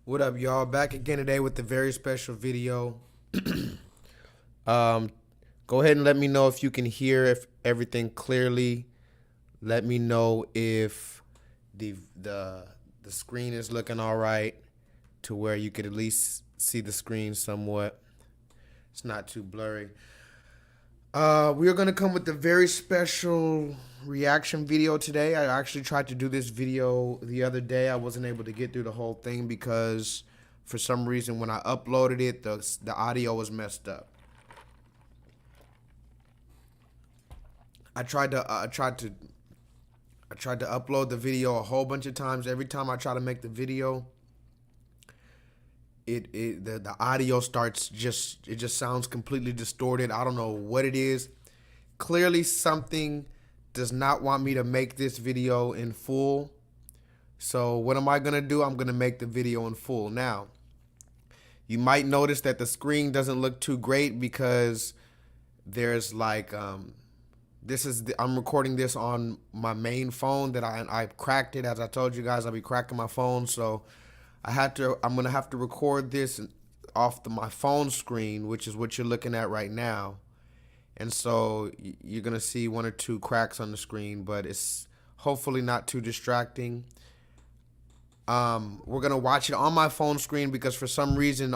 What up, y'all? Back again today with a very special video. um, Go ahead and let me know if you can hear if everything clearly. Let me know if the screen is looking all right to where you could at least see the screen somewhat. It's not too blurry. We are going to come with a very special reaction video today. I actually tried to do this video the other day. I wasn't able to get through the whole thing because for some reason when I uploaded it, the audio was messed up. I tried to upload the video a whole bunch of times. Every time I try to make the video, the audio starts it just sounds completely distorted. I don't know what it is. Clearly something does not want me to make this video in full. So what am I gonna do? I'm gonna make the video in full. Now, you might notice that the screen doesn't look too great because there's like I'm recording this on my main phone that I cracked it. As I told you guys, I'll be cracking my phone, so I'm gonna have to record this off my phone screen, which is what you're looking at right now. And so you're gonna see one or two cracks on the screen, but it's hopefully not too distracting. We're gonna watch it on my phone screen because for some reason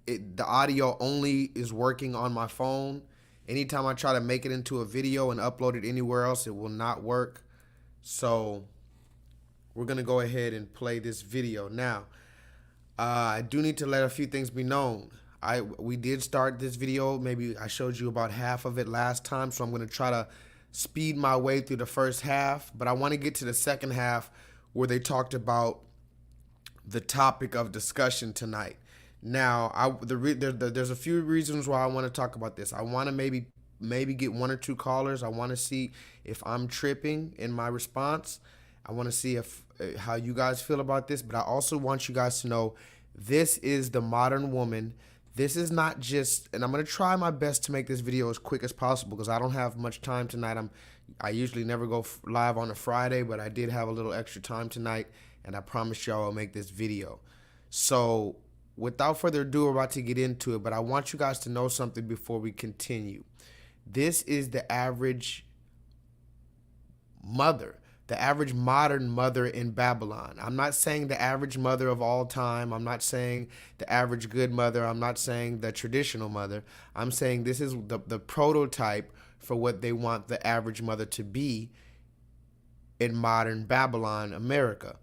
the audio only is working on my phone. Anytime I try to make it into a video and upload it anywhere else, it will not work. So we're gonna go ahead and play this video now. I do need to let a few things be known. We did start this video. Maybe I showed you about half of it last time, so I'm going to try to speed my way through the first half. But I want to get to the second half where they talked about the topic of discussion tonight. Now, there's a few reasons why I want to talk about this. I want to maybe get one or two callers. I want to see if I'm tripping in my response. I want to see if how you guys feel about this, but I also want you guys to know this is the modern woman. This is not just, and I'm going to try my best to make this video as quick as possible because I don't have much time tonight. I usually never go live on a Friday, but I did have a little extra time tonight, and I promise y'all I'll make this video. So without further ado, we're about to get into it, but I want you guys to know something before we continue. This is the average mother. The average modern mother in Babylon. I'm not saying the average mother of all time. I'm not saying the average good mother. I'm not saying the traditional mother. I'm saying this is the prototype for what they want the average mother to be in modern Babylon, America.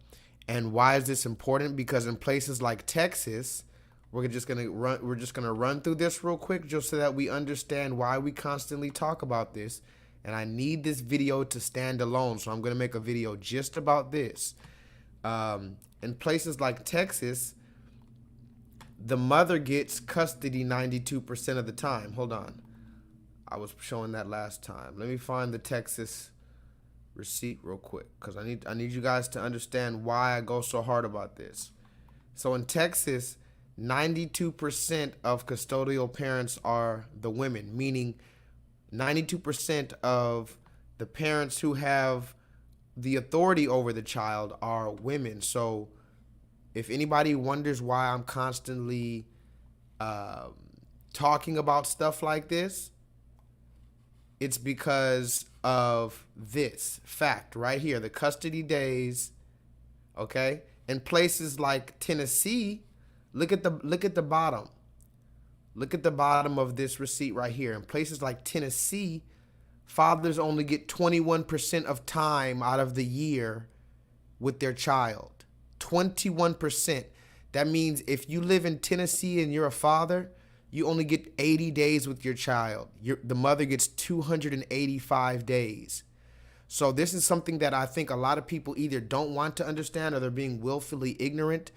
And why is this important? Because in places like Texas, we're just gonna run through this real quick just so that we understand why we constantly talk about this. And I need this video to stand alone, so I'm going to make a video just about this. In places like Texas, the mother gets custody 92% of the time. Hold on. I was showing that last time. Let me find the Texas receipt real quick because I need you guys to understand why I go so hard about this. So in Texas, 92% of custodial parents are the women, meaning 92% of the parents who have the authority over the child are women. So if anybody wonders why I'm constantly talking about stuff like this, it's because of this fact right here. The custody days, okay? In places like Tennessee, look at the bottom. Look at the bottom of this receipt right here. In places like Tennessee, fathers only get 21% of time out of the year with their child. 21%. That means if you live in Tennessee and you're a father, you only get 80 days with your child. The mother gets 285 days. So this is something that I think a lot of people either don't want to understand or they're being willfully ignorant.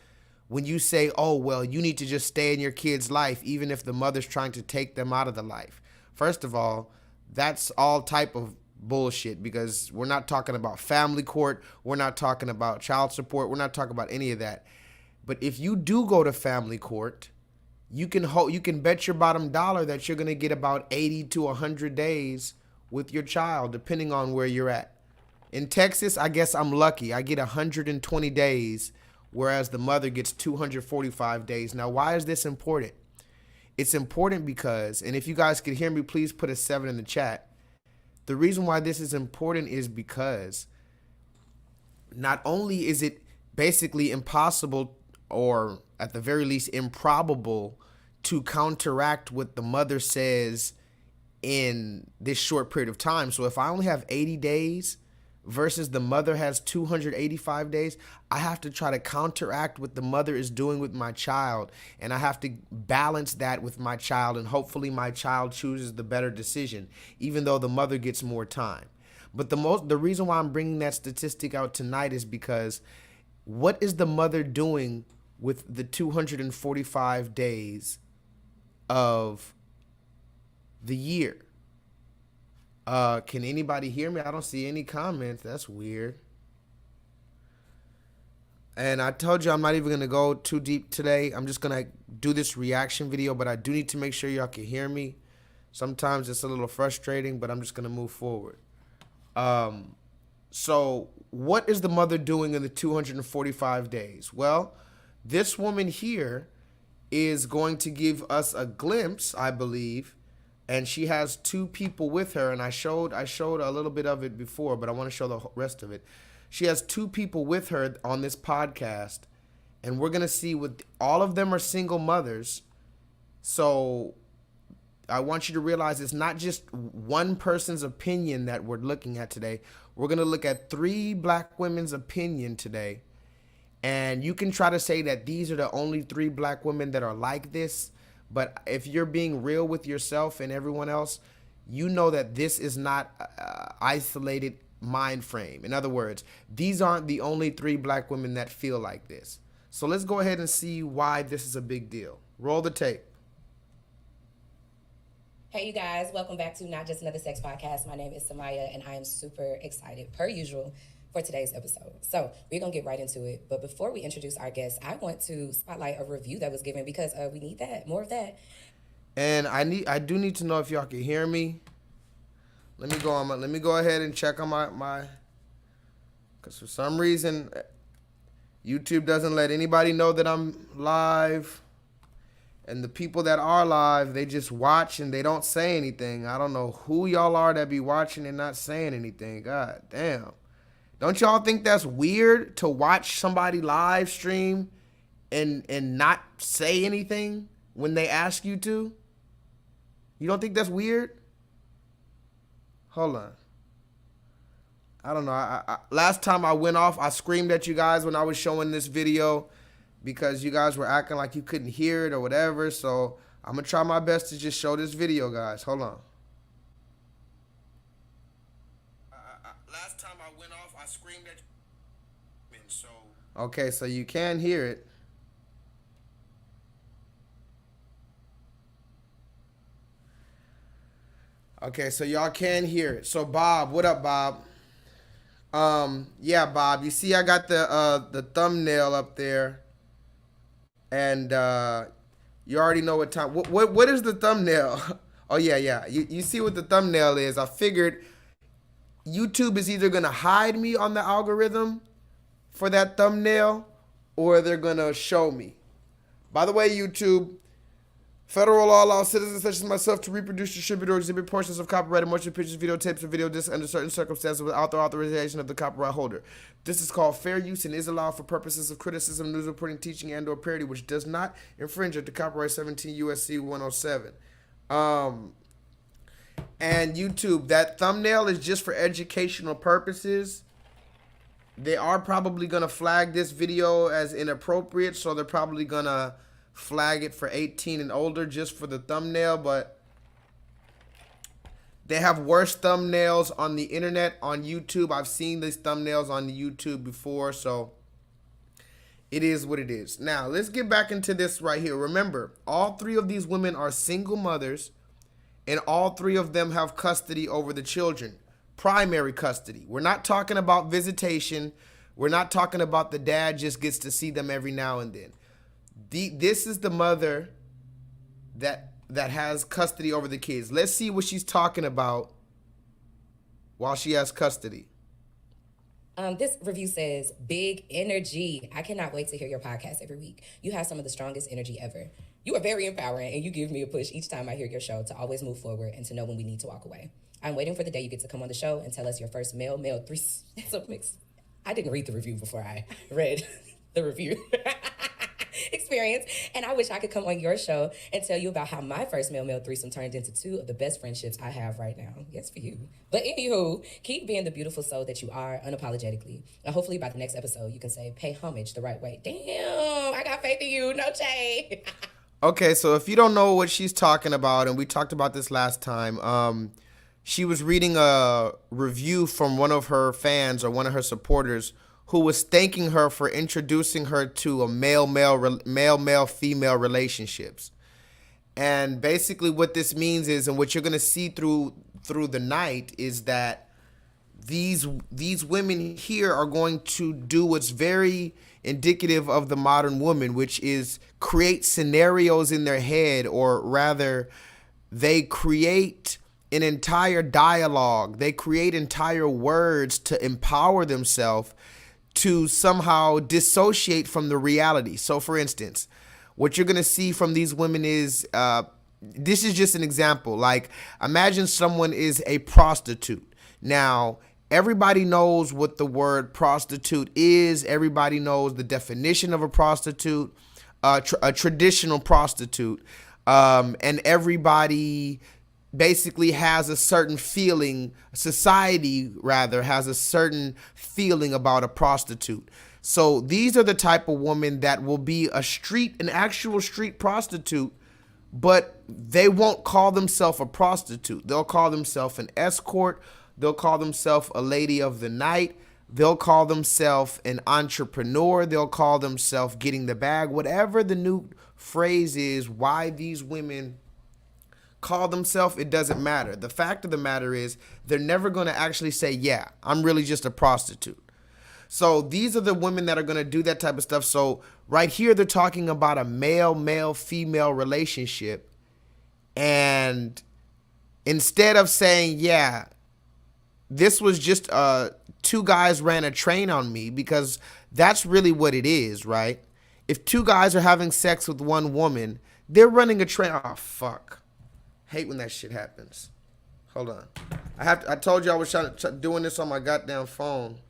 When you say, oh, well, you need to just stay in your kid's life, even if the mother's trying to take them out of the life. First of all, that's all type of bullshit because we're not talking about family court. We're not talking about child support. We're not talking about any of that. But if you do go to family court, you can bet your bottom dollar that you're going to get about 80 to 100 days with your child, depending on where you're at. In Texas, I guess I'm lucky. I get 120 days whereas the mother gets 245 days. Now, why is this important? It's important because, and if you guys could hear me, please put a 7 in the chat. The reason why this is important is because not only is it basically impossible, or at the very least improbable, to counteract what the mother says in this short period of time. So if I only have 80 days versus the mother has 285 days, I have to try to counteract what the mother is doing with my child, and I have to balance that with my child, and hopefully my child chooses the better decision, even though the mother gets more time. But the reason why I'm bringing that statistic out tonight is because what is the mother doing with the 245 days of the year? Can anybody hear me? I don't see any comments. That's weird. And I told you I'm not even going to go too deep today. I'm just going to do this reaction video, but I do need to make sure y'all can hear me. Sometimes it's a little frustrating, but I'm just going to move forward. So what is the mother doing in the 245 days? Well, this woman here is going to give us a glimpse, I believe, and she has 2 people with her, and I showed a little bit of it before, but I want to show the rest of it. She has 2 people with her on this podcast, and we're going to see what all of them are single mothers. So I want you to realize it's not just one person's opinion that we're looking at today. We're going to look at 3 black women's opinion today. And you can try to say that these are the only 3 black women that are like this. But if you're being real with yourself and everyone else, you know that this is not isolated mind frame. In other words, these aren't the only 3 black women that feel like this. So let's go ahead and see why this is a big deal. Roll the tape. Hey, you guys. Welcome back to Not Just Another Sex Podcast. My name is Samaya, and I am super excited, per usual, for today's episode. So we're going to get right into it. But before we introduce our guests, I want to spotlight a review that was given because we need that, more of that. And I do need to know if y'all can hear me. Let me go ahead and check on my because for some reason YouTube doesn't let anybody know that I'm live. And the people that are live, they just watch and they don't say anything. I don't know who y'all are that be watching and not saying anything. God damn. Don't y'all think that's weird to watch somebody live stream and not say anything when they ask you to? You don't think that's weird? Hold on. I don't know. Last time I went off, I screamed at you guys when I was showing this video because you guys were acting like you couldn't hear it or whatever. So I'm going to try my best to just show this video, guys. Hold on. Last time I went off, I screamed at you. So okay, so you can hear it. Okay, so y'all can hear it. So Bob, what up, Bob? Yeah, Bob. You see, I got the thumbnail up there, and you already know what time. What is the thumbnail? Oh yeah. You see what the thumbnail is? I figured YouTube is either gonna hide me on the algorithm for that thumbnail, or they're gonna show me. By the way, YouTube, federal law allows citizens such as myself to reproduce, distribute, or exhibit portions of copyrighted motion pictures, videotapes, or video discs under certain circumstances without the authorization of the copyright holder. This is called fair use and is allowed for purposes of criticism, news reporting, teaching, and/or parody, which does not infringe at the copyright 17 U.S.C. 107. And YouTube, that thumbnail is just for educational purposes. They are probably going to flag this video as inappropriate, so they're probably going to flag it for 18 and older just for the thumbnail, but they have worse thumbnails on the internet, on YouTube. I've seen these thumbnails on the YouTube before, so it is what it is. Now, let's get back into this right here. Remember, all 3 of these women are single mothers, and all 3 of them have custody over the children. Primary custody. We're not talking about visitation. We're not talking about the dad just gets to see them every now and then. This is the mother that has custody over the kids. Let's see what she's talking about while she has custody. This review says, big energy. I cannot wait to hear your podcast every week. You have some of the strongest energy ever. You are very empowering, and you give me a push each time I hear your show to always move forward and to know when we need to walk away. I'm waiting for the day you get to come on the show and tell us your first male threesome mix. I didn't read the review before I read the review. Experience, and I wish I could come on your show and tell you about how my first male threesome turned into two of the best friendships I have right now. Yes, for you. But anywho, keep being the beautiful soul that you are unapologetically, and hopefully by the next episode you can say pay homage the right way. Damn, I got faith in you. No shade. Okay, so if you don't know what she's talking about, and we talked about this last time, she was reading a review from one of her fans or one of her supporters who was thanking her for introducing her to a male-female relationships. And basically what this means is, and what you're going to see through the night, is that these women here are going to do what's very indicative of the modern woman, which is create scenarios in their head, or rather they create an entire dialogue. They create entire words to empower themselves to somehow dissociate from the reality. So for instance, what you're going to see from these women is, this is just an example. Like, imagine someone is a prostitute. Now, everybody knows what the word prostitute is. Everybody knows the definition of a prostitute, a traditional prostitute. And everybody basically has a certain feeling, society rather has a certain feeling about a prostitute. So these are the type of women that will be an actual street prostitute, but they won't call themselves a prostitute. They'll call themselves an escort. They'll call themselves a lady of the night. They'll call themselves an entrepreneur. They'll call themselves getting the bag. Whatever the new phrase is, why these women call themselves, it doesn't matter. The fact of the matter is they're never going to actually say, yeah, I'm really just a prostitute. So these are the women that are going to do that type of stuff. So right here, they're talking about a male-female relationship. And instead of saying, yeah, this was just two guys ran a train on me, because that's really what it is, right? If two guys are having sex with one woman, they're running a train. Oh, fuck. Hate when that shit happens. Hold on. I told you I was doing this on my goddamn phone.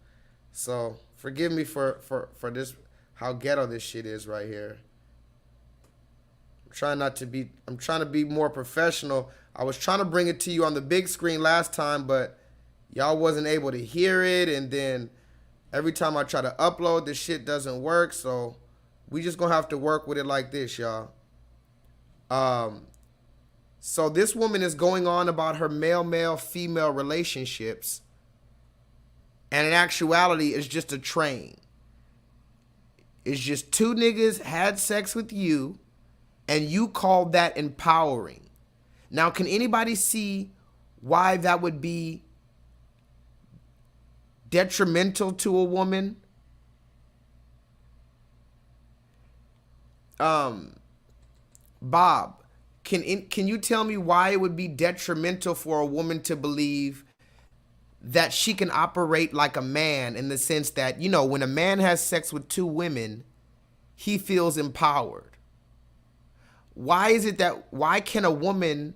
So forgive me for this, how ghetto this shit is right here. I'm trying to be more professional. I was trying to bring it to you on the big screen last time, but y'all wasn't able to hear it. And then every time I try to upload, this shit doesn't work. So we just gonna have to work with it like this, y'all. So this woman is going on about her male-female relationships, and in actuality, it's just a train. It's just two niggas had sex with you, and you called that empowering. Now, can anybody see why that would be detrimental to a woman? Bob, can you tell me why it would be detrimental for a woman to believe that she can operate like a man, in the sense that, you know, when a man has sex with two women, he feels empowered? Why can a woman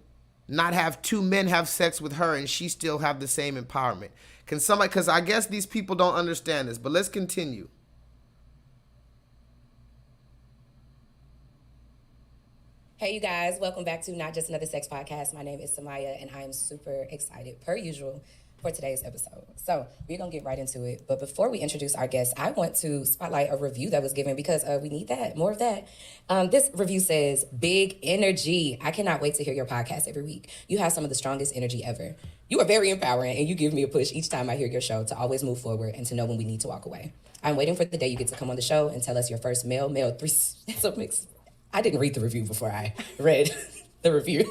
not have two men have sex with her and she still have the same empowerment? Can somebody, because I guess these people don't understand this, but let's continue. Hey, you guys, welcome back to Not Just Another Sex Podcast. My name is Samaya, and I am super excited, per usual, for today's episode. So we're going to get right into it. But before we introduce our guest, I want to spotlight a review that was given, because we need that, more of that. This review says, big energy. I cannot wait to hear your podcast every week. You have some of the strongest energy ever. You are very empowering, and you give me a push each time I hear your show to always move forward and to know when we need to walk away. I'm waiting for the day you get to come on the show and tell us your first male threesome mix. I didn't read the review before I read the review.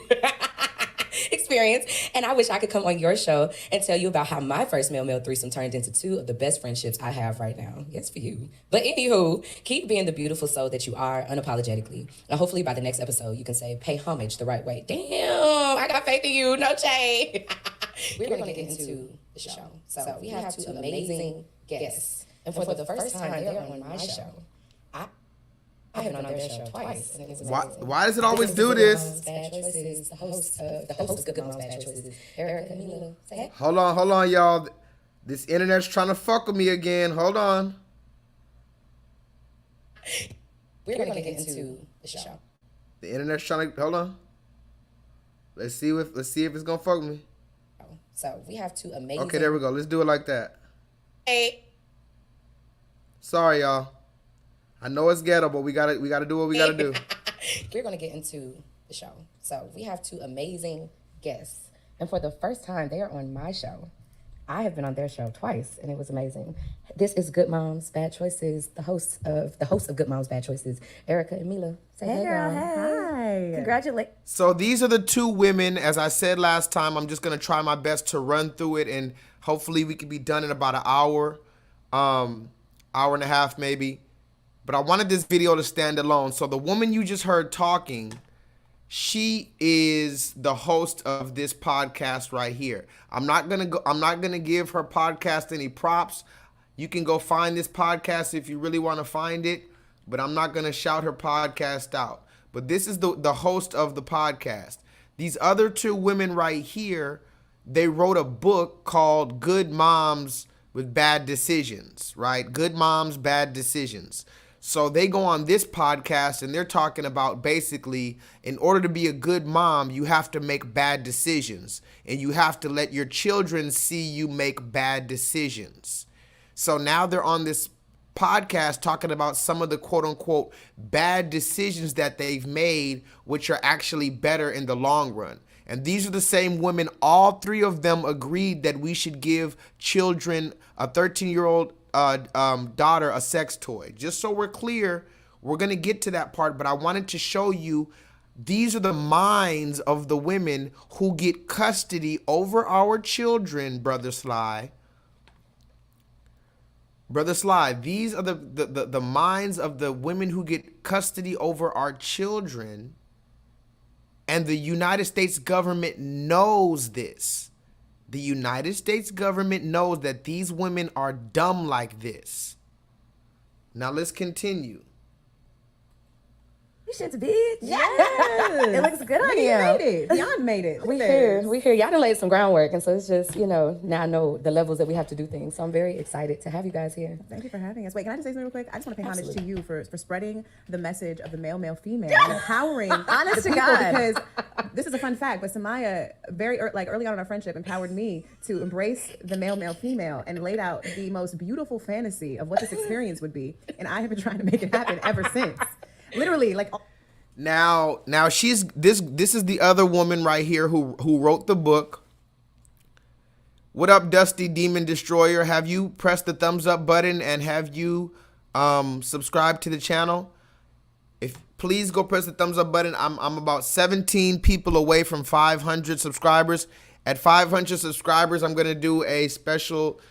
Experience, and I wish I could come on your show and tell you about how my first male threesome turned into two of the best friendships I have right now. Yes, for you. But anywho, keep being the beautiful soul that you are unapologetically, and hopefully by the next episode you can say pay homage the right way. Damn, I got faith in you. No shade. We're going to get into the show. So we have two amazing guests. And for the first time, they're on my show. I have been on their show twice. And it's amazing. Why does it always do this? Bad Choices, the host of Good Moms Bad Choices, Erica and Mila. Say hey. Hold on, y'all. This internet's trying to fuck with me again. Hold on. We're going to get into the show. The internet's trying to hold on. Let's see if it's gonna fuck with me. So we have two amazing. Okay, there we go. Let's do it like that. Hey. Sorry, y'all. I know it's ghetto, but we gotta do what we gotta do. We're gonna get into the show. So we have two amazing guests, and for the first time, they are on my show. I have been on their show twice, and it was amazing. This is Good Moms Bad Choices, the host of Good Moms Bad Choices, Erica and Mila. Say hey, girl. Hey. Congratulations. So these are the two women. As I said last time, I'm just gonna try my best to run through it, and hopefully we can be done in about an hour, hour and a half maybe. But I wanted this video to stand alone. So the woman you just heard talking, she is the host of this podcast right here. I'm not gonna give her podcast any props. You can go find this podcast if you really want to find it, but I'm not gonna shout her podcast out. But this is the host of the podcast. These other two women right here, they wrote a book called Good Moms with Bad Decisions, right? Good Moms, Bad Decisions. So they go on this podcast and they're talking about basically, in order to be a good mom, you have to make bad decisions and you have to let your children see you make bad decisions. So now they're on this podcast talking about some of the quote unquote bad decisions that they've made, which are actually better in the long run. And these are the same women, all three of them agreed that we should give children, a 13-year-old daughter, a sex toy. Just so we're clear, we're going to get to that part, but I wanted to show you these are the minds of the women who get custody over our children, Brother Sly. Brother Sly, these are the minds of the women who get custody over our children, and the United States government knows this. The United States government knows that these women are dumb like this. Now let's continue. You shit's big. Yes. It looks good on you. Yeah. Made it. Beyond made it. We here. Y'all done laid some groundwork, and so it's just, now I know the levels that we have to do things. So I'm very excited to have you guys here. Thank you for having us. Wait, can I just say something real quick? I just want to pay homage to you for spreading the message of the male, female, and empowering Honest the to people, God. because this is a fun fact, but Samaya, early on in our friendship, empowered me to embrace the male, female, and laid out the most beautiful fantasy of what this experience would be. And I have been trying to make it happen ever since. Literally, like. Now she's this is the other woman right here who wrote the book. What up, Dusty Demon Destroyer? Have you pressed the thumbs up button and have you subscribed to the channel? Please go press the thumbs up button. I'm about 17 people away from 500 subscribers. At 500 subscribers, I'm gonna do a special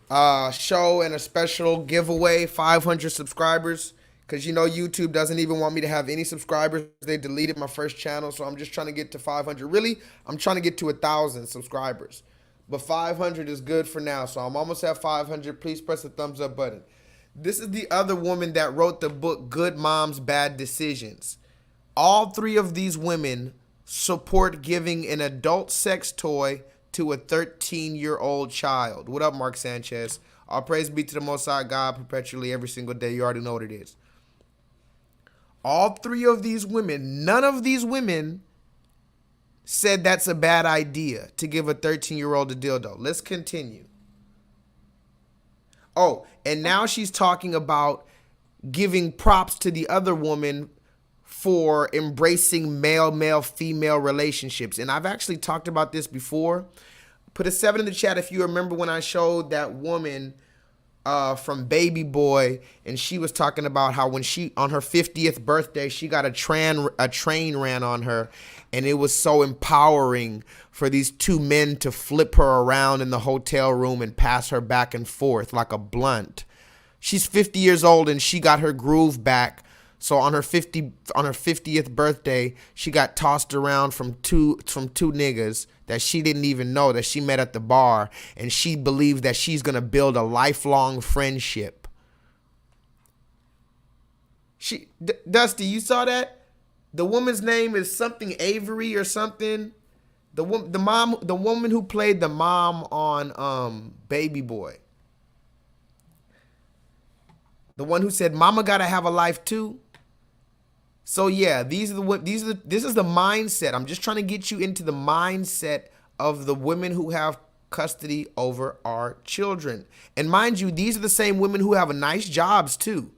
show and a special giveaway. 500 subscribers. Because, YouTube doesn't even want me to have any subscribers. They deleted my first channel, so I'm just trying to get to 500. Really, I'm trying to get to 1,000 subscribers. But 500 is good for now, so I'm almost at 500. Please press the thumbs up button. This is the other woman that wrote the book, Good Moms, Bad Decisions. All three of these women support giving an adult sex toy to a 13-year-old child. What up, Mark Sanchez? All praise be to the Most High God perpetually every single day. You already know what it is. All three of these women, none of these women said that's a bad idea to give a 13-year-old a dildo. Let's continue. Oh, and now she's talking about giving props to the other woman for embracing male-female relationships. And I've actually talked about this before. Put a 7 in the chat if you remember when I showed that woman from Baby Boy, and she was talking about how when she, on her 50th birthday, she got a train ran on her, and it was so empowering for these two men to flip her around in the hotel room and pass her back and forth like a blunt. She's 50 years old, and she got her groove back. So on her 50th birthday, she got tossed around from two niggas that she didn't even know, that she met at the bar, and she believed that she's gonna build a lifelong friendship. Dusty, you saw that? The woman's name is something Avery or something. The woman who played the mom on Baby Boy. The one who said, "Mama gotta have a life too." So yeah, this is the mindset. I'm just trying to get you into the mindset of the women who have custody over our children. And mind you, these are the same women who have nice jobs too.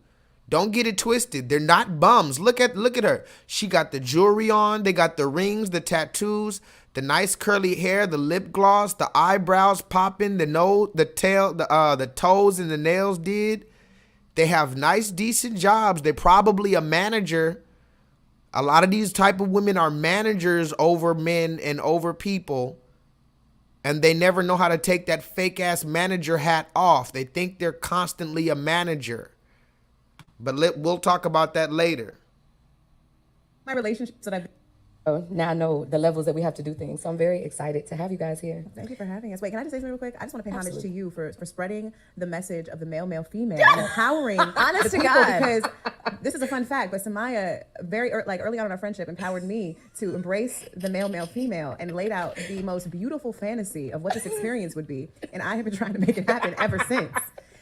Don't get it twisted. They're not bums. Look at her. She got the jewelry on. They got the rings, the tattoos, the nice curly hair, the lip gloss, the eyebrows popping, the nose, the tail, the toes and the nails did. They have nice, decent jobs. They're probably a manager. A lot of these type of women are managers over men and over people, and they never know how to take that fake ass manager hat off. They think they're constantly a manager, but we'll talk about that later. My relationships that I've now I know the levels that we have to do things. So I'm very excited to have you guys here. Thank you for having us. Wait, can I just say something real quick? I just want to pay homage to you for spreading the message of the male, female, and empowering Honest the to people, God. because this is a fun fact, but Samaya, early on in our friendship, empowered me to embrace the male, female, and laid out the most beautiful fantasy of what this experience would be. And I have been trying to make it happen ever since.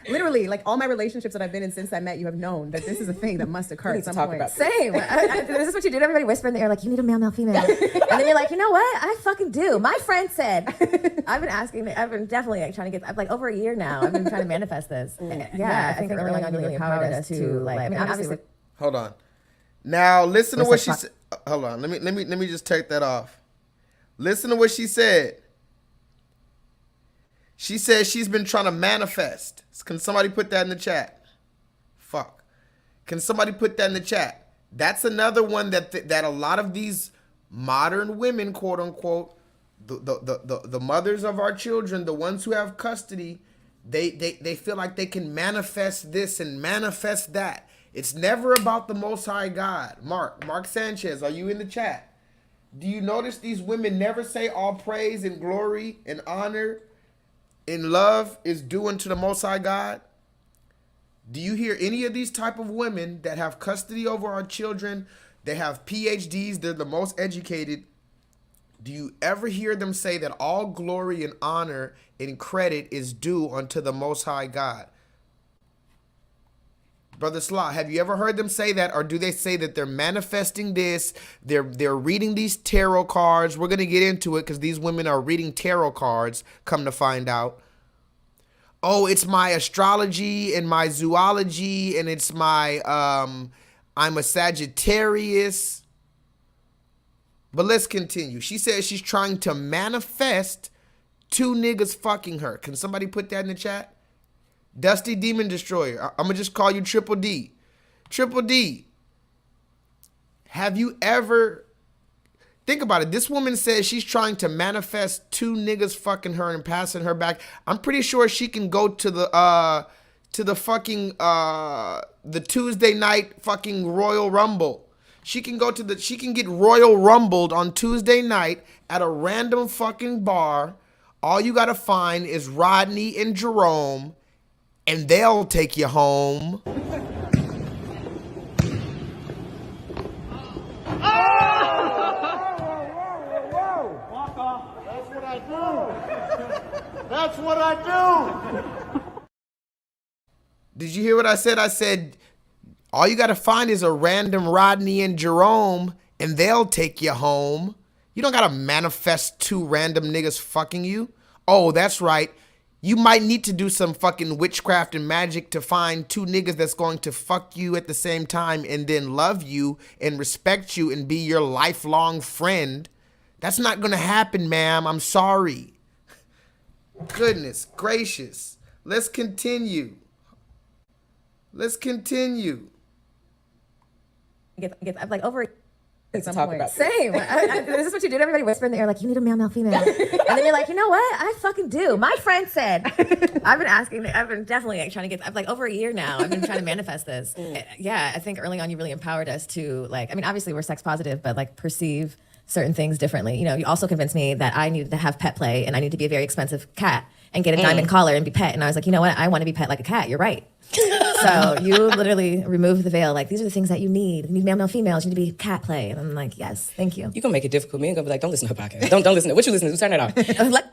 Literally, like all my relationships that I've been in since I met you have known that this is a thing that must occur at some point. Same. This is what you did. Everybody whisper in the air, like, you need a male, female. And then you're like, you know what? I fucking do. My friend said, I've been definitely like, trying to get, like over a year now, I've been trying to manifest this. Yeah, I think early on you really empowered us to, like, I mean, obviously. Hold on. Now listen to what she said. Hold on. Let me just take that off. Listen to what she said. She says she's been trying to manifest. Can somebody put that in the chat? Fuck. Can somebody put that in the chat? That's another one that a lot of these modern women, quote unquote, the mothers of our children, the ones who have custody, they feel like they can manifest this and manifest that. It's never about the Most High God. Mark Sanchez, are you in the chat? Do you notice these women never say all praise and glory and honor in love is due unto the Most High God? Do you hear any of these type of women that have custody over our children? They have PhDs. They're the most educated. Do you ever hear them say that all glory and honor and credit is due unto the Most High God? Brother Slaw, have you ever heard them say that? Or do they say that they're manifesting this? They're reading these tarot cards. We're going to get into it because these women are reading tarot cards, come to find out. Oh, it's my astrology and my zoology, and it's my, I'm a Sagittarius. But let's continue. She says she's trying to manifest two niggas fucking her. Can somebody put that in the chat? Dusty Demon Destroyer. I'm going to just call you Triple D. Triple D. Have you ever... Think about it. This woman says she's trying to manifest two niggas fucking her and passing her back. I'm pretty sure she can go to the fucking the Tuesday night fucking Royal Rumble. She can get Royal Rumbled on Tuesday night at a random fucking bar. All you gotta find is Rodney and Jerome, and they'll take you home. That's what I do. Did you hear what I said? I said, all you got to find is a random Rodney and Jerome, and they'll take you home. You don't got to manifest two random niggas fucking you. Oh, that's right. You might need to do some fucking witchcraft and magic to find two niggas that's going to fuck you at the same time and then love you and respect you and be your lifelong friend. That's not going to happen, ma'am. I'm sorry. Goodness gracious. Let's continue. Let's continue. Get like over. to some talk point. about. Same. This is what you do to everybody. Whisper in the ear, like, you need a male female. And then you're like, you know what? I fucking do. My friend said. I've been definitely like, trying to get, like over a year now, I've been trying to manifest this. Yeah, I think early on you really empowered us to, like, I mean, obviously we're sex positive, but like perceive certain things differently. You know, you also convinced me that I needed to have pet play and I need to be a very expensive cat and get a diamond collar and be pet. And I was like, you know what? I want to be pet like a cat. You're right. So you literally removed the veil. Like, these are the things that you need. You need male, females. You need to be cat play. And I'm like, yes, thank you. You gonna make it difficult. Me and gonna be like, don't listen to her podcast. Don't listen to what you listen to. Turn it off. Like,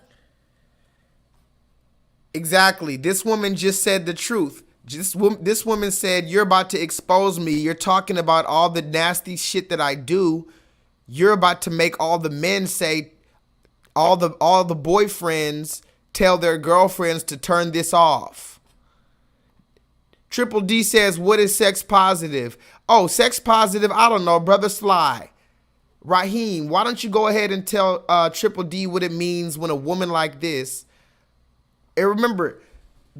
Exactly. This woman just said the truth. This woman said, you're about to expose me. You're talking about all the nasty shit that I do. You're about to make all the men say, all the boyfriends tell their girlfriends to turn this off. Triple D says, what is sex positive? Oh, sex positive, I don't know, Brother Sly. Raheem, why don't you go ahead and tell Triple D what it means when a woman like this. And remember,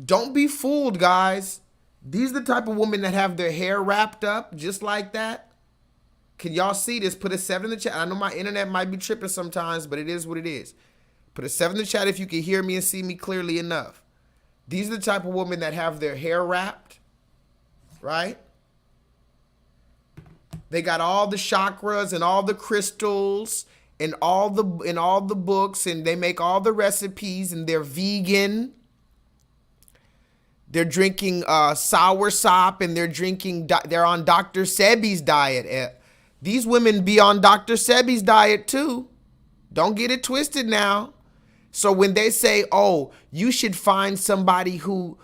don't be fooled, guys. These are the type of women that have their hair wrapped up just like that. Can y'all see this? Put a 7 in the chat. I know my internet might be tripping sometimes, but it is what it is. Put a 7 in the chat if you can hear me and see me clearly enough. These are the type of women that have their hair wrapped, right? They got all the chakras and all the crystals and all the books, and they make all the recipes, and they're vegan. They're drinking sour sop, and they're on Dr. Sebi's diet. These women be on Dr. Sebi's diet too. Don't get it twisted now. So when they say, oh, you should find somebody who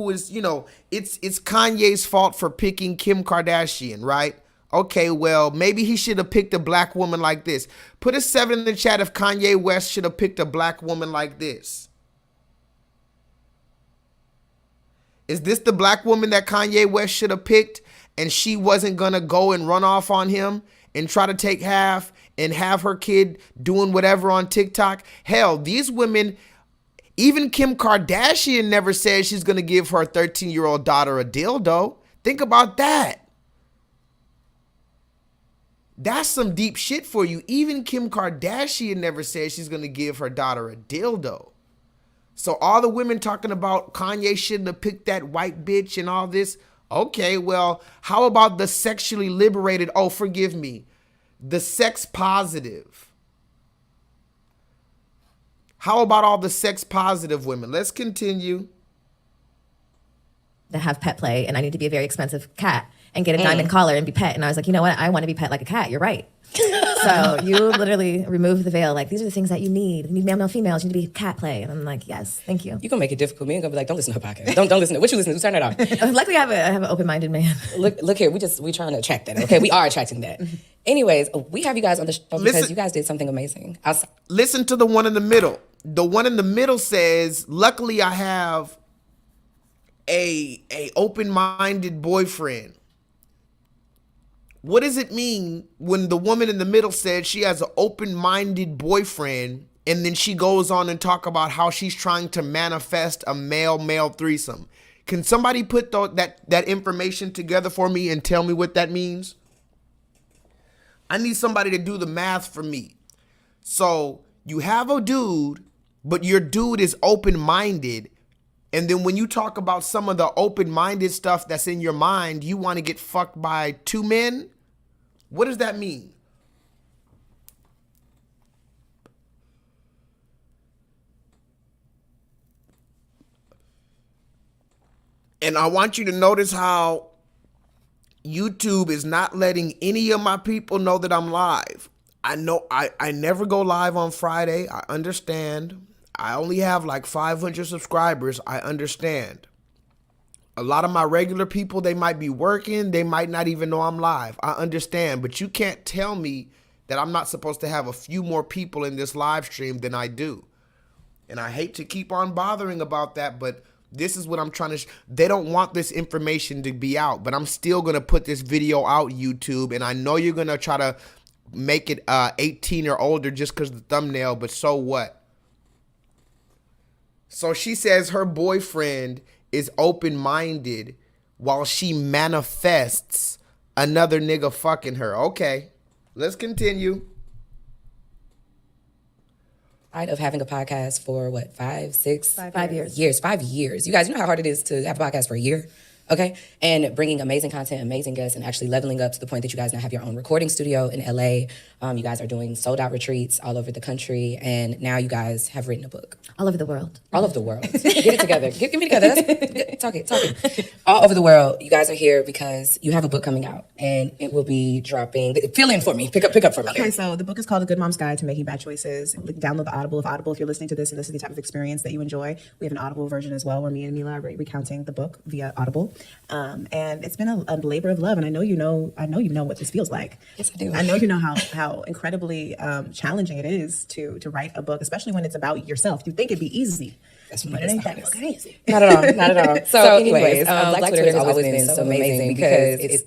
is, you know, it's Kanye's fault for picking Kim Kardashian, right? Okay, well, maybe he should have picked a black woman like this. Put a 7 in the chat if Kanye West should have picked a black woman like this. Is this the black woman that Kanye West should have picked, and she wasn't going to go and run off on him and try to take half and have her kid doing whatever on TikTok? Hell, these women, even Kim Kardashian never said she's going to give her 13-year-old daughter a dildo. Think about that. That's some deep shit for you. Even Kim Kardashian never said she's going to give her daughter a dildo. So all the women talking about Kanye shouldn't have picked that white bitch and all this. Okay, well, how about the sexually liberated? Oh, forgive me. The sex positive. How about all the sex positive women? Let's continue. to have pet play, and I need to be a very expensive cat and get a diamond collar and be pet. And I was like, you know what? I want to be pet like a cat. You're right. So you literally remove the veil. Like, these are the things that you need. You need male, females. You need to be cat play. And I'm like, yes, thank you. You gonna make it difficult. Me and gonna be like, don't listen to her podcast. Don't listen to what you listen to. Turn it off. Luckily, I have an open-minded man. Look here. We trying to attract that. Okay, we are attracting that. Anyways, we have you guys on the show because you guys did something amazing. Listen to the one in the middle. The one in the middle says, luckily I have a open-minded boyfriend. What does it mean when the woman in the middle said she has an open-minded boyfriend, and then she goes on and talk about how she's trying to manifest a male-male threesome? Can somebody put that information together for me and tell me what that means? I need somebody to do the math for me. So you have a dude, but your dude is open-minded. And then when you talk about some of the open-minded stuff that's in your mind, you want to get fucked by two men? What does that mean? And I want you to notice how YouTube is not letting any of my people know that I'm live. I know I never go live on Friday. I understand. I only have like 500 subscribers. I understand. A lot of my regular people, they might be working. They might not even know I'm live. I understand. But you can't tell me that I'm not supposed to have a few more people in this live stream than I do. And I hate to keep on bothering about that, but this is what I'm trying to they don't want this information to be out, but I'm still going to put this video out, YouTube, and I know you're going to try to make it 18 or older just because of the thumbnail, but so what? So she says her boyfriend is open-minded while she manifests another nigga fucking her. Okay, let's continue. Of having a podcast for what, 5 years. years. 5 years. You guys, you know how hard it is to have a podcast for a year? Okay. And bringing amazing content, amazing guests, and actually leveling up to the point that you guys now have your own recording studio in LA. You guys are doing sold out retreats all over the country. And now you guys have written a book. All over the world. All over the world. Get it together. Get me together. Talk it. All over the world. You guys are here because you have a book coming out and it will be dropping. Fill in for me. Pick up for me. Okay, so the book is called The Good Mom's Guide to Making Bad Choices. Download the Audible if you're listening to this and this is the type of experience that you enjoy. We have an Audible version as well where me and Mila are recounting the book via Audible. And it's been a labor of love, and I know you know what this feels like. Yes, I do. I know you know how incredibly challenging it is to write a book, especially when it's about yourself. You think it'd be easy. But it ain't that fucking easy. Not at all. So anyways, Black Twitter has always been so amazing because it's...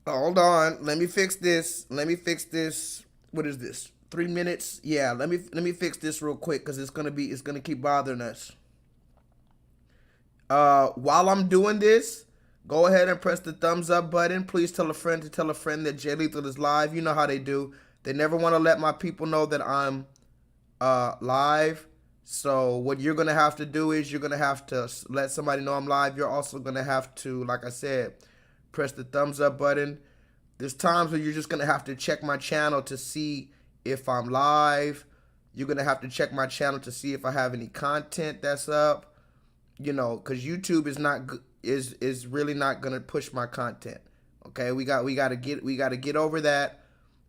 Hold on. Let me fix this. What is this? 3 minutes? Yeah, let me fix this real quick because it's gonna keep bothering us. While I'm doing this, go ahead and press the thumbs up button. Please tell a friend that J-Lethal is live. You know how they do. They never want to let my people know that I'm live. So what you're going to have to do is you're going to have to let somebody know I'm live. You're also going to have to, like I said, press the thumbs up button. There's times where you're just going to have to check my channel to see if I'm live. You're going to have to check my channel to see if I have any content that's up. You know, because YouTube is really not gonna push my content. Okay, we gotta get over that.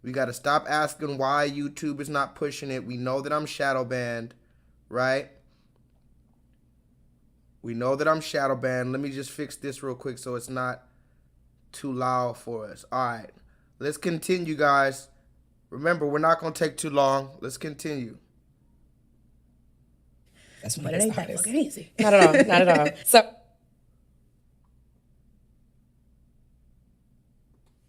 We gotta stop asking why YouTube is not pushing it. We know that I'm shadow banned, right? We know that I'm shadow banned. Let me just fix this real quick so it's not too loud for us. All right, let's continue, guys. Remember, we're not gonna take too long. Let's continue. That's But it ain't that fucking easy. Not at all. So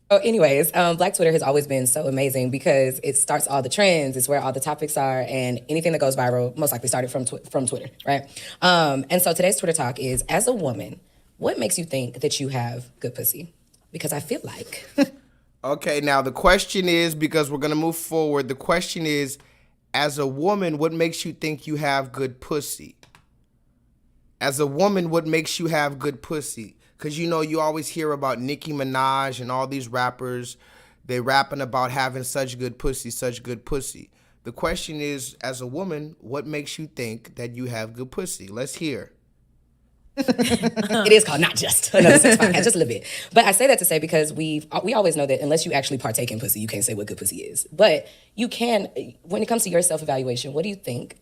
anyways, Black Twitter has always been so amazing because it starts all the trends. It's where all the topics are, and anything that goes viral most likely started from Twitter, right? And so today's Twitter talk is, as a woman, what makes you think that you have good pussy? Because I feel like... Okay, now the question is, because we're going to move forward, the question is, as a woman, what makes you think you have good pussy? As a woman, what makes you have good pussy? Because, you know, you always hear about Nicki Minaj and all these rappers. They rapping about having such good pussy, such good pussy. The question is, as a woman, what makes you think that you have good pussy? Let's hear. It is called Not Just Another Sex Podcast, just a little bit. But I say that to say because we always know that unless you actually partake in pussy, you can't say what good pussy is. But you can, when it comes to your self-evaluation, what do you think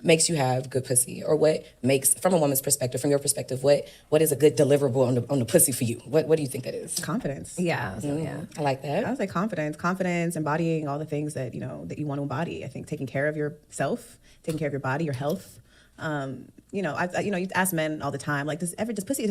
makes you have good pussy? Or what makes, from a woman's perspective, from your perspective, what is a good deliverable on the pussy for you? What do you think that is? Confidence. Yeah. So, yeah. I like that. I would say confidence, embodying all the things that you want to embody. I think taking care of yourself, taking care of your body, your health. You you ask men all the time, like, does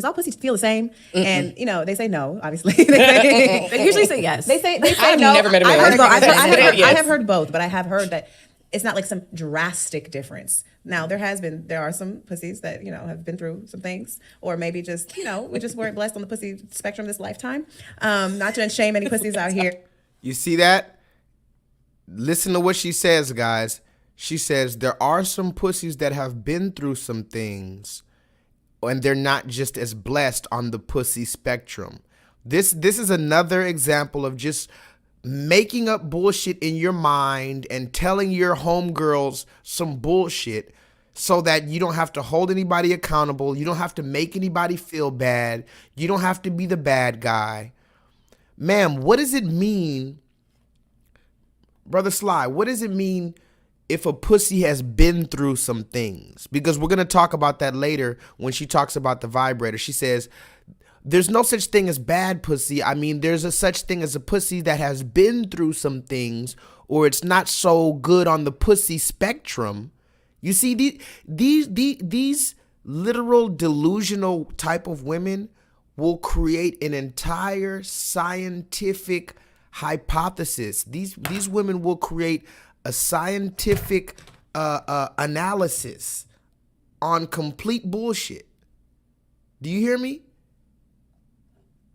all pussy feel the same? Mm-mm. And they say no. Obviously, they usually say yes. They say I've no. never met a man. I have heard both, but I have heard that it's not like some drastic difference. Now there are some pussies that have been through some things, or maybe just we just weren't blessed on the pussy spectrum this lifetime. Not to shame any pussies out here. You see that? Listen to what she says, guys. She says there are some pussies that have been through some things, and they're not just as blessed on the pussy spectrum. This is another example of just making up bullshit in your mind and telling your homegirls some bullshit so that you don't have to hold anybody accountable. You don't have to make anybody feel bad. You don't have to be the bad guy. Ma'am, what does it mean, Brother Sly, what does it mean if a pussy has been through some things? Because we're going to talk about that later when she talks about the vibrator. She says, there's no such thing as bad pussy. I mean, there's a such thing as a pussy that has been through some things, or it's not so good on the pussy spectrum. You see, these literal delusional type of women will create an entire scientific hypothesis. These women will create a scientific analysis on complete bullshit. Do you hear me?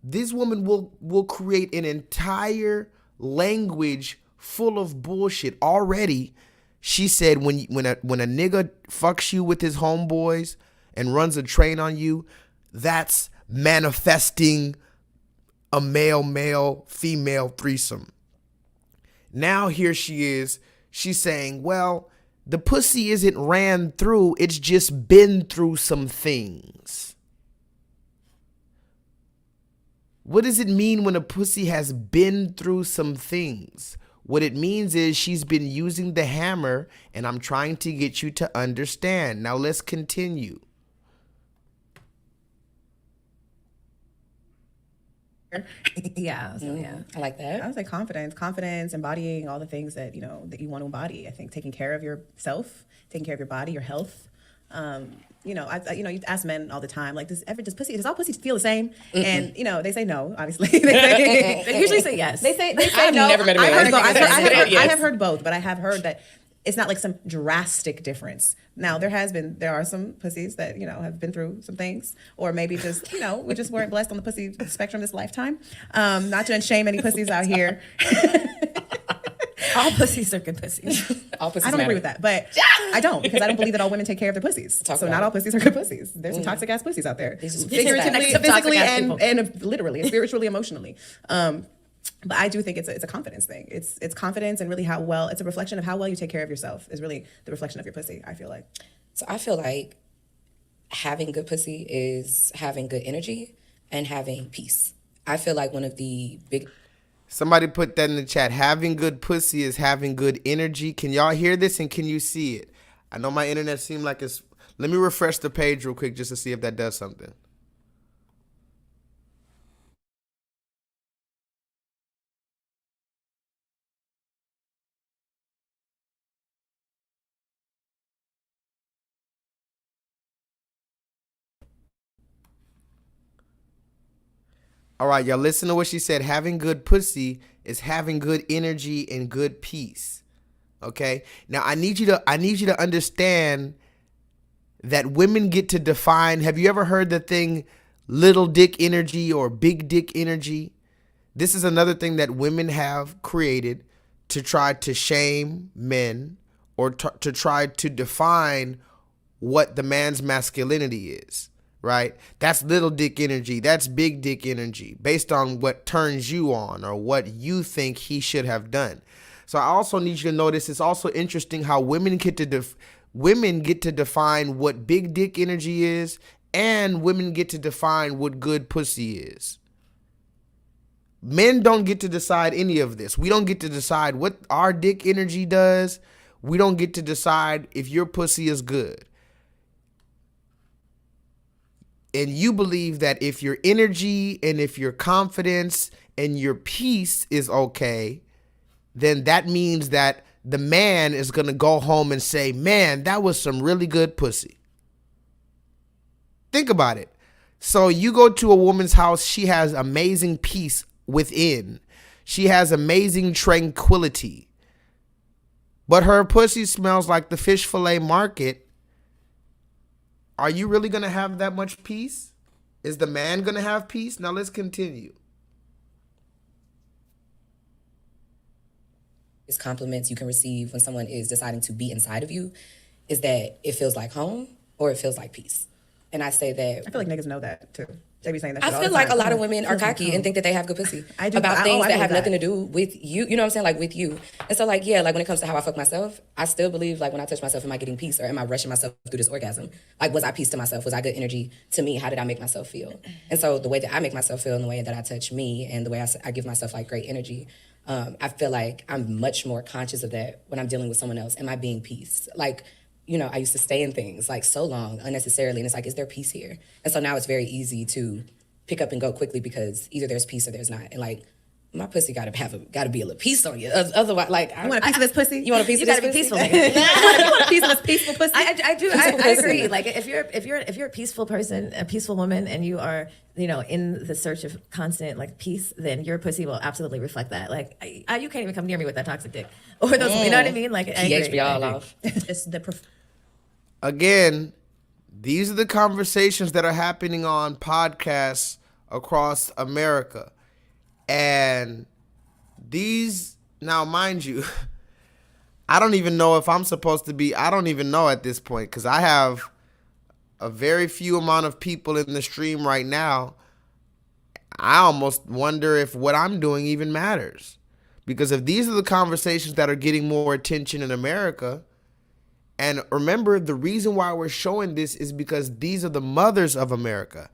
This woman will create an entire language full of bullshit. Already, she said when a nigga fucks you with his homeboys and runs a train on you, that's manifesting a male female threesome. Now here she is, she's saying, well, the pussy isn't ran through, it's just been through some things. What does it mean when a pussy has been through some things? What it means is she's been using the hammer, and I'm trying to get you to understand. Now let's continue. Yeah. So, yeah. I like that. I would say confidence, embodying all the things that that you want to embody. I think taking care of yourself, taking care of your body, your health. You ask men all the time, like, does all pussies feel the same? Mm-mm. And they say no. Obviously, they usually say yes. They say I've no. never met a man. I have heard both, but I have heard that it's not like some drastic difference. Now there are some pussies that have been through some things, or maybe just we just weren't blessed on the pussy spectrum this lifetime. Not to shame any pussies out here. All pussies are good pussies. All pussies I don't agree with that, but I don't, because I don't believe that all women take care of their pussies. Not all pussies are good pussies. There's some toxic ass pussies out there, figuratively, physically, and literally, and spiritually, emotionally. But I do think it's a confidence thing. It's confidence, and really it's a reflection of how well you take care of yourself is really the reflection of your pussy, I feel like. So I feel like having good pussy is having good energy and having peace. I feel like one of the big... Somebody put that in the chat. Having good pussy is having good energy. Can y'all hear this and can you see it? I know my internet seemed like it's... Let me refresh the page real quick just to see if that does something. All right, y'all listen to what she said. Having good pussy is having good energy and good peace. Okay? Now I need you to understand that women get to define. Have you ever heard the thing little dick energy or big dick energy? This is another thing that women have created to try to shame men, or to try to define what the man's masculinity is. Right? That's little dick energy. That's big dick energy based on what turns you on or what you think he should have done. So I also need you to notice it's also interesting how women get to define what big dick energy is, and women get to define what good pussy is. Men don't get to decide any of this. We don't get to decide what our dick energy does. We don't get to decide if your pussy is good. And you believe that if your energy and if your confidence and your peace is okay, then that means that the man is going to go home and say, man, that was some really good pussy. Think about it. So you go to a woman's house, she has amazing peace within. She has amazing tranquility. But her pussy smells like the fish fillet market. Are you really going to have that much peace? Is the man going to have peace? Now let's continue. It's compliments you can receive when someone is deciding to be inside of you is that it feels like home or it feels like peace. And I say that... I feel like niggas know that too. They be saying that shit I all feel the like time. a lot of women are cocky and think that they have good pussy. I do. About things that have nothing to that. do with you. You know what I'm saying? Like with you. And so like, yeah, like when it comes to how I fuck myself, I still believe like when I touch myself, am I getting peace or am I rushing myself through this orgasm? Like was I peace to myself? Was I good energy to me? How did I make myself feel? And so the way that I make myself feel and the way that I touch me and the way I give myself like great energy, I feel like I'm much more conscious of that when I'm dealing with someone else. Am I being peace? Like, I used to stay in things like so long unnecessarily. And it's like, is there peace here? And so now it's very easy to pick up and go quickly because either there's peace or there's not. And like, my pussy gotta be a little peace on you. Otherwise, like, you want a piece of this pussy? You want a piece of this pussy? You gotta be peaceful. You want a piece of this peaceful pussy? I do. I agree. Like if you're a peaceful person, a peaceful woman, and you are in the search of constant like peace, then your pussy will absolutely reflect that. Like you can't even come near me with that toxic dick or those. You know what I mean? Like pH be all off. It's Again, these are the conversations that are happening on podcasts across America. And Now, mind you, I don't even know if I'm supposed to be, I don't even know at this point, because I have a very few amount of people in the stream right now. I almost wonder if what I'm doing even matters. Because if these are the conversations that are getting more attention in America, and remember, the reason why we're showing this is because these are the mothers of America.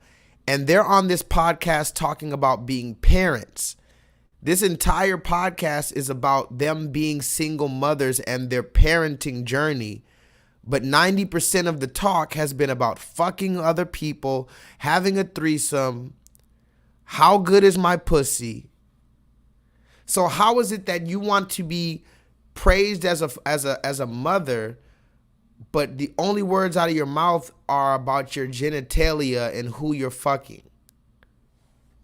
And they're on this podcast talking about being parents. This entire podcast is about them being single mothers and their parenting journey. But 90% of the talk has been about fucking other people, having a threesome. How good is my pussy? So how is it that you want to be praised as a mother, but the only words out of your mouth are about your genitalia and who you're fucking?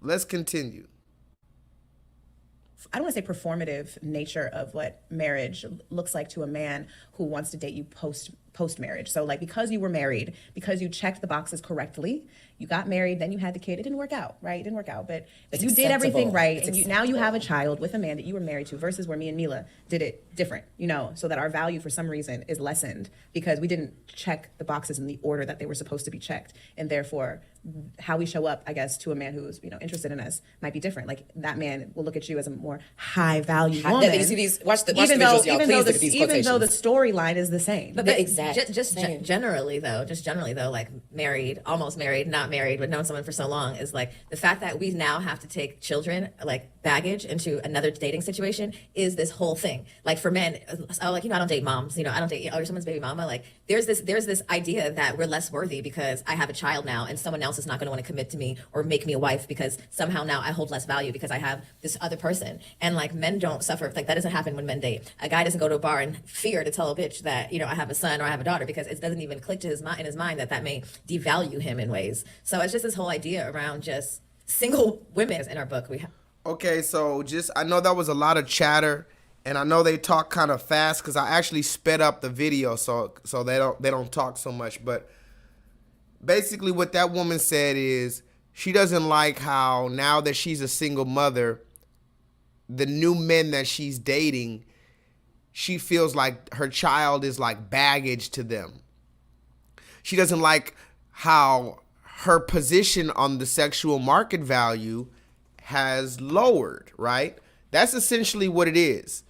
Let's continue. I don't want to say performative nature of what marriage looks like to a man who wants to date you post marriage. So like, because you were married, because you checked the boxes correctly, you got married, then you had the kid. It didn't work out, right? It didn't work out, but you did everything right, and now you have a child with a man that you were married to, versus where me and Mila did it different, so that our value for some reason is lessened because we didn't check the boxes in the order that they were supposed to be checked, and therefore how we show up, I guess, to a man who's interested in us might be different. Like, that man will look at you as a more high value woman. You see these, watch the visuals, y'all. Please look at these quotations. Even though the storyline is the same. But exactly. Just generally though, like married, almost married, not married, but known someone for so long, is like the fact that we now have to take children, like baggage, into another dating situation is this whole thing. Like for men, I don't date moms, I don't date, you're someone's baby mama. Like there's this idea that we're less worthy because I have a child now and someone else is not going to want to commit to me or make me a wife because somehow now I hold less value because I have this other person. And like, men don't suffer. Like, that doesn't happen when men date. A guy doesn't go to a bar and fear to tell a bitch that, I have a son or I have a daughter, because it doesn't even click to his mind that may devalue him in ways. So it's just this whole idea around just single women in our book. Okay, so I know that was a lot of chatter, and I know they talk kind of fast because I actually sped up the video so they don't talk so much. But basically what that woman said is she doesn't like how now that she's a single mother, the new men that she's dating, she feels like her child is like baggage to them. She doesn't like how her position on the sexual market value has lowered, right? That's essentially what it is.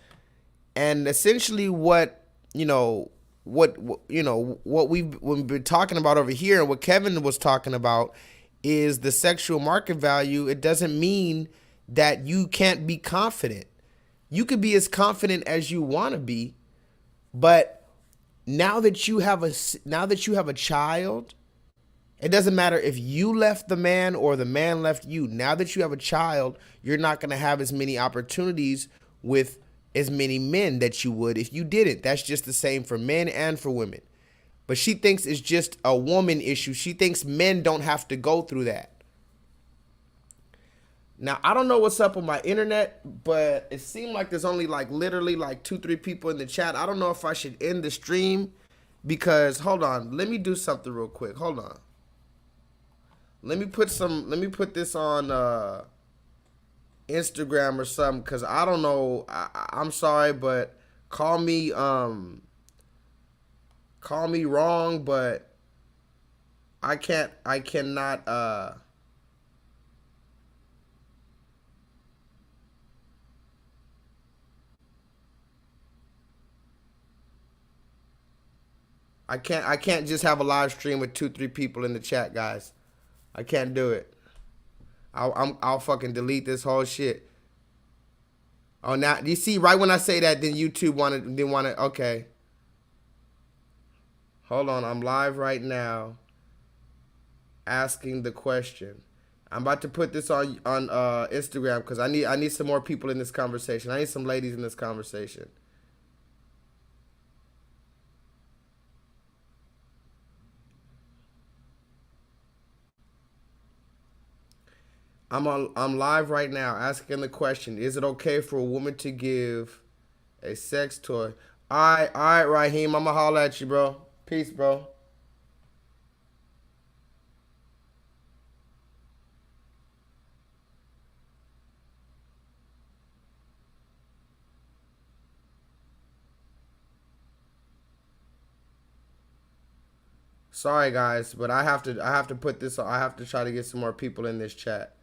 And essentially what we've been talking about over here, and what Kevin was talking about, is the sexual market value. It doesn't mean that you can't be confident. You could be as confident as you want to be, but now that you have a child, it doesn't matter if you left the man or the man left you. Now that you have a child, you're not going to have as many opportunities with as many men that you would if you didn't. That's just the same for men and for women. But she thinks it's just a woman issue. She thinks men don't have to go through that. Now, I don't know what's up with my internet, but it seemed like there's only literally 2-3 people in the chat. I don't know if I should end the stream because, hold on, let me do something real quick. Hold on. Let me put this on Instagram or something, because I don't know. I'm sorry, but call me wrong, but I cannot I can't just have a live stream with 2-3 people in the chat, guys. I can't do it. I'll fucking delete this whole shit. Oh, now you see, right when I say that, then YouTube didn't want to. Okay. Hold on, I'm live right now, asking the question. I'm about to put this on Instagram because I need some more people in this conversation. I need some ladies in this conversation. I'm live right now asking the question: is it okay for a woman to give a sex toy? All right, Raheem, I'ma holler at you, bro. Peace, bro. Sorry guys, but I have to put this. I have to try to get some more people in this chat,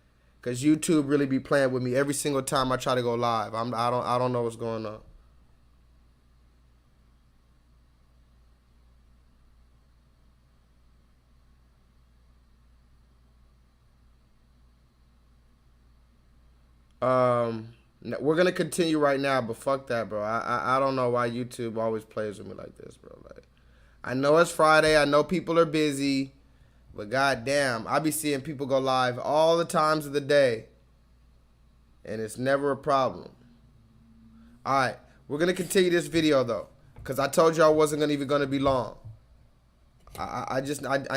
cause YouTube really be playing with me every single time I try to go live. I don't know what's going on. We're gonna continue right now, but fuck that, bro. I don't know why YouTube always plays with me like this, bro. Like, I know it's Friday. I know people are busy, but goddamn, I be seeing people go live all the times of the day, and it's never a problem. All right, we're gonna continue this video though, cause I told you I wasn't gonna be long. I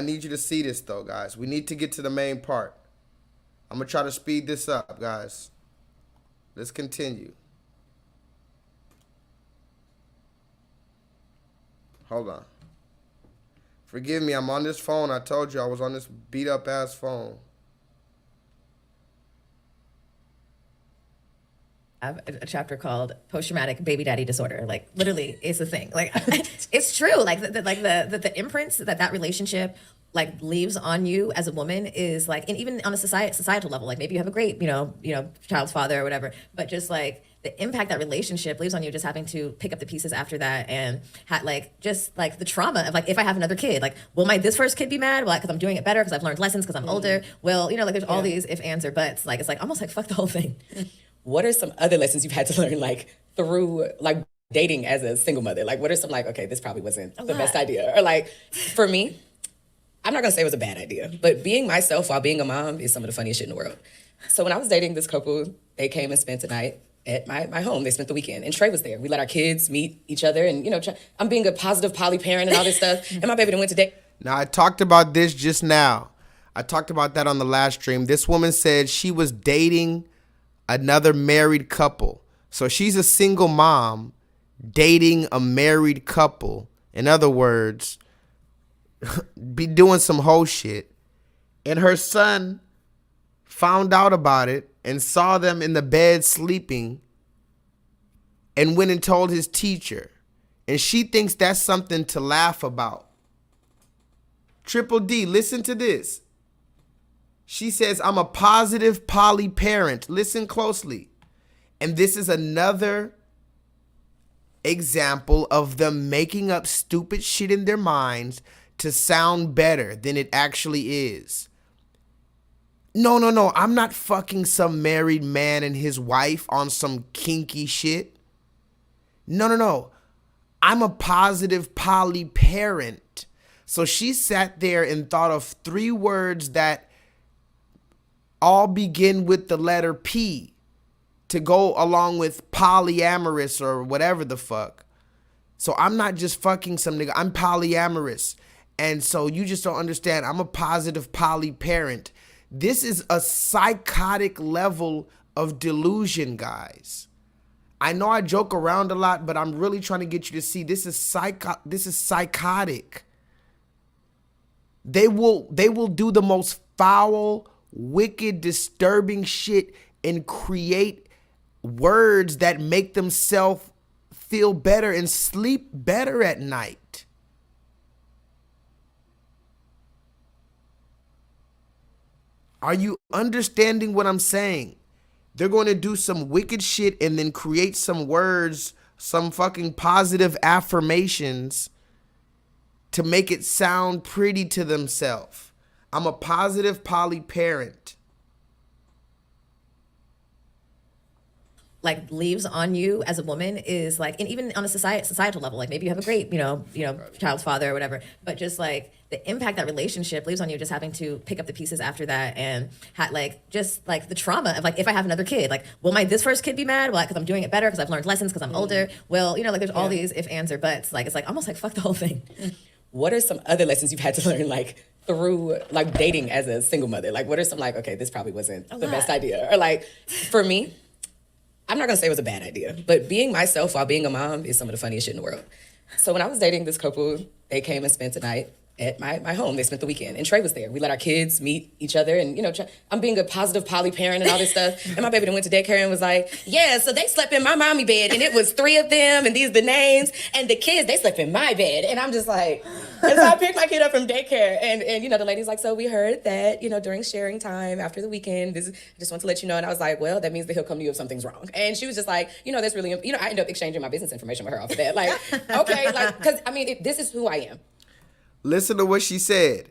need you to see this though, guys. We need to get to the main part. I'm gonna try to speed this up, guys. Let's continue. Hold on. Forgive me, I'm on this phone. I told you I was on this beat up ass phone. I have a chapter called post-traumatic baby daddy disorder. Like, literally, it's a thing. Like, it's true. Like the imprints that relationship like leaves on you as a woman is like, and even on a societal level, like maybe you have a great, child's father or whatever, but just like the impact that relationship leaves on you, just having to pick up the pieces after that, and just like the trauma of like, if I have another kid, like, will this first kid be mad? Well, because I'm doing it better, because I've learned lessons, because I'm older. Well, like there's all these if, ands, or buts. Like, it's like almost like fuck the whole thing. What are some other lessons you've had to learn, like through like dating as a single mother? Like, what are some like, okay, this probably wasn't the best idea, or like, for me, I'm not gonna say it was a bad idea, but being myself while being a mom is some of the funniest shit in the world. So when I was dating this couple, they came and spent the night at my home. They spent the weekend, and Trey was there. We let our kids meet each other, and I'm being a positive poly parent and all this stuff. And my baby went to date. Now, I talked about this just now. I talked about that on the last stream. This woman said she was dating another married couple. So she's a single mom dating a married couple. In other words, be doing some hoe shit. And her son found out about it and saw them in the bed sleeping and went and told his teacher. And she thinks that's something to laugh about. Triple D, listen to this. She says, I'm a positive poly parent. Listen closely. And this is another example of them making up stupid shit in their minds to sound better than it actually is. No. I'm not fucking some married man and his wife on some kinky shit. No. I'm a positive poly parent. So she sat there and thought of 3 words that all begin with the letter P to go along with polyamorous or whatever the fuck. So I'm not just fucking some nigga. I'm polyamorous. And so you just don't understand. I'm a positive poly parent. This is a psychotic level of delusion, guys. I know I joke around a lot, but I'm really trying to get you to see this is psychotic. They will do the most foul, wicked, disturbing shit and create words that make themselves feel better and sleep better at night. Are you understanding what I'm saying? They're going to do some wicked shit and then create some words, some fucking positive affirmations to make it sound pretty to themselves. I'm a positive poly parent. Like leaves on you as a woman is like, and even on a societal level, like maybe you have a great, child's father or whatever, but just like the impact that relationship leaves on you, just having to pick up the pieces after that, and just like the trauma of like, if I have another kid, like, will this first kid be mad? Well, because I'm doing it better, because I've learned lessons, because I'm older. Well, like there's all these if, ands, or buts. Like, it's like almost like fuck the whole thing. What are some other lessons you've had to learn, like through like dating as a single mother? Like, what are some like, okay, this probably wasn't the best idea, or like, for me, I'm not gonna say it was a bad idea, but being myself while being a mom is some of the funniest shit in the world. So when I was dating this couple, they came and spent the night at my home. They spent the weekend, and Trey was there. We let our kids meet each other, and I'm being a positive poly parent and all this stuff. And my baby then went to daycare and was like, yeah, so they slept in my mommy bed, and it was 3 of them, and these are the names, and the kids, they slept in my bed. And I'm just like, and so I picked my kid up from daycare, and the lady's like, so we heard that, during sharing time after the weekend, I just want to let you know. And I was like, well, that means that he'll come to you if something's wrong. And she was just like, that's really, I ended up exchanging my business information with her off of that. Like, okay, like, because this is who I am. Listen to what she said.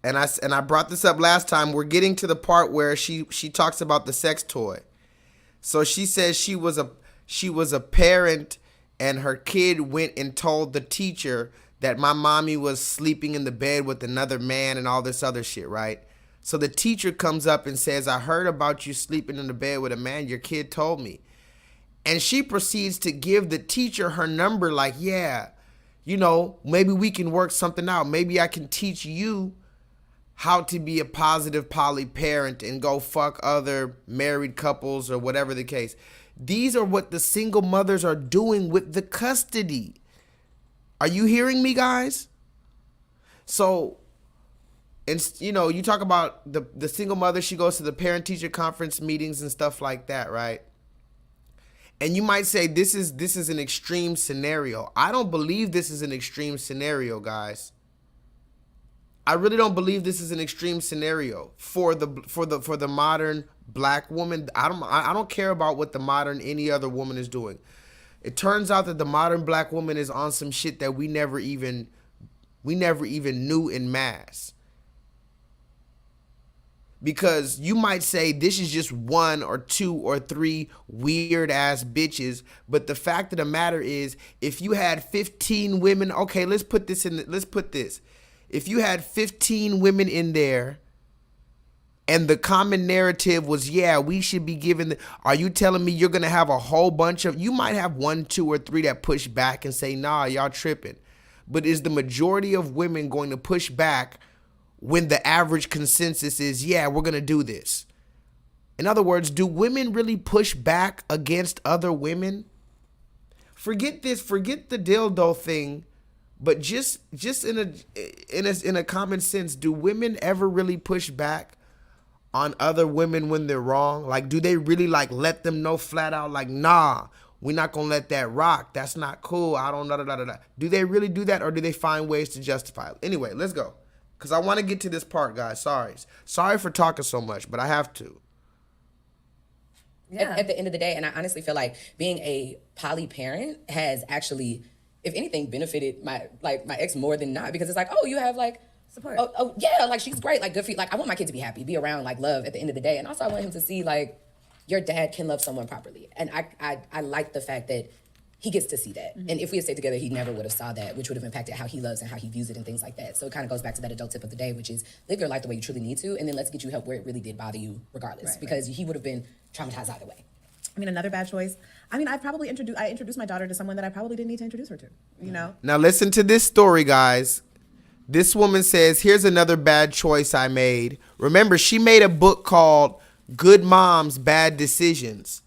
And I brought this up last time. We're getting to the part where she talks about the sex toy. So she says she was a parent and her kid went and told the teacher that my mommy was sleeping in the bed with another man and all this other shit, right? So the teacher comes up and says, I heard about you sleeping in the bed with a man. Your kid told me. And she proceeds to give the teacher her number like, yeah, maybe we can work something out. Maybe I can teach you how to be a positive poly parent and go fuck other married couples or whatever the case. These are what the single mothers are doing with the custody. Are you hearing me, guys? So, and you talk about the single mother, she goes to the parent-teacher conference meetings and stuff like that, right? And you might say this is an extreme scenario. I don't believe this is an extreme scenario, guys. I really don't believe this is an extreme scenario for the modern black woman. I don't care about what the modern any other woman is doing. It turns out that the modern black woman is on some shit that we never even knew in mass. Because you might say this is just 1 or 2 or 3 weird ass bitches, but the fact of the matter is, if you had 15 women, okay, let's put this. If you had 15 women in there, and the common narrative was, yeah, we should be given. Are you telling me you're gonna have a whole bunch of? You might have 1, 2, or 3 that push back and say, nah, y'all tripping. But is the majority of women going to push back when the average consensus is, yeah, we're going to do this? In other words, do women really push back against other women? Forget the dildo thing, but just in a common sense, do women ever really push back on other women when they're wrong? Like, do they really let them know flat out, like, nah, we're not going to let that rock. That's not cool. I don't know. Do they really do that, or do they find ways to justify it? Anyway, let's go. Because I want to get to this part, guys. Sorry for talking so much, but I have to. Yeah. At the end of the day, and I honestly feel like being a poly parent has actually, if anything, benefited my ex more than not, because it's like, oh, you have support. Oh yeah, she's great, good for you. I want my kid to be happy, be around love at the end of the day, and also I want him to see your dad can love someone properly, and I like the fact that he gets to see that. Mm-hmm. And if we had stayed together, he never would have saw that, which would have impacted how he loves and how he views it and things like that. So it kind of goes back to that adult tip of the day, which is live your life the way you truly need to, and then let's get you help where it really did bother you regardless, because he would have been traumatized either way. Another bad choice. I introduced my daughter to someone that I probably didn't need to introduce her to, Now listen to this story, guys. This woman says, here's another bad choice I made. Remember, she made a book called Good Moms, Bad Decisions.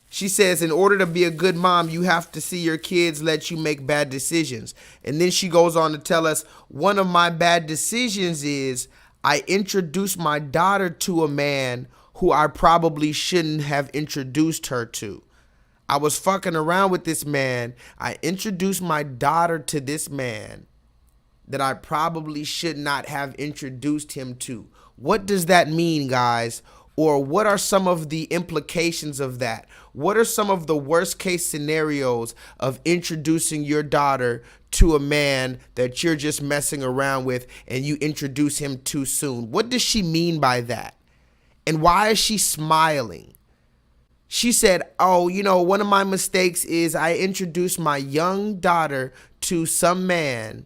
She says, in order to be a good mom, you have to see your kids let you make bad decisions. And then she goes on to tell us, one of my bad decisions is I introduced my daughter to a man who I probably shouldn't have introduced her to. I was fucking around with this man. I introduced my daughter to this man that I probably should not have introduced him to. What does that mean, guys? Or what are some of the implications of that? What are some of the worst case scenarios of introducing your daughter to a man that you're just messing around with and you introduce him too soon? What does she mean by that? And why is she smiling? She said, oh, one of my mistakes is I introduced my young daughter to some man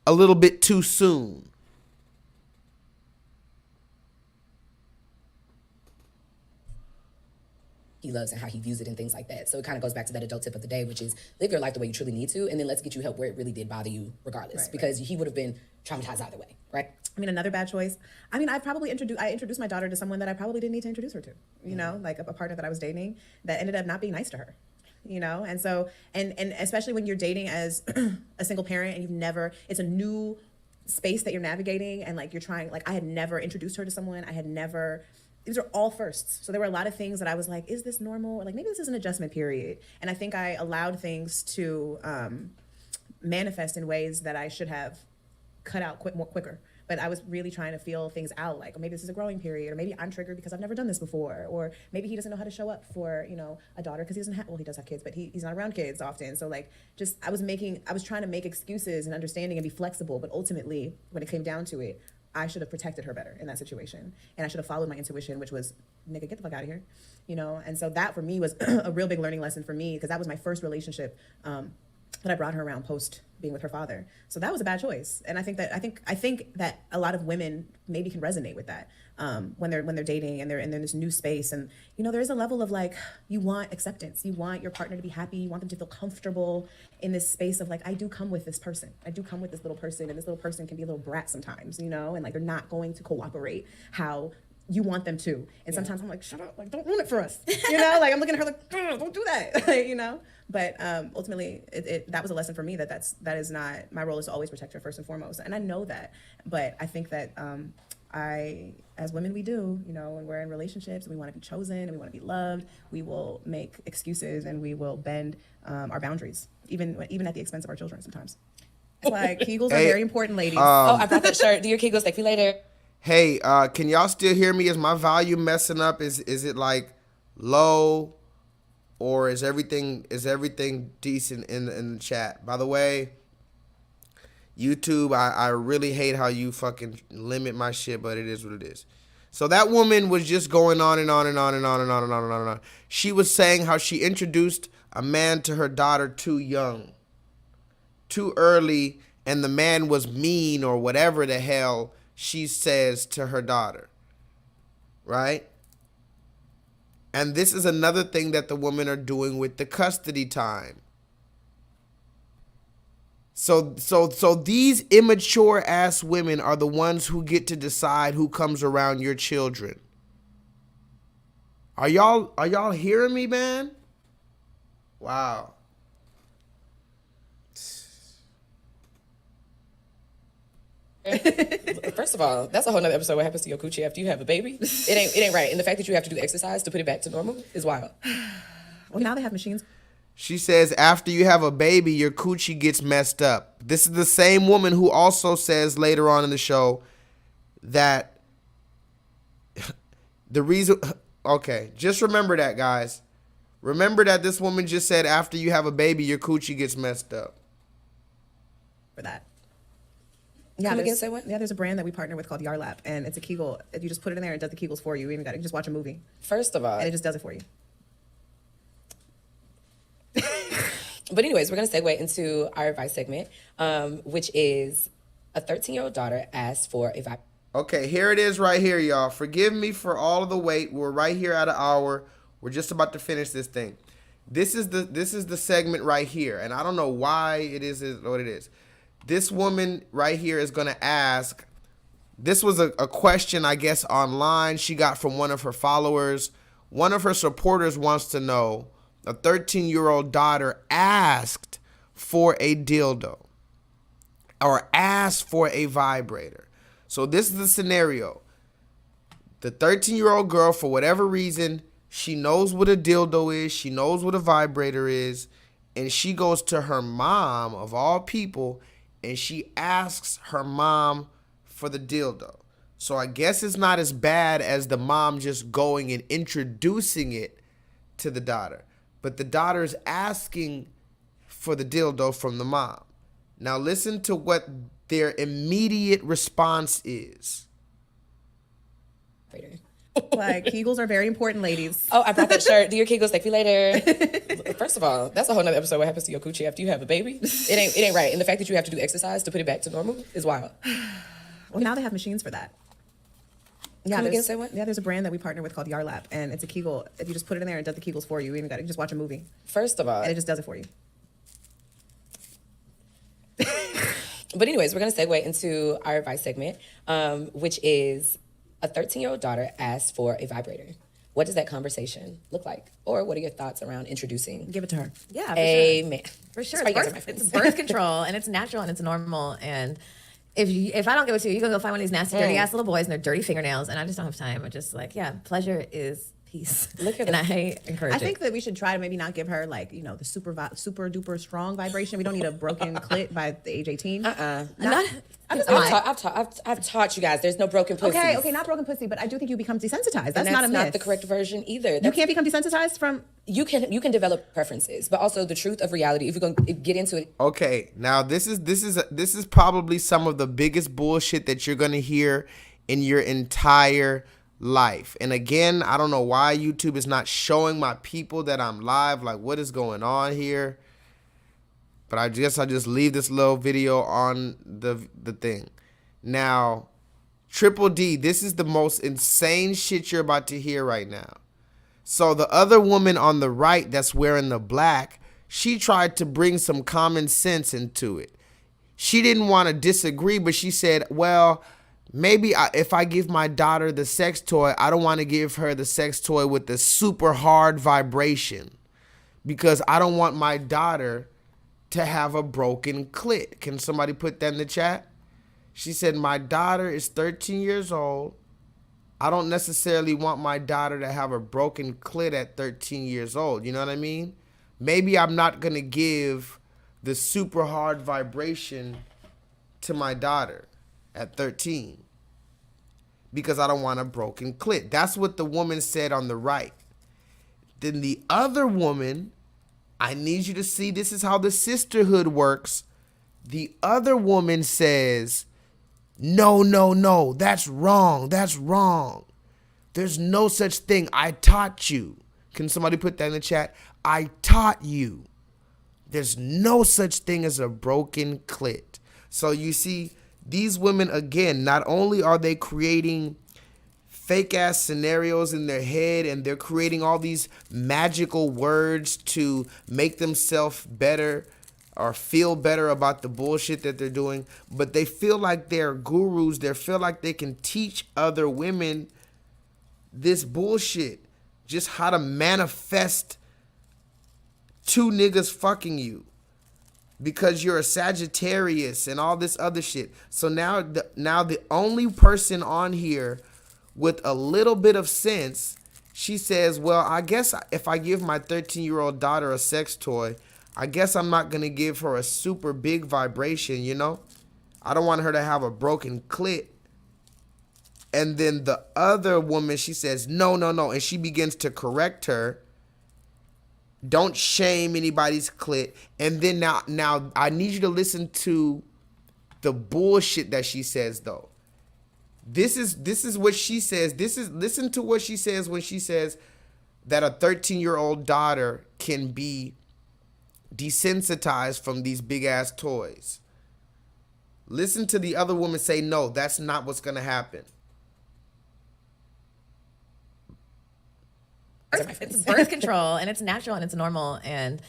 a little bit too soon. He loves and how he views it and things like that. So it kind of goes back to that adult tip of the day, which is live your life the way you truly need to, and then let's get you help where it really did bother you regardless, because he would have been traumatized either way, right? Another bad choice. I introduced my daughter to someone that I probably didn't need to introduce her to, a partner that I was dating that ended up not being nice to her. you know? And so, and especially when you're dating as a single parent and it's a new space that you're navigating, and like you're trying, like I had never introduced her to someone. These are all firsts. So there were a lot of things that I was like, is this normal? Or like, maybe this is an adjustment period. And I think I allowed things to manifest in ways that I should have cut out quicker. But I was really trying to feel things out, like, maybe this is a growing period, or maybe I'm triggered because I've never done this before, or maybe he doesn't know how to show up for, a daughter because he doesn't have, well, he does have kids, but he's not around kids often. So like, I was trying to make excuses and understanding and be flexible, but ultimately, when it came down to it, I should have protected her better in that situation. And I should have followed my intuition, which was, nigga, get the fuck out of here, And so that for me was a real big learning lesson for me, because that was my first relationship that I brought her around post being with her father. So that was a bad choice. And I think that a lot of women maybe can resonate with that when they're dating and they're in this new space. And there is a level of like, you want acceptance, you want your partner to be happy, you want them to feel comfortable in this space of like, I do come with this person, I do come with this little person, and this little person can be a little brat sometimes, and like they're not going to cooperate how you want them to. And sometimes I'm like, shut up, like don't ruin it for us. Like I'm looking at her like, don't do that. But ultimately that was a lesson for me that is not, my role is to always protect her first and foremost. And I know that, but I think that as women, we do, when we're in relationships and we want to be chosen and we want to be loved, we will make excuses and we will bend our boundaries, even at the expense of our children sometimes. Like, Kegels are very important, ladies. I brought that shirt. Do your Kegels. Thank you later. Hey, can y'all still hear me? Is my volume messing up? Is it like low, or is everything decent in the chat? By the way, YouTube, I really hate how you fucking limit my shit, but it is what it is. So that woman was just going on and on and on and on and on and on and on and on. She was saying how she introduced a man to her daughter too young, too early, and the man was mean or whatever the hell she says to her daughter, right? And this is another thing that the women are doing with the custody time. So these immature ass women are the ones who get to decide who comes around your children. Are y'all hearing me, man? Wow. First of all, that's a whole nother episode. What happens to your coochie after you have a baby? It ain't right. And the fact that you have to do exercise to put it back to normal is wild. Well, now they have machines. She says after you have a baby, your coochie gets messed up. This is the same woman who also says later on in the show that the reason... Okay, just remember that, guys. Remember that this woman just said after you have a baby, your coochie gets messed up. For that. Come again, say what? Yeah, there's a brand that we partner with called Yarlap, and it's a Kegel. You just put it in there and it does the Kegels for you. You even just watch a movie. First of all. And it just does it for you. But anyways, we're going to segue into our advice segment, which is a 13-year-old daughter asked for a vibrator. Okay, here it is right here, y'all. Forgive me for all of the wait. We're right here at an hour. We're just about to finish this thing. This is the segment right here, and I don't know why it is what it is. This woman right here is going to ask, this was a question, I guess, online she got from one of her followers. One of her supporters wants to know, a 13-year-old daughter asked for a dildo or asked for a vibrator. So this is the scenario. The 13-year-old girl, for whatever reason, she knows what a dildo is. She knows what a vibrator is. And she goes to her mom, of all people, and she asks her mom for the dildo. So I guess it's not as bad as the mom just going and introducing it to the daughter. But the daughter's asking for the dildo from the mom. Now listen to what their immediate response is. Like, Kegels are very important, ladies. Oh, I brought that shirt. Do your Kegels. Thank you later. First of all, that's a whole nother episode. What happens to your coochie after you have a baby? It ain't right. And the fact that you have to do exercise to put it back to normal is wild. Well, now they have machines for that. Yeah, Come again, say what? Yeah, there's a brand that we partner with called Yarlap, and it's a Kegel. You just put it in there and it does the Kegels for you. You even just watch a movie. First of all. And it just does it for you. But anyways, we're going to segue into our advice segment, which is a 13-year-old daughter asked for a vibrator. what does that conversation look like? Or what are your thoughts around introducing Give it to her. Yeah, a man? for sure. Sorry, you guys are my It's friends. birth control, and it's natural, and it's normal. And if I don't give it to you, you're gonna go find one of these nasty, dirty ass little boys and their dirty fingernails, and I just don't have time. I just like, yeah, pleasure is peace. Look at and this. I encourage I it. think that we should try to maybe not give her like, you know, the super duper strong vibration. We don't need a broken clit by the age 18. I've taught you guys. There's no broken pussy. Okay, not broken pussy, but I do think you become desensitized. That's And not a myth. not the correct version either. You can't become desensitized from. You can develop preferences, but also the truth of reality. If you're gonna get into it, Okay, now this is probably some of the biggest bullshit that you're gonna hear in your entire life. And again, I don't know why YouTube is not showing my people that I'm live. Like, what is going on here? But I guess I'll just leave this little video on the thing. Now, Triple D, this is the most insane shit you're about to hear right now. So the other woman on the right that's wearing the black, she tried to bring some common sense into it. She didn't want to disagree, but she said, well, maybe if I give my daughter the sex toy, I don't want to give her the sex toy with the super hard vibration because I don't want my daughter to have a broken clit. Can somebody put that in the chat? She said, my daughter is 13 years old. I don't necessarily want my daughter to have a broken clit at 13 years old. You know what I mean? Maybe I'm not going to give the super hard vibration to my daughter at 13 because I don't want a broken clit. That's what the woman said on the right. Then the other woman, I need you to see, this is how the sisterhood works. The other woman says, no, that's wrong. That's wrong. There's no such thing. I taught you. Can somebody put that in the chat? I taught you. There's no such thing as a broken clit. So you see, these women, again, not only are they creating fake ass scenarios in their head and they're creating all these magical words to make themselves better or feel better about the bullshit that they're doing, but they feel like they're gurus. They feel like they can teach other women this bullshit, just how to manifest two niggas fucking you because you're a Sagittarius and all this other shit. So now the only person on here with a little bit of sense, she says, well, I guess if I give my 13-year-old daughter a sex toy, I guess I'm not going to give her a super big vibration, you know? I don't want her to have a broken clit. And then the other woman, she says, no. And she begins to correct her. Don't shame anybody's clit. And then now I need you to listen to the bullshit that she says, though. This is what she says. Listen to what she says when she says that a 13-year-old daughter can be desensitized from these big ass toys. Listen to the other woman say, no, that's not what's going to happen. It's birth control, and it's natural, and it's normal. And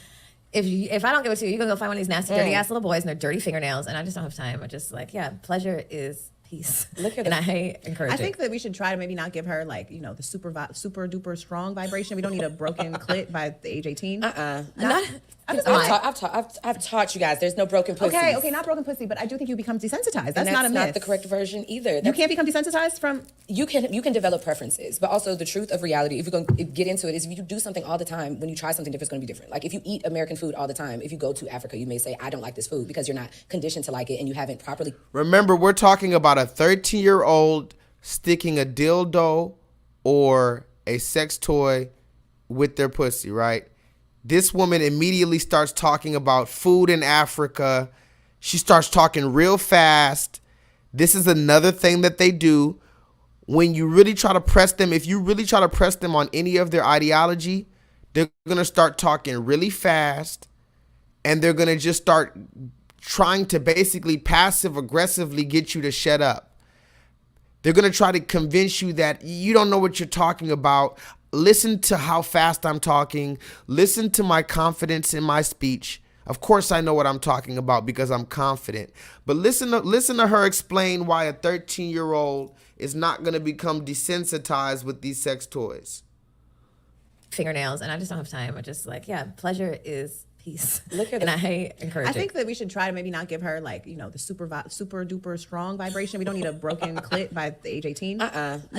if I don't give it to you, you're gonna go find one of these nasty, dirty ass little boys and their dirty fingernails, and I just don't have time. I just like, yeah, pleasure is peace. Look at and this. I encourage I it. think that we should try to maybe not give her like, you know, the super duper strong vibration. We don't need a broken clit by the age 18. I've taught you guys. There's no broken pussy. Okay, not broken pussy, but I do think you become desensitized. That's not a myth. not the correct version either. You can't become desensitized from. You can develop preferences, but also the truth of reality. If you're going to get into it, is if you do something all the time, when you try something different, it's going to be different. Like if you eat American food all the time, if you go to Africa, you may say, I don't like this food because you're not conditioned to like it and you haven't properly. Remember, we're talking about a 13-year-old sticking a dildo or a sex toy with their pussy, right? This woman immediately starts talking about food in Africa. She starts talking real fast. This is another thing that they do. When you really try to press them, if you really try to press them on any of their ideology, they're going to start talking really fast. And they're going to just start trying to basically passive aggressively get you to shut up. They're going to try to convince you that you don't know what you're talking about. Listen to how fast I'm talking. Listen to my confidence in my speech. Of course I know what I'm talking about because I'm confident. But listen to her explain why a 13-year-old is not going to become desensitized with these sex toys. fingernails, and I just don't have time. I just like, yeah, pleasure is peace. Look at and that. I encourage I it. think that we should try to maybe not give her like, you know, the super duper strong vibration. We don't need a broken clit by the age 18. I've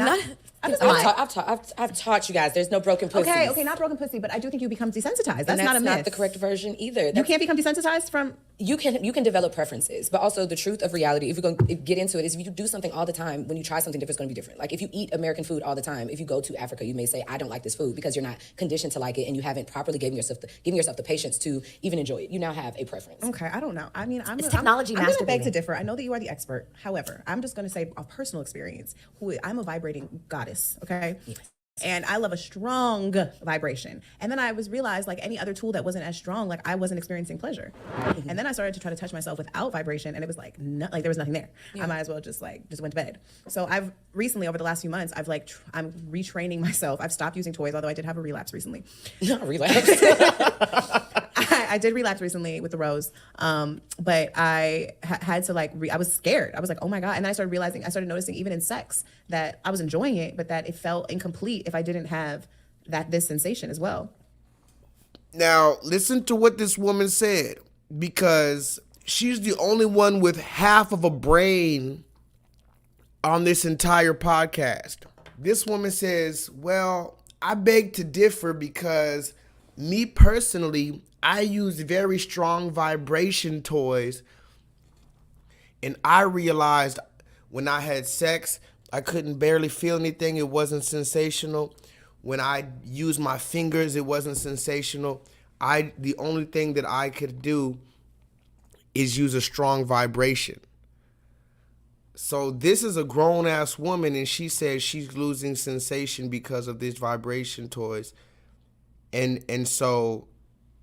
taught you guys. There's no broken pussy. Okay, not broken pussy, but I do think you become desensitized. That's And not a myth. not the correct version either. You can't become desensitized from. You can develop preferences, but also the truth of reality, if we're going to get into it, is if you do something all the time, when you try something different, it's going to be different. Like if you eat American food all the time, if you go to Africa, you may say, I don't like this food, because you're not conditioned to like it and you haven't properly given yourself the patience to even enjoy it. You now have a preference. Okay, I don't know. I mean, I'm technology I'm going to beg masturbating. to differ. I know that you are the expert. However, I'm just going to say a personal experience. I'm a vibrating goddess, okay? Yes. And I love a strong vibration. And then I realized, like any other tool that wasn't as strong, like I wasn't experiencing pleasure. Mm-hmm. And then I started to try to touch myself without vibration, and it was like, like there was nothing there. Yeah. I might as well just went to bed. So I've recently, over the last few months, I'm retraining myself. I've stopped using toys, although I did have a relapse recently. Relapse. I did relapse recently with the rose, but I had to I was scared. I was like, oh my God. And then I started noticing even in sex that I was enjoying it, but that it felt incomplete if I didn't have this sensation as well. Now, listen to what this woman said, because she's the only one with half of a brain on this entire podcast. This woman says, well, I beg to differ because me personally, I use very strong vibration toys, and I realized when I had sex, I couldn't barely feel anything. It wasn't sensational. When I used my fingers, it wasn't sensational. The only thing that I could do is use a strong vibration. So this is a grown-ass woman, and she says she's losing sensation because of these vibration toys. And so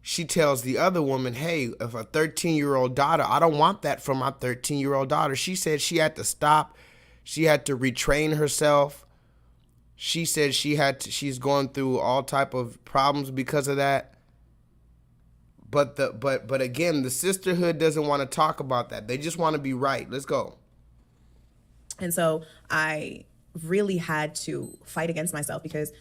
she tells the other woman, hey, if a 13-year-old daughter, I don't want that for my 13-year-old daughter. She said she had to stop. She had to retrain herself. She said she's going through all type of problems because of that. But again, the sisterhood doesn't want to talk about that. They just want to be right. Let's go. And so I really had to fight against myself because,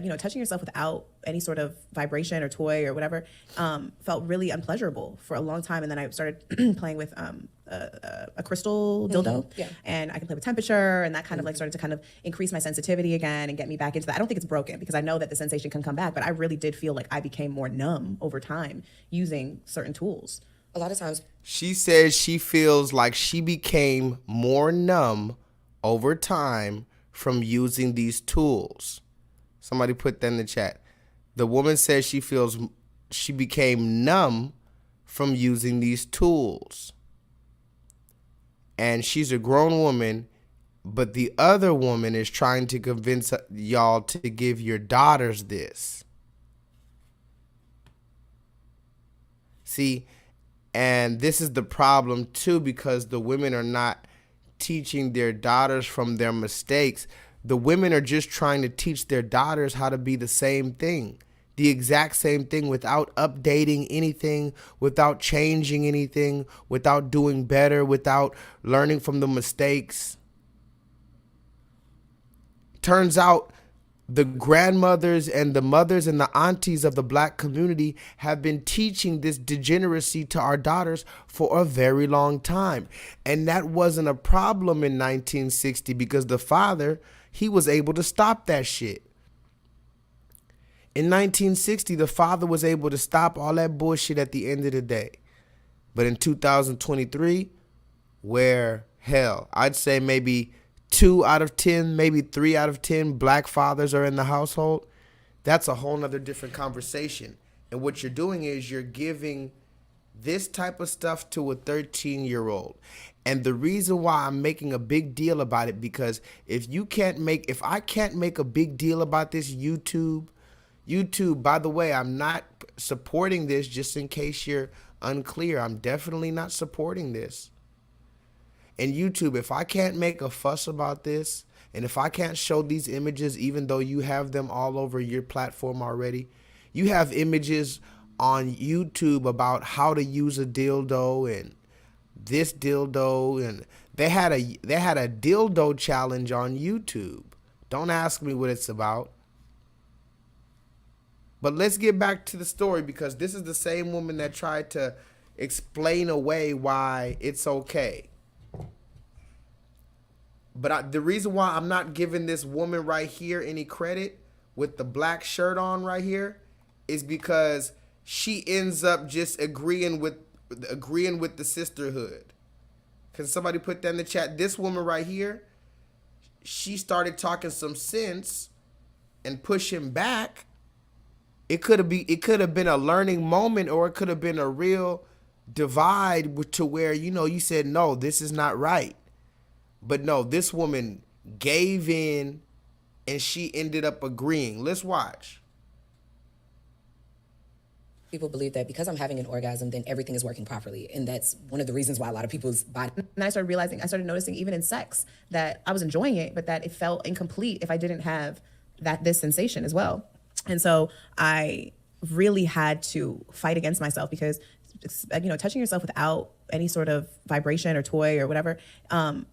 you know, touching yourself without any sort of vibration or toy or whatever felt really unpleasurable for a long time. And then I started playing with a crystal dildo, and I can play with temperature, and that kind of started to kind of increase my sensitivity again and get me back into that. I don't think it's broken because I know that the sensation can come back, but I really did feel like I became more numb over time using certain tools. A lot of times. She says she feels like she became more numb over time from using these tools. Somebody put that in the chat. The woman says she feels she became numb from using these tools. And she's a grown woman, but the other woman is trying to convince y'all to give your daughters this. See, and this is the problem too, because the women are not teaching their daughters from their mistakes. The women are just trying to teach their daughters how to be the same thing, the exact same thing, without updating anything, without changing anything, without doing better, without learning from the mistakes. Turns out the grandmothers and the mothers and the aunties of the black community have been teaching this degeneracy to our daughters for a very long time. And that wasn't a problem in 1960 because the father, he was able to stop that shit. In 1960, the father was able to stop all that bullshit at the end of the day. But in 2023, where, hell, I'd say maybe 2 out of 10, maybe 3 out of 10 black fathers are in the household, that's a whole nother different conversation. And what you're doing is you're giving this type of stuff to a 13-year-old. And the reason why I'm making a big deal about it, because if I can't make a big deal about this, YouTube, by the way, I'm not supporting this, just in case you're unclear. I'm definitely not supporting this. And YouTube, if I can't make a fuss about this, and if I can't show these images, even though you have them all over your platform already, you have images on YouTube about how to use a dildo and this dildo, and they had a dildo challenge on YouTube. Don't ask me what it's about. But let's get back to the story, because this is the same woman that tried to explain away why it's okay. But the reason why I'm not giving this woman right here any credit with the black shirt on right here is because she ends up just agreeing with the sisterhood. Can somebody put that in the chat? This woman right here, she started talking some sense and pushing back. It could have been a learning moment, or it could have been a real divide to where, you know, you said, no, this is not right. But no, this woman gave in and she ended up agreeing. Let's watch. People believe that because I'm having an orgasm, then everything is working properly. And that's one of the reasons why a lot of people's body. And I started noticing even in sex that I was enjoying it, but that it felt incomplete if I didn't have this sensation as well. And so I really had to fight against myself, because, you know, touching yourself without any sort of vibration or toy or whatever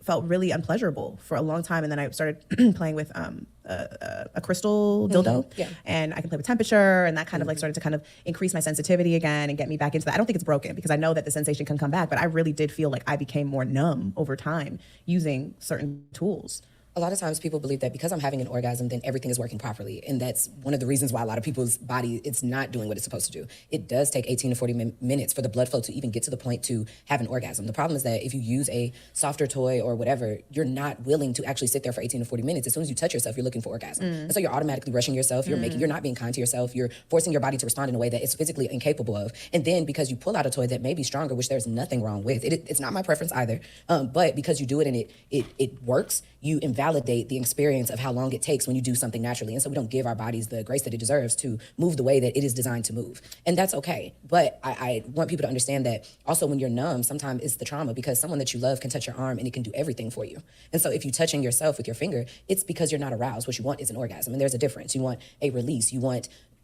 felt really unpleasurable for a long time. And then I started playing with a crystal dildo, and I can play with temperature, and that kind of like started to kind of increase my sensitivity again and get me back into that. I don't think it's broken, because I know that the sensation can come back, but I really did feel like I became more numb over time using certain tools. A lot of times people believe that because I'm having an orgasm, then everything is working properly. And that's one of the reasons why a lot of people's body, it's not doing what it's supposed to do. It does take 18 to 40 minutes for the blood flow to even get to the point to have an orgasm. The problem is that if you use a softer toy or whatever, you're not willing to actually sit there for 18 to 40 minutes. As soon as you touch yourself, you're looking for orgasm. And so you're automatically rushing yourself. You're not being kind to yourself. You're forcing your body to respond in a way that it's physically incapable of. And then because you pull out a toy that may be stronger, which there's nothing wrong with, it's not my preference either. But because you do it and it works, you invalidate the experience of how long it takes when you do something naturally. And so we don't give our bodies the grace that it deserves to move the way that it is designed to move. And that's okay. But I want people to understand that also when you're numb, sometimes it's the trauma, because someone that you love can touch your arm and it can do everything for you. And so if you're touching yourself with your finger, it's because you're not aroused. What you want is an orgasm. And there's a difference. You want a release.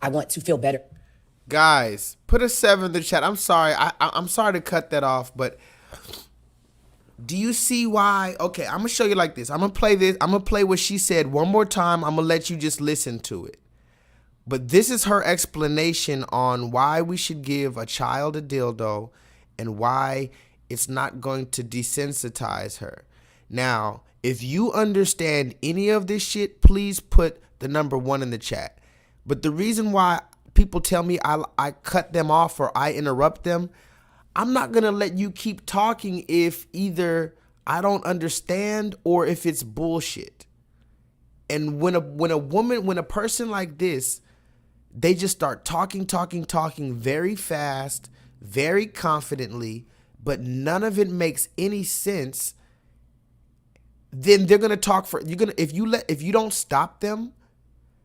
I want to feel better. Guys, put a 7 in the chat. I'm sorry. I'm sorry to cut that off, but do you see why? Okay, I'm going to show you like this. I'm going to play this. I'm going to play what she said one more time. I'm going to let you just listen to it. But this is her explanation on why we should give a child a dildo and why it's not going to desensitize her. Now, if you understand any of this shit, please put the number 1 in the chat. But the reason why people tell me I cut them off or I interrupt them, I'm not going to let you keep talking if either I don't understand or if it's bullshit. And when a person like this, they just start talking very fast, very confidently, but none of it makes any sense, then they're going to talk for, if you don't stop them,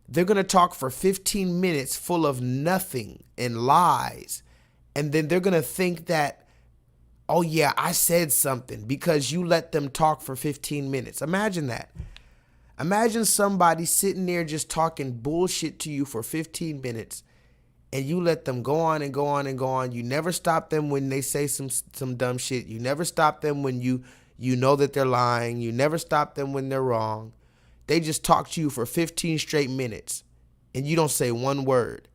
they're going to talk for 15 minutes full of nothing and lies. And then they're going to think that, oh yeah, I said something because you let them talk for 15 minutes. Imagine that. Imagine somebody sitting there just talking bullshit to you for 15 minutes and you let them go on and go on and go on. You never stop them when they say some dumb shit. You never stop them when you know that they're lying. You never stop them when they're wrong. They just talk to you for 15 straight minutes and you don't say one word.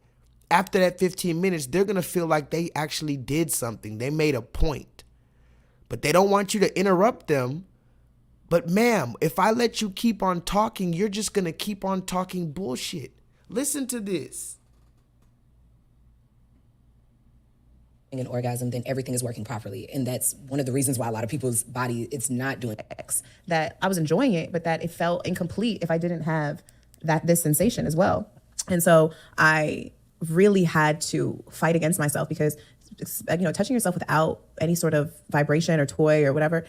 After that 15 minutes, they're going to feel like they actually did something. They made a point. But they don't want you to interrupt them. But ma'am, if I let you keep on talking, you're just going to keep on talking bullshit. Listen to this. An orgasm, then everything is working properly. And that's one of the reasons why a lot of people's body, it's not doing X. That I was enjoying it, but that it felt incomplete if I didn't have this sensation as well. And so I really had to fight against myself because, you know, touching yourself without any sort of vibration or toy or whatever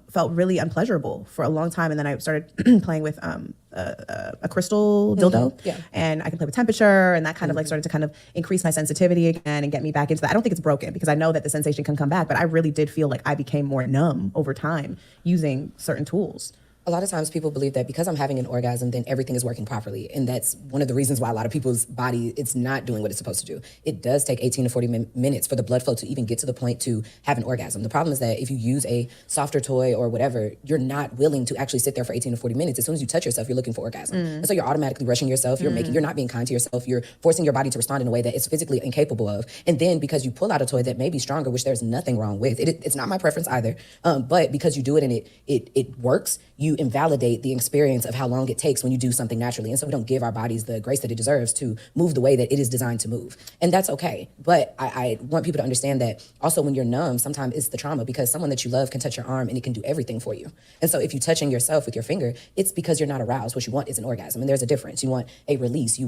felt really unpleasurable for a long time. And then I started playing with a crystal dildo, and I can play with temperature, and that kind of like started to kind of increase my sensitivity again and get me back into that. I don't think it's broken because I know that the sensation can come back, but I really did feel like I became more numb over time using certain tools. A lot of times people believe that because I'm having an orgasm, then everything is working properly. And that's one of the reasons why a lot of people's body, it's not doing what it's supposed to do. It does take 18 to 40 minutes for the blood flow to even get to the point to have an orgasm. The problem is that if you use a softer toy or whatever, you're not willing to actually sit there for 18 to 40 minutes. As soon as you touch yourself, you're looking for orgasm. And so you're automatically rushing yourself. You're not being kind to yourself. You're forcing your body to respond in a way that it's physically incapable of. And then because you pull out a toy that may be stronger, which there's nothing wrong with, it's not my preference either. But because you do it and it works, you invalidate the experience of how long it takes when you do something naturally. And so we don't give our bodies the grace that it deserves to move the way that it is designed to move. And that's okay. But I want people to understand that also when you're numb, sometimes it's the trauma, because someone that you love can touch your arm and it can do everything for you. And so if you're touching yourself with your finger, it's because you're not aroused. What you want is an orgasm. And there's a difference. You want a release.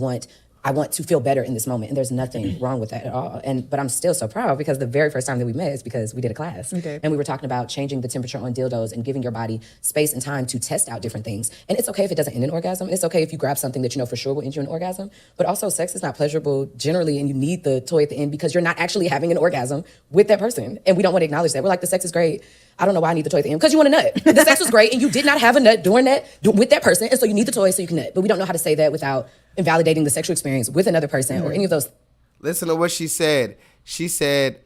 I want to feel better in this moment, and there's nothing wrong with that at all. But I'm still so proud because the very first time that we met is because we did a class. Okay. And we were talking about changing the temperature on dildos and giving your body space and time to test out different things. And it's okay if it doesn't end in orgasm. It's okay if you grab something that you know for sure will end you in orgasm. But also, sex is not pleasurable generally, and you need the toy at the end because you're not actually having an orgasm with that person. And we don't want to acknowledge that. We're like, the sex is great. I don't know why I need the toy at the end. Because you want a nut. The sex was great, and you did not have a nut during that with that person, and so you need the toy so you can nut. But we don't know how to say that without invalidating the sexual experience with another person or any of those. Listen to what she said. She said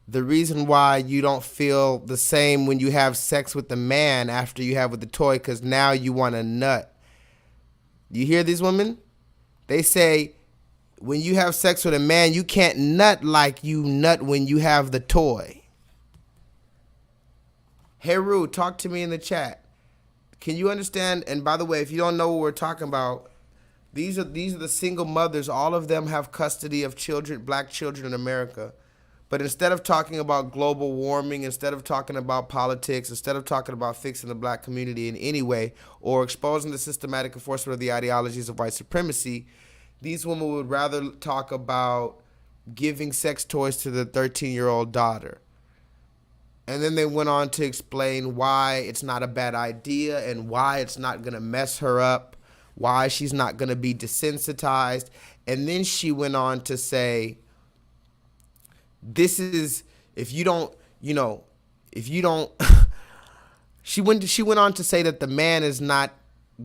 the reason why you don't feel the same when you have sex with the man after you have with the toy, because now you want a nut. You hear these women? They say when you have sex with a man, you can't nut like you nut when you have the toy. Hey, Rue, talk to me in the chat. Can you understand? And by the way, if you don't know what we're talking about, these are the single mothers. All of them have custody of children, black children in America. But instead of talking about global warming, instead of talking about politics, instead of talking about fixing the black community in any way or exposing the systematic enforcement of the ideologies of white supremacy, these women would rather talk about giving sex toys to their 13-year-old daughter. And then they went on to explain why it's not a bad idea and why it's not going to mess her up, why she's not going to be desensitized. And then she went on to say, this is, if you don't, she went on to say that the man is not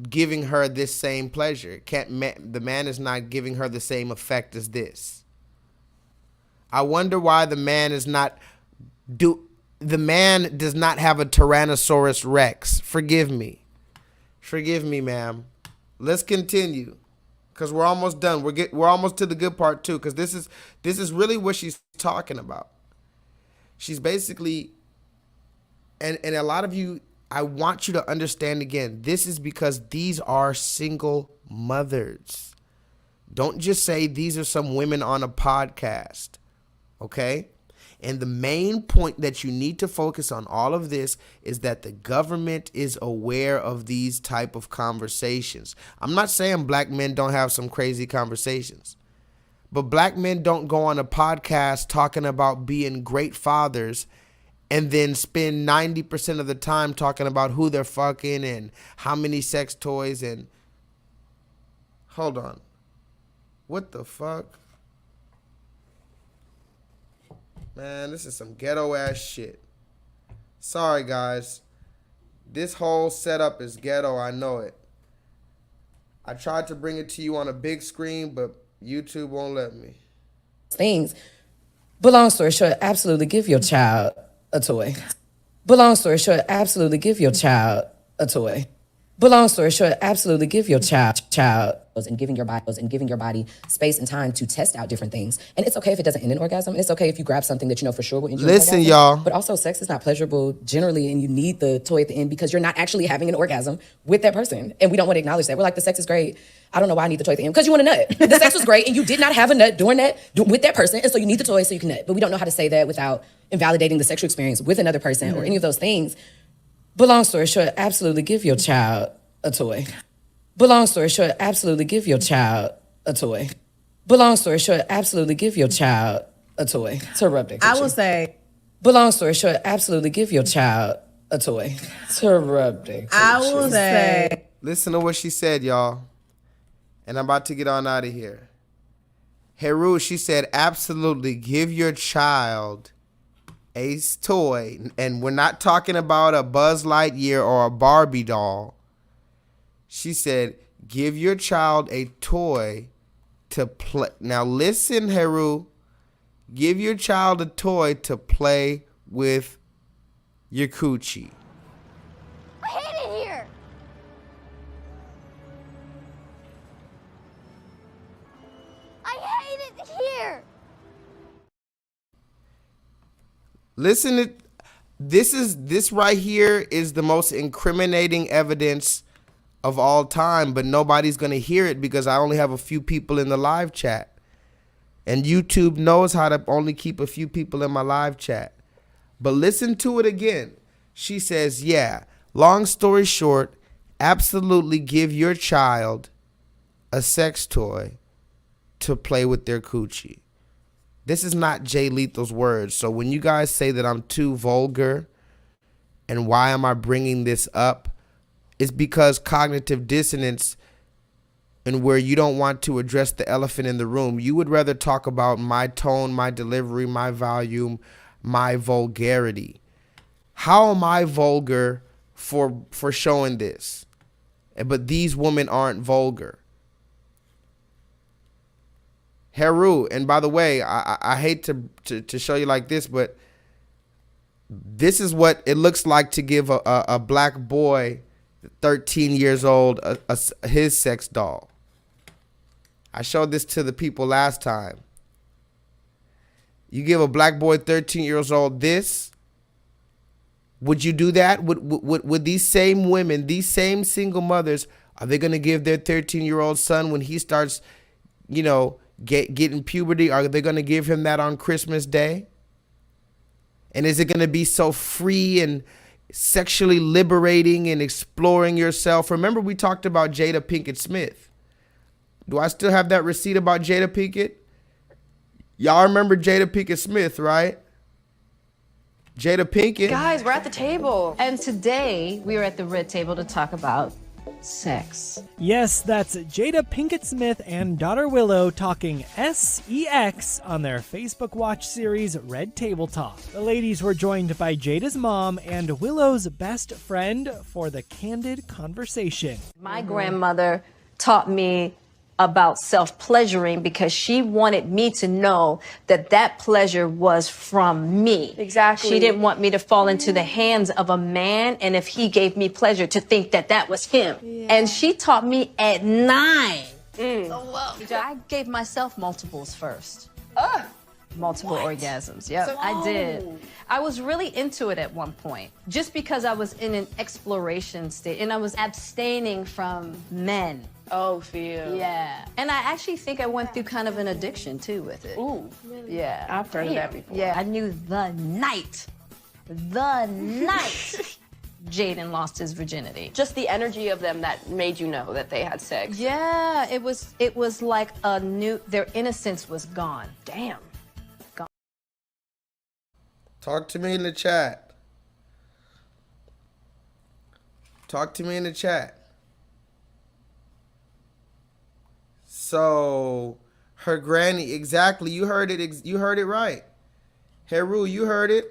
giving her this same pleasure. The man is not giving her the same effect as this. I wonder why the man does not have a Tyrannosaurus Rex. Forgive me, ma'am. Let's continue, because we're almost done. We're almost to the good part too, because this is really what she's talking about. She's basically, and a lot of you, I want you to understand again, this is because these are single mothers. Don't just say these are some women on a podcast, okay? And the main point that you need to focus on all of this is that the government is aware of these type of conversations. I'm not saying black men don't have some crazy conversations, but black men don't go on a podcast talking about being great fathers and then spend 90% of the time talking about who they're fucking and how many sex toys and... Hold on. What the fuck? Man, this is some ghetto ass shit. Sorry, guys. This whole setup is ghetto. I know it. I tried to bring it to you on a big screen, but YouTube won't let me. Things. But long story short, absolutely give your child a toy. But long story short, absolutely give your child a toy. But long story short, absolutely give your child and giving your body space and time to test out different things. And it's okay if it doesn't end in orgasm. And it's okay if you grab something that you know for sure will end you in orgasm. Listen, y'all. But also, sex is not pleasurable generally, and you need the toy at the end because you're not actually having an orgasm with that person. And we don't want to acknowledge that. We're like, the sex is great. I don't know why I need the toy at the end. Because you want a nut. The sex was great, and you did not have a nut during that with that person, and so you need the toy so you can nut. But we don't know how to say that without invalidating the sexual experience with another person or any of those things. But long story short, absolutely give your child a toy. But long story short, absolutely give your child a toy. But long story short, absolutely give your child a toy. Interrupting. I will say, But long story short, absolutely give your child a toy. Interrupting. I will say, Listen to what she said, y'all. And I'm about to get on out of here. Heru, she said, absolutely give your child a toy. And we're not talking about a Buzz Lightyear or a Barbie doll. She said, give your child a toy to play. Now listen, Heru. Give your child a toy to play with your coochie. I hate it here. I hate it here. Listen to this right here is the most incriminating evidence of all time, but nobody's going to hear it because I only have a few people in the live chat. And YouTube knows how to only keep a few people in my live chat. But listen to it again. She says, yeah, long story short, absolutely give your child a sex toy to play with their coochie. This is not J-Lethal's words. So when you guys say that I'm too vulgar and why am I bringing this up, it's because cognitive dissonance and where you don't want to address the elephant in the room. You would rather talk about my tone, my delivery, my volume, my vulgarity. How am I vulgar for showing this? But these women aren't vulgar. Heru, and by the way, I hate to show you like this, but this is what it looks like to give a black boy 13 years old his sex doll. I showed this to the people last time. You give a black boy 13 years old this, would you do that? Would these same women, these same single mothers, are they going to give their 13-year-old son when he starts, you know, getting puberty, are they going to give him that on Christmas Day? And is it going to be so free and sexually liberating and exploring yourself? Remember we talked about Jada Pinkett Smith. Do I still have that receipt about Jada Pinkett? Y'all remember Jada Pinkett Smith, right? Jada Pinkett. Guys, we're at the table. And today we are at the red table to talk about sex. Yes, that's Jada Pinkett Smith and daughter Willow talking sex on their Facebook Watch series Red Table Talk. The ladies were joined by Jada's mom and Willow's best friend for the candid conversation. My grandmother taught me about self-pleasuring because she wanted me to know that that pleasure was from me. Exactly. She didn't want me to fall into the hands of a man, and if he gave me pleasure, to think that that was him. Yeah. And she taught me at 9. I gave myself multiples first. Multiple orgasms. Yep, I did. I was really into it at one point, just because I was in an exploration state and I was abstaining from men. Oh, for you. Yeah. And I actually think I went through kind of an addiction too with it. Ooh. Really? Yeah. I've heard of that before. Yeah. I knew the night Jaden lost his virginity. Just the energy of them that made you know that they had sex. Yeah, it was like their innocence was gone. Damn. Talk to me in the chat. Talk to me in the chat. So, her granny, exactly. You heard it. You heard it right. Heru, you heard it.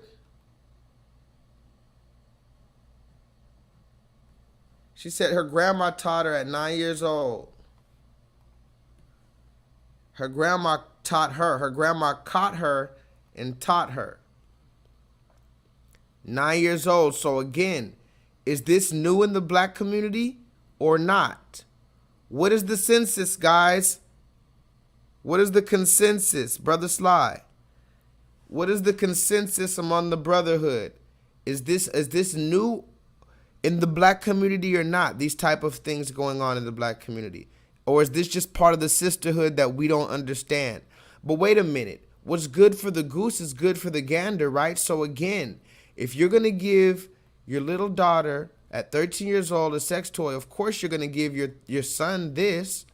She said her grandma taught her at 9 years old. Her grandma taught her. Her grandma caught her and taught her. 9 years old. So again, is this new in the black community or not? What is the census, guys? What is the consensus, Brother Sly? What is the consensus among the brotherhood? Is this new in the black community or not? These type of things going on in the black community? Or is this just part of the sisterhood that we don't understand? But wait a minute. What's good for the goose is good for the gander, right? So again, if you're going to give your little daughter at 13 years old a sex toy, of course you're going to give your son this.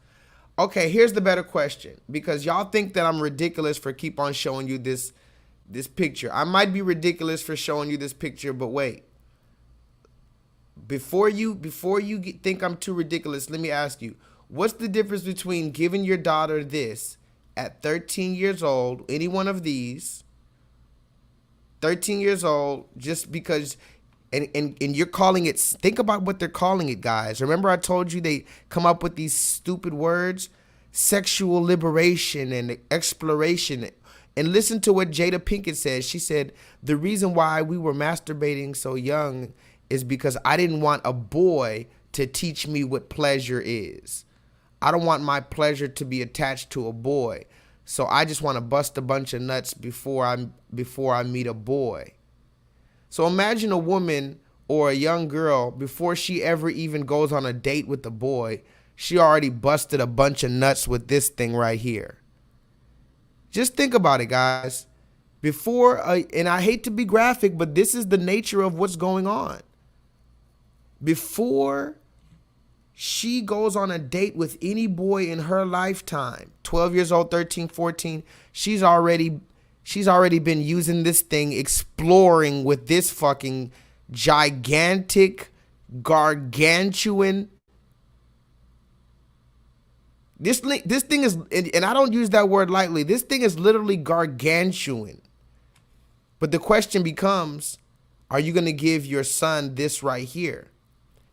Okay, here's the better question. Because y'all think that I'm ridiculous for keep on showing you this picture. I might be ridiculous for showing you this picture, but wait. Before you think I'm too ridiculous, let me ask you, what's the difference between giving your daughter this at 13 years old, any one of these, 13 years old, just because, And you're calling it, think about what they're calling it, guys. Remember I told you they come up with these stupid words? Sexual liberation and exploration. And listen to what Jada Pinkett says. She said, the reason why we were masturbating so young is because I didn't want a boy to teach me what pleasure is. I don't want my pleasure to be attached to a boy. So I just want to bust a bunch of nuts before I meet a boy. So imagine a woman or a young girl, before she ever even goes on a date with a boy, she already busted a bunch of nuts with this thing right here. Just think about it, guys. And I hate to be graphic, but this is the nature of what's going on. Before she goes on a date with any boy in her lifetime, 12 years old, 13, 14, she's already been using this thing, exploring with this fucking gigantic, gargantuan. This thing is, and I don't use that word lightly, this thing is literally gargantuan. But the question becomes, are you going to give your son this right here?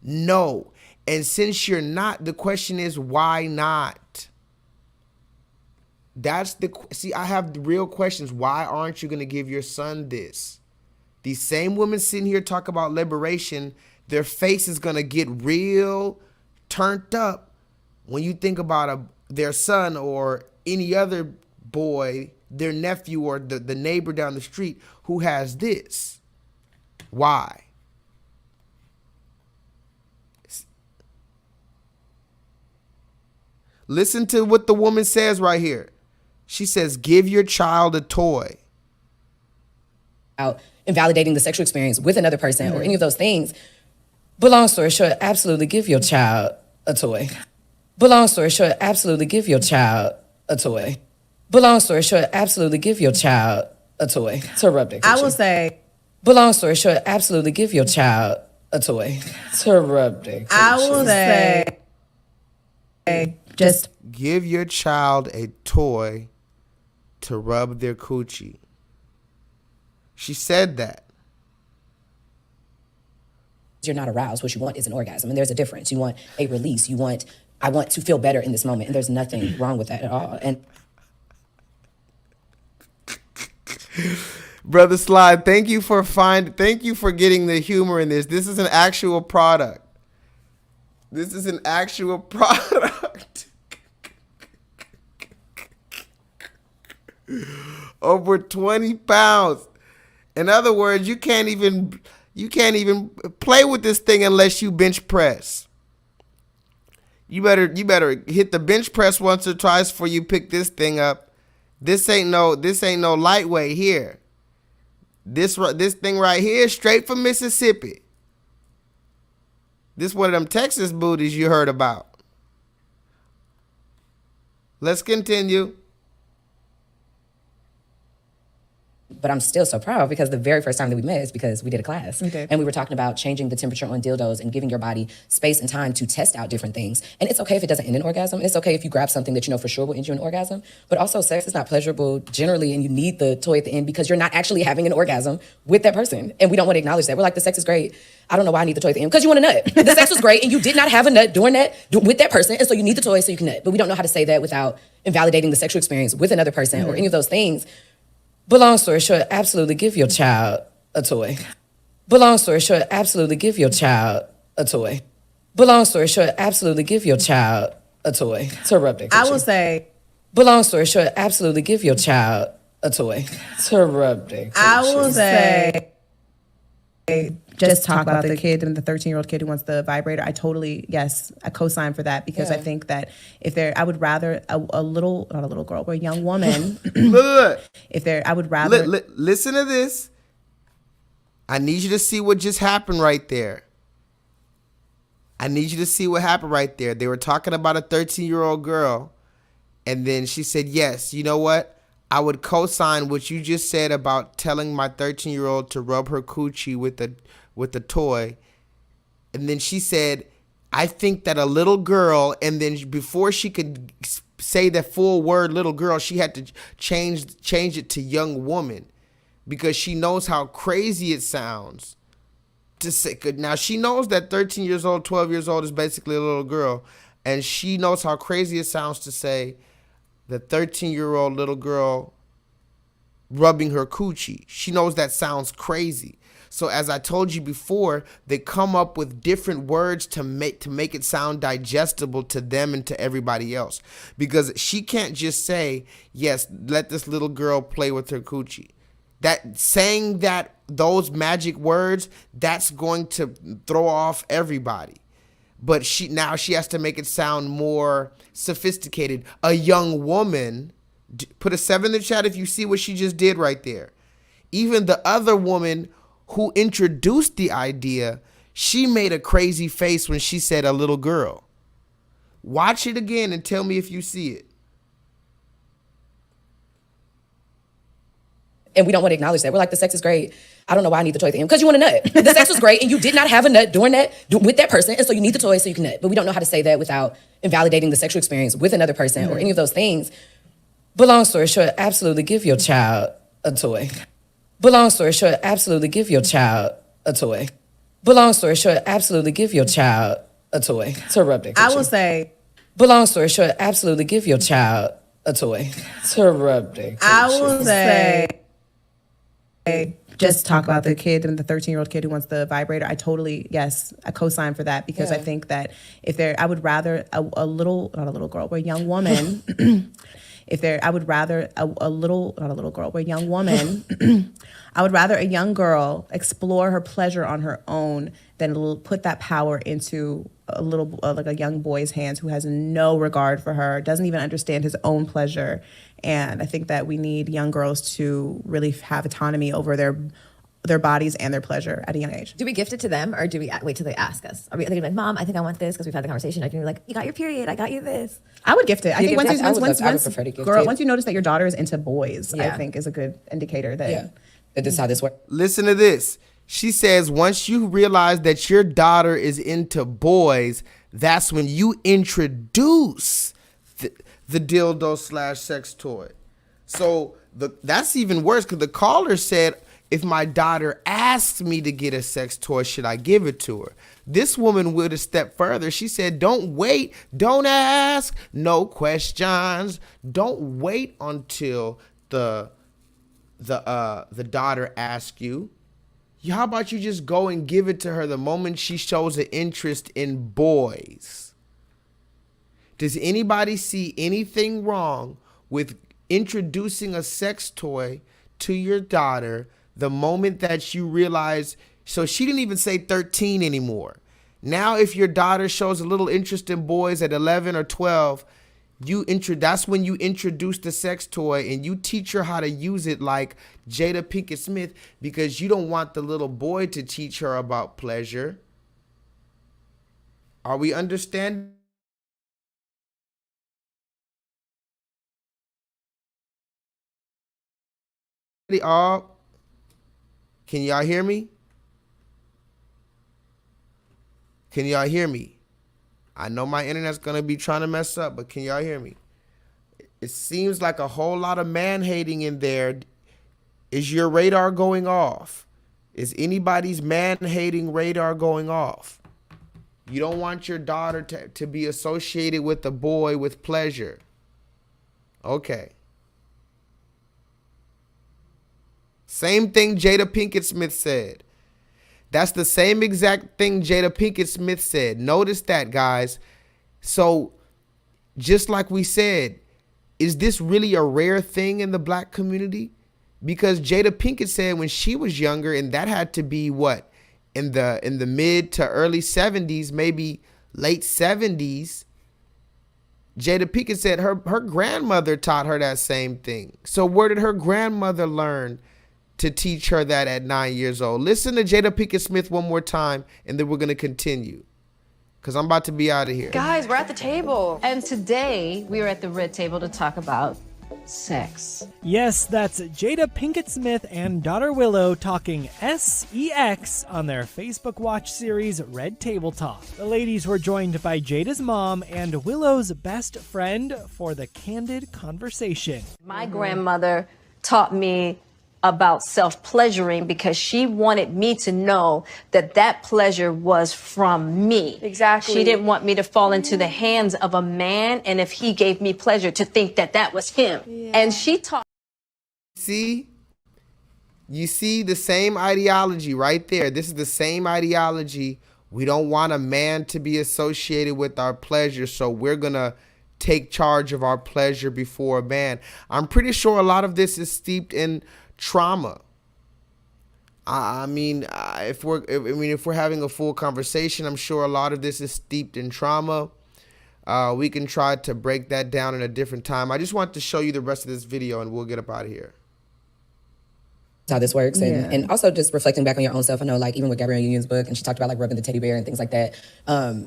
No. And since you're not, the question is, why not? I have the real questions. Why aren't you going to give your son this? These same women sitting here talk about liberation, their face is going to get real turned up when you think about their son or any other boy, their nephew or the neighbor down the street who has this. Why? Listen to what the woman says right here. She says, give your child a toy. Out invalidating the sexual experience with another person or any of those things. But long story short, absolutely give your child a toy. But long story short, absolutely give your child a toy. But long story short, absolutely give your child a toy to rub their coochie. I will say. But long story short, absolutely give your child a toy to rub their coochie. I will say. Just give your child a toy to rub their coochie. She said that. You're not aroused. What you want is an orgasm. And there's a difference. You want a release. I want to feel better in this moment. And there's nothing wrong with that at all. And Brother Slide, thank you for getting the humor in this. This is an actual product. This is an actual product. Over 20 pounds. In other words, you can't even play with this thing unless you bench press. You better hit the bench press once or twice before you pick this thing up. This ain't no lightweight here. This thing right here is straight from Mississippi. This one of them Texas booties you heard about. Let's continue. But I'm still so proud because the very first time that we met is because we did a class. We did. And we were talking about changing the temperature on dildos and giving your body space and time to test out different things. And it's okay if it doesn't end in orgasm. It's okay if you grab something that you know for sure will end you in orgasm. But also sex is not pleasurable generally, and you need the toy at the end because you're not actually having an orgasm with that person. And we don't want to acknowledge that. We're like, the sex is great. I don't know why I need the toy at the end. Because you want a nut. The sex was great and you did not have a nut during that with that person. And so you need the toy so you can nut. But we don't know how to say that without invalidating the sexual experience with another person or any of those things. But long story short, absolutely give your child a toy. But long story short, absolutely give your child a toy. But long story short, absolutely give your child a toy to rub their coochie. I will say. But long story short, absolutely give your child a toy to rub their coochie. I will say. Just talk about the kid and the 13-year-old kid who wants the vibrator. I co-sign for that because I think that I would rather not a little girl, but a young woman. I would rather. Listen to this. I need you to see what just happened right there. I need you to see what happened right there. They were talking about a 13-year-old girl, and then she said, yes, you know what? I would co-sign what you just said about telling my 13-year-old to rub her coochie with a toy. And then she said, I think that a little girl, and then before she could say the full word little girl, she had to change it to young woman because she knows how crazy it sounds to say, now she knows that 13 years old, 12 years old is basically a little girl. And she knows how crazy it sounds to say the 13-year-old little girl rubbing her coochie. She knows that sounds crazy. So as I told you before, they come up with different words to make it sound digestible to them and to everybody else. Because she can't just say, yes, let this little girl play with her coochie. That saying that those magic words, that's going to throw off everybody. But now she has to make it sound more sophisticated. A young woman, put a 7 in the chat if you see what she just did right there. Even the other woman who introduced the idea, she made a crazy face when she said a little girl. Watch it again and tell me if you see it. And we don't want to acknowledge that. We're like, the sex is great. I don't know why I need the toy at the end. Because you want a nut. The sex was great, and you did not have a nut during that with that person, and so you need the toy so you can nut. But we don't know how to say that without invalidating the sexual experience with another person or any of those things. But long story short, absolutely give your child a toy. But long story short, absolutely give your child a toy. But long story short, absolutely give your child a toy to rub their coochie. I will say. But long story short, absolutely give your child a toy to rub their coochie. I will say. Just talk about the kid and the 13-year-old kid who wants the vibrator. I totally, yes, I co-sign for that because I think that I would rather not a little girl, but a young woman. I would rather a young girl explore her pleasure on her own than put that power into like a young boy's hands who has no regard for her, doesn't even understand his own pleasure. And I think that we need young girls to really have autonomy over their bodies and their pleasure at a young age. Do we gift it to them, or do we wait till they ask us? Are we like, Mom, I think I want this, because we've had the conversation? I can be like, you got your period, I got you this. I would gift it. I think once you you notice that your daughter is into boys, I think is a good indicator that this is how this works. Listen to this. She says, once you realize that your daughter is into boys, that's when you introduce the dildo / sex toy. So that's even worse, because the caller said, if my daughter asks me to get a sex toy, should I give it to her? This woman went a step further. She said, don't wait, don't ask, no questions. Don't wait until the daughter asks you. How about you just go and give it to her the moment she shows an interest in boys? Does anybody see anything wrong with introducing a sex toy to your daughter the moment that you realize? So she didn't even say 13 anymore. Now, if your daughter shows a little interest in boys at 11 or 12, that's when you introduce the sex toy and you teach her how to use it like Jada Pinkett Smith, because you don't want the little boy to teach her about pleasure. Are we understanding? Can y'all hear me? Can y'all hear me? I know my internet's going to be trying to mess up, but can y'all hear me? It seems like a whole lot of man-hating in there. Is your radar going off? Is anybody's man-hating radar going off? You don't want your daughter to be associated with a boy with pleasure. Okay. Same thing Jada Pinkett Smith said. That's the same exact thing Jada Pinkett Smith said. Notice that, guys. So, just like we said, is this really a rare thing in the black community? Because Jada Pinkett said when she was younger, and that had to be what? In the mid to early 70s, maybe late 70s. Jada Pinkett said her grandmother taught her that same thing. So where did her grandmother learn to teach her that at 9 years old? Listen to Jada Pinkett Smith one more time, and then we're going to continue, because I'm about to be out of here. Guys, we're at the table. And today we are at the red table to talk about sex. Yes, that's Jada Pinkett Smith and daughter Willow talking SEX on their Facebook Watch series Red Table Talk. The ladies were joined by Jada's mom and Willow's best friend for the candid conversation. My grandmother taught me about self-pleasuring because she wanted me to know that that pleasure was from me. Exactly. She didn't want me to fall into the hands of a man, and if he gave me pleasure, to think that that was him. And she taught. See? You see the same ideology right there. This is the same ideology. We don't want a man to be associated with our pleasure, so we're going to take charge of our pleasure before a man. I'm pretty sure a lot of this is steeped in trauma. I mean, if we're having a full conversation, I'm sure a lot of this is steeped in trauma. We can try to break that down in a different time. I just want to show you the rest of this video and we'll get up out of here. How this works, and also just reflecting back on your own self. I know, like, even with Gabrielle Union's book, and she talked about like rubbing the teddy bear and things like that.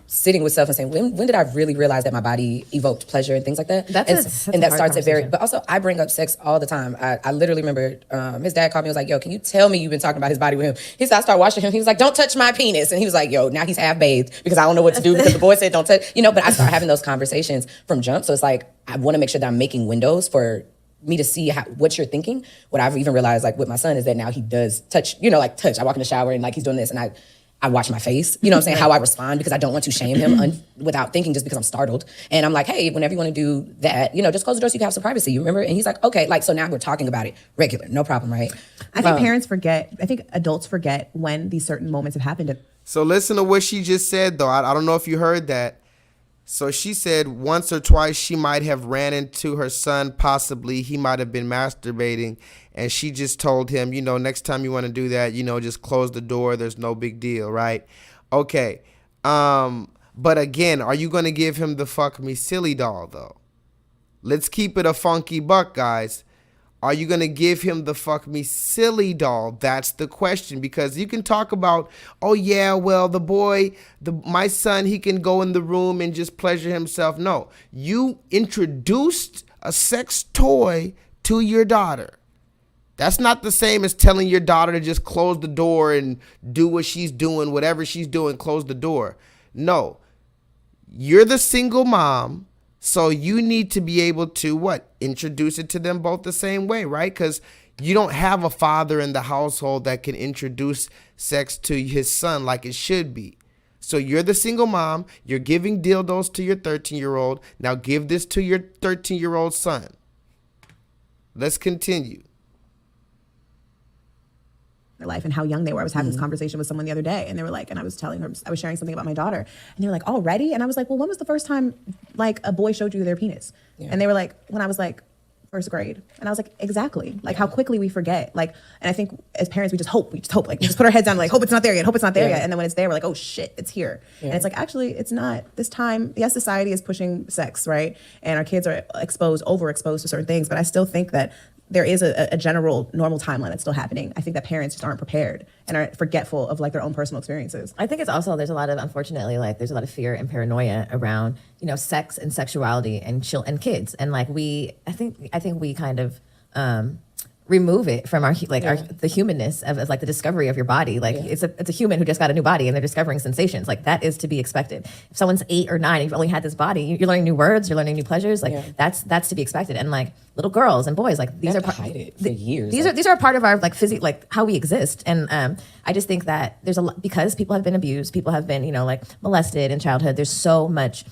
Sitting with self and saying, when did I really realize that my body evoked pleasure and things like that? That's and that hard starts at very. conversation. But also, I bring up sex all the time. I literally remember his dad called me. Was like, "Yo, can you tell me you've been talking about his body with him?" He said, "I started watching him. He was like, 'Don't touch my penis,' and he was like, 'Yo, now he's half bathed because I don't know what to do because the boy said don't touch.' You know." But I start having those conversations from jump. So it's like I want to make sure that I'm making windows for me to see what you're thinking. What I've even realized, like with my son, is that now he does touch, like touch. I walk in the shower and like he's doing this, and I watch my face, you know what I'm saying, how I respond, because I don't want to shame him without thinking, just because I'm startled. And I'm like, hey, whenever you want to do that, just close the door so you can have some privacy, you remember? And he's like, okay, like, so now we're talking about it regular, no problem, right? I think parents forget, I think adults forget when these certain moments have happened. So listen to what she just said, though. I don't know if you heard that. So she said once or twice she might have ran into her son, possibly he might have been masturbating, and she just told him, next time you want to do that, just close the door. There's no big deal, right? Okay. But again, are you going to give him the fuck me silly doll, though? Let's keep it a funky buck, guys. Are you going to give him the fuck me silly doll? That's the question, because you can talk about, oh yeah, well, my son, he can go in the room and just pleasure himself. No, you introduced a sex toy to your daughter. That's not the same as telling your daughter to just close the door and do what she's doing, whatever she's doing, close the door. No, you're the single mom. So you need to be able to, introduce it to them both the same way, right? Because you don't have a father in the household that can introduce sex to his son like it should be. So you're the single mom. You're giving dildos to your 13-year-old. Now give this to your 13-year-old son. Let's continue. Their life and how young they were. I was having this conversation with someone the other day, and they were like, and I was telling her, I was sharing something about my daughter, and they were like, already? And I was like, well, when was the first time like a boy showed you their penis? Yeah. And they were like, when I was like first grade. And I was like, exactly. Like how quickly we forget. Like, and I think as parents, we just hope, like we just put our heads down, like, hope it's not there yet, hope it's not there yet. And then when it's there, we're like, oh shit, it's here. And it's like, actually, it's not. This time, yes, society is pushing sex, right? And our kids are overexposed to certain things, but I still think that there is a general normal timeline that's still happening. I think that parents just aren't prepared and are forgetful of like their own personal experiences. I think it's also, there's a lot of, unfortunately, like there's a lot of fear and paranoia around, sex and sexuality and kids. And like I think we kind of remove it from the humanness of like the discovery of your body. Like it's a human who just got a new body and they're discovering sensations. Like that is to be expected. If someone's 8 or 9 and you've only had this body, you're learning new words, you're learning new pleasures. Like that's to be expected. And like little girls and boys, like these are hide it for years. These are a part of our like like how we exist. And I just think that there's a lot, because people have been abused, people have been like molested in childhood. There's so much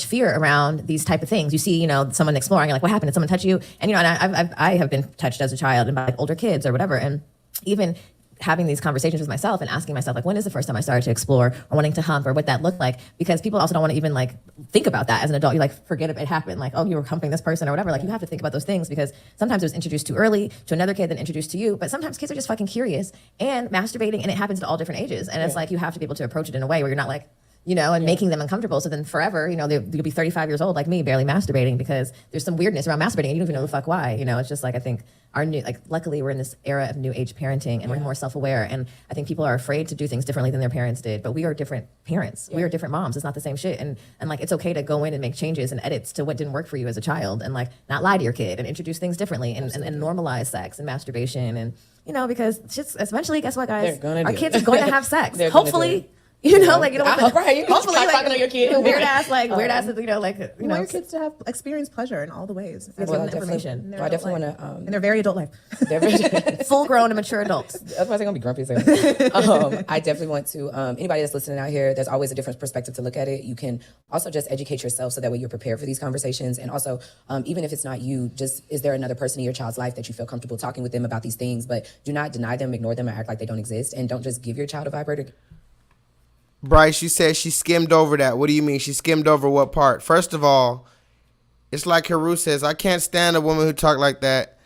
fear around these type of things. You see, someone exploring, you're like, what happened? Did someone touch you? And, and I have been touched as a child and by like older kids or whatever. And even having these conversations with myself and asking myself, like, when is the first time I started to explore or wanting to hump or what that looked like? Because people also don't want to even like think about that as an adult. You like forget if it happened. Like, oh, you were humping this person or whatever. Like you have to think about those things because sometimes it was introduced too early to another kid, then introduced to you. But sometimes kids are just fucking curious and masturbating, and it happens at all different ages. And it's like, you have to be able to approach it in a way where you're not like, and making them uncomfortable. So then forever, you'll be 35 years old like me, barely masturbating because there's some weirdness around masturbating and you don't even know the fuck why. It's just like, I think our new, like, luckily we're in this era of new age parenting and we're more self-aware. And I think people are afraid to do things differently than their parents did, but we are different parents. We are different moms. It's not the same shit. And like, it's okay to go in and make changes and edits to what didn't work for you as a child and like not lie to your kid and introduce things differently and normalize sex and masturbation. And, because just eventually, guess what, guys? Our kids are going to have sex. Hopefully, You know, like, you don't want right, you can hopefully, start like, talking to your kid. weird ass, you know, like, you You know, want your kids to have experience pleasure in all the ways. Well, Given definitely. information in their I adult definitely life. want to. In their very adult life. full grown and mature adults. Otherwise, they're gonna be grumpy as hell. I definitely want to. Anybody that's listening out here, there's always a different perspective to look at it. You can also just educate yourself so that way you're prepared for these conversations. And also, even if it's not you, just is there another person in your child's life that you feel comfortable talking with them about these things? But do not deny them, ignore them, or act like they don't exist. And don't just give your child a vibrator. Bryce, you said she skimmed over that. What do you mean? She skimmed over what part? First of all, it's like Haru says, I can't stand a woman who talk like that.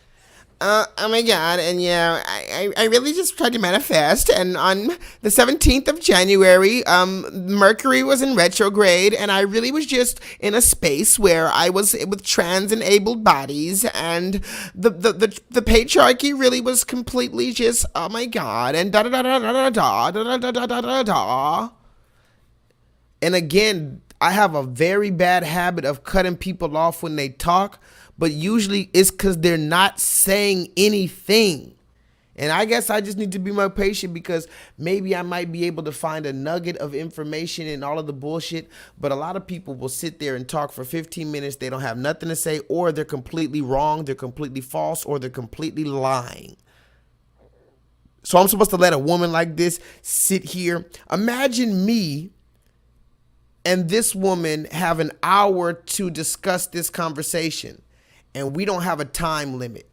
Oh my God, and yeah, I really just tried to manifest, and on the 17th of January, Mercury was in retrograde, and I really was just in a space where I was with trans-enabled bodies, and the patriarchy really was completely just, oh my God, and da-da-da-da-da-da-da. And again, I have a very bad habit of cutting people off when they talk, but usually it's because they're not saying anything. And I guess I just need to be more patient because maybe I might be able to find a nugget of information in all of the bullshit. But a lot of people will sit there and talk for 15 minutes. They don't have nothing to say, or they're completely wrong, they're completely false, or they're completely lying. So I'm supposed to let a woman like this sit here. Imagine me and this woman have an hour to discuss this conversation, and we don't have a time limit.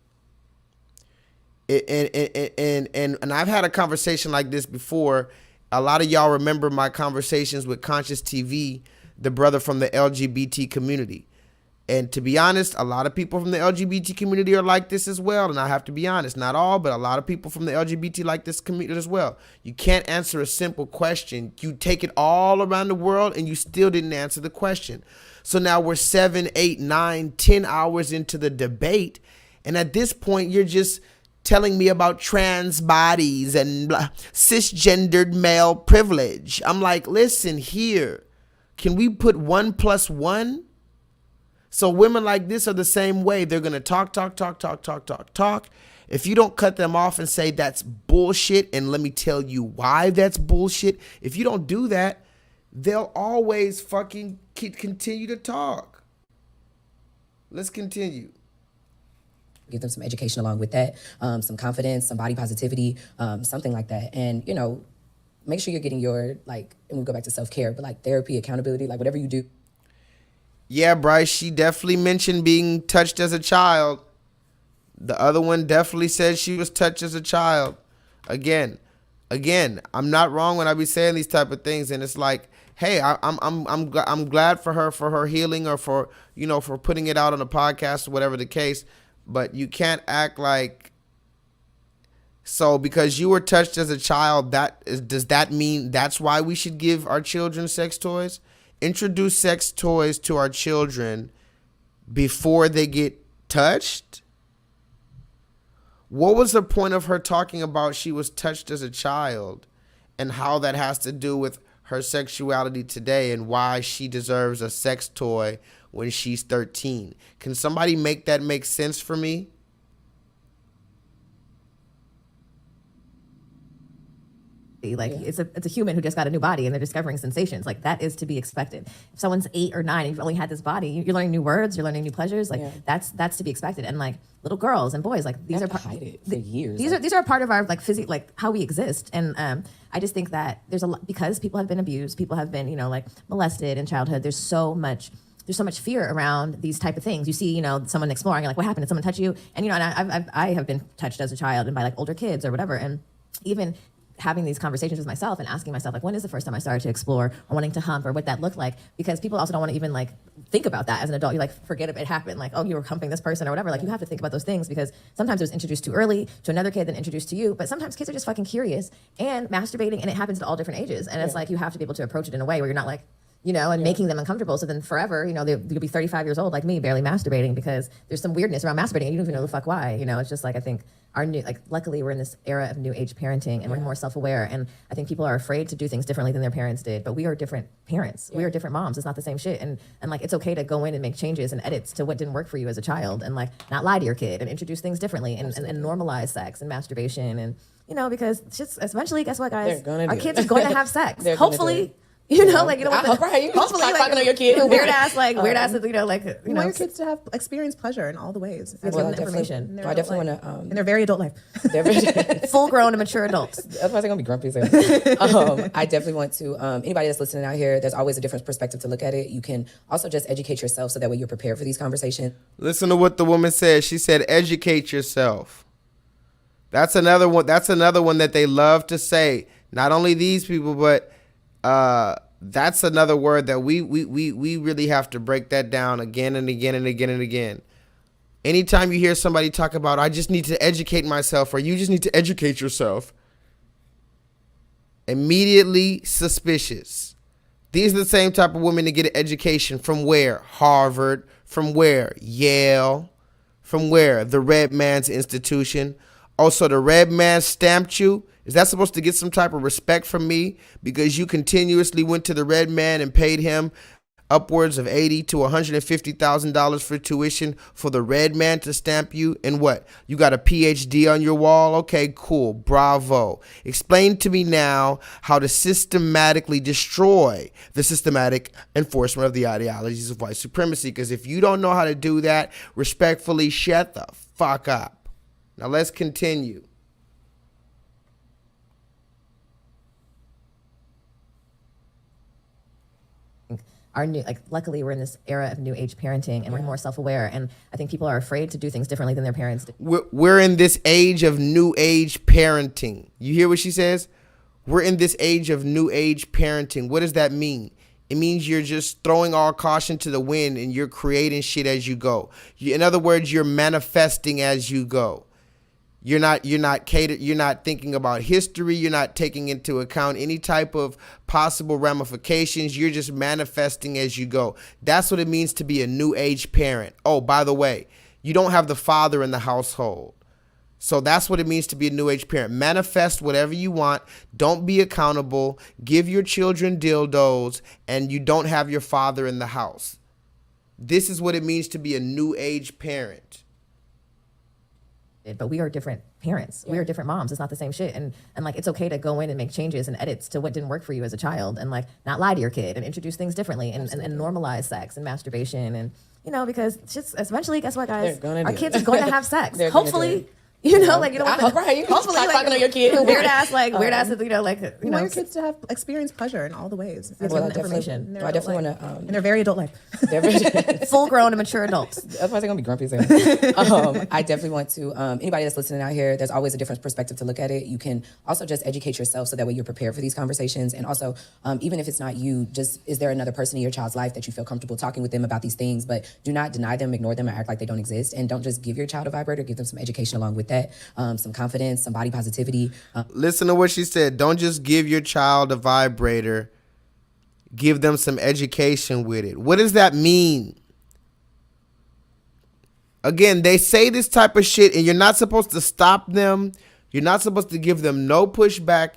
And I've had a conversation like this before. A lot of y'all remember my conversations with Conscious TV, the brother from the LGBT community. And to be honest, a lot of people from the LGBT community are like this as well. And I have to be honest, not all, but a lot of people from the LGBT like this community as well. You can't answer a simple question. You take it all around the world and you still didn't answer the question. So now we're 7, 8, 9, 10 hours into the debate. And at this point, you're just telling me about trans bodies and cisgendered male privilege. I'm like, listen here, can we put 1 + 1? So women like this are the same way. They're going to talk. If you don't cut them off and say that's bullshit, and let me tell you why that's bullshit, if you don't do that, they'll always fucking continue to talk. Let's continue. Give them some education along with that, some confidence, some body positivity, something like that. And, you know, make sure you're getting your, like, and we'll go back to self-care, but like therapy, accountability, like whatever you do. Yeah, Bryce, she definitely mentioned being touched as a child. The other one definitely said she was touched as a child. Again, I'm not wrong when I be saying these type of things, and it's like, hey, I'm glad for her healing, or for, you know, for putting it out on a podcast or whatever the case. But you can't act like, so because you were touched as a child, does that mean that's why we should give our children sex toys? Introduce sex toys to our children before they get touched? What was the point of her talking about she was touched as a child, and how that has to do with her sexuality today and why she deserves a sex toy when she's 13? Can somebody make that make sense for me? Like, it's a human who just got a new body and they're discovering sensations. Like, that is to be expected. If someone's 8 or 9 and you've only had this body, you're learning new words, you're learning new pleasures. Like, that's to be expected. And like, little girls and boys, like, these are hide it for years. These are a part of our like like how we exist. And I just think that there's a lot, because people have been abused, people have been, you know, like molested in childhood. There's so much fear around these type of things. You see, you know, someone exploring, you're like, what happened? Did someone touch you? And, you know, and I have been touched as a child and by like older kids or whatever. And even having these conversations with myself and asking myself, like, when is the first time I started to explore or wanting to hump, or what that looked like? Because people also don't want to even like think about that as an adult. You like forget if it happened, like, oh, you were humping this person or whatever. Like, you have to think about those things, because sometimes it was introduced too early to another kid, then introduced to you. But sometimes kids are just fucking curious and masturbating, and it happens at all different ages. And it's like, you have to be able to approach it in a way where you're not like, you know, and making them uncomfortable. So then forever, you know, they'll be 35 years old like me, barely masturbating because there's some weirdness around masturbating. And you don't even know the fuck why. You know, it's just like, I think our new, like, luckily we're in this era of new age parenting and we're more self-aware. And I think people are afraid to do things differently than their parents did. But we are different parents. We are different moms. It's not the same shit. And like, it's okay to go in and make changes and edits to what didn't work for you as a child and like not lie to your kid and introduce things differently and normalize sex and masturbation. And, you know, because just eventually, guess what, guys? Our kids are going to have sex. Hopefully. You know, like, you know, hopefully, like, on your kid. weird ass, you know, like, you know, want your kids to have experience pleasure in all the ways. Give them the information. I definitely want to. In their very adult life. Full grown and mature adults. That's why they're gonna be grumpy. I definitely want to. Anybody that's listening out here, there's always a different perspective to look at it. You can also just educate yourself so that way you're prepared for these conversations. Listen to what the woman said. She said, "Educate yourself." That's another one. That's another one that they love to say. Not only these people, but that's another word that we really have to break that down again and again and again and again. Anytime you hear somebody talk about, I just need to educate myself, or you just need to educate yourself, immediately suspicious. These are the same type of women that get an education from where? Harvard. From where? Yale. From where? The red man's institution. Also, the red man stamped you. Is that supposed to get some type of respect from me because you continuously went to the red man and paid him upwards of $80,000 to $150,000 for tuition for the red man to stamp you? And what? You got a PhD on your wall? Okay, cool. Bravo. Explain to me now how to systematically destroy the systematic enforcement of the ideologies of white supremacy. Because if you don't know how to do that, respectfully, shut the fuck up. Now let's continue. Our new, like, luckily we're in this era of new age parenting and we're more self-aware. And I think people are afraid to do things differently than their parents did. We're in this age of new age parenting. You hear what she says? We're in this age of new age parenting. What does that mean? It means you're just throwing all caution to the wind and you're creating shit as you go. In other words, you're manifesting as you go. You're not thinking about history. You're not taking into account any type of possible ramifications. You're just manifesting as you go. That's what it means to be a new age parent. Oh, by the way, you don't have the father in the household. So that's what it means to be a new age parent. Manifest whatever you want. Don't be accountable. Give your children dildos, and you don't have your father in the house. This is what it means to be a new age parent. But we are different parents. We are different moms. It's not the same shit. And like, it's okay to go in and make changes and edits to what didn't work for you as a child and like not lie to your kid and introduce things differently and normalize sex and masturbation. And, you know, because it's just eventually, guess what, guys? Our kids are going to have sex. Hopefully. You know, like, you know, hopefully, like, on your kid. weird ass, you know, like, you know, want your kids to have experience pleasure in all the ways. Give them the information. I definitely want to. In their very adult life. Full grown and mature adults. That's why they're gonna be grumpy. I definitely want to. Anybody that's listening out here, there's always a different perspective to look at it. You can also just educate yourself so that way you're prepared for these conversations. And also, even if it's not you, just is there another person in your child's life that you feel comfortable talking with them about these things? But do not deny them, ignore them, or act like they don't exist. And don't just give your child a vibrator. Give them some education along with that, some confidence, some body positivity. Listen to what she said. Don't just give your child a vibrator. Give them some education with it. What does that mean? Again, they say this type of shit and you're not supposed to stop them. You're not supposed to give them no pushback.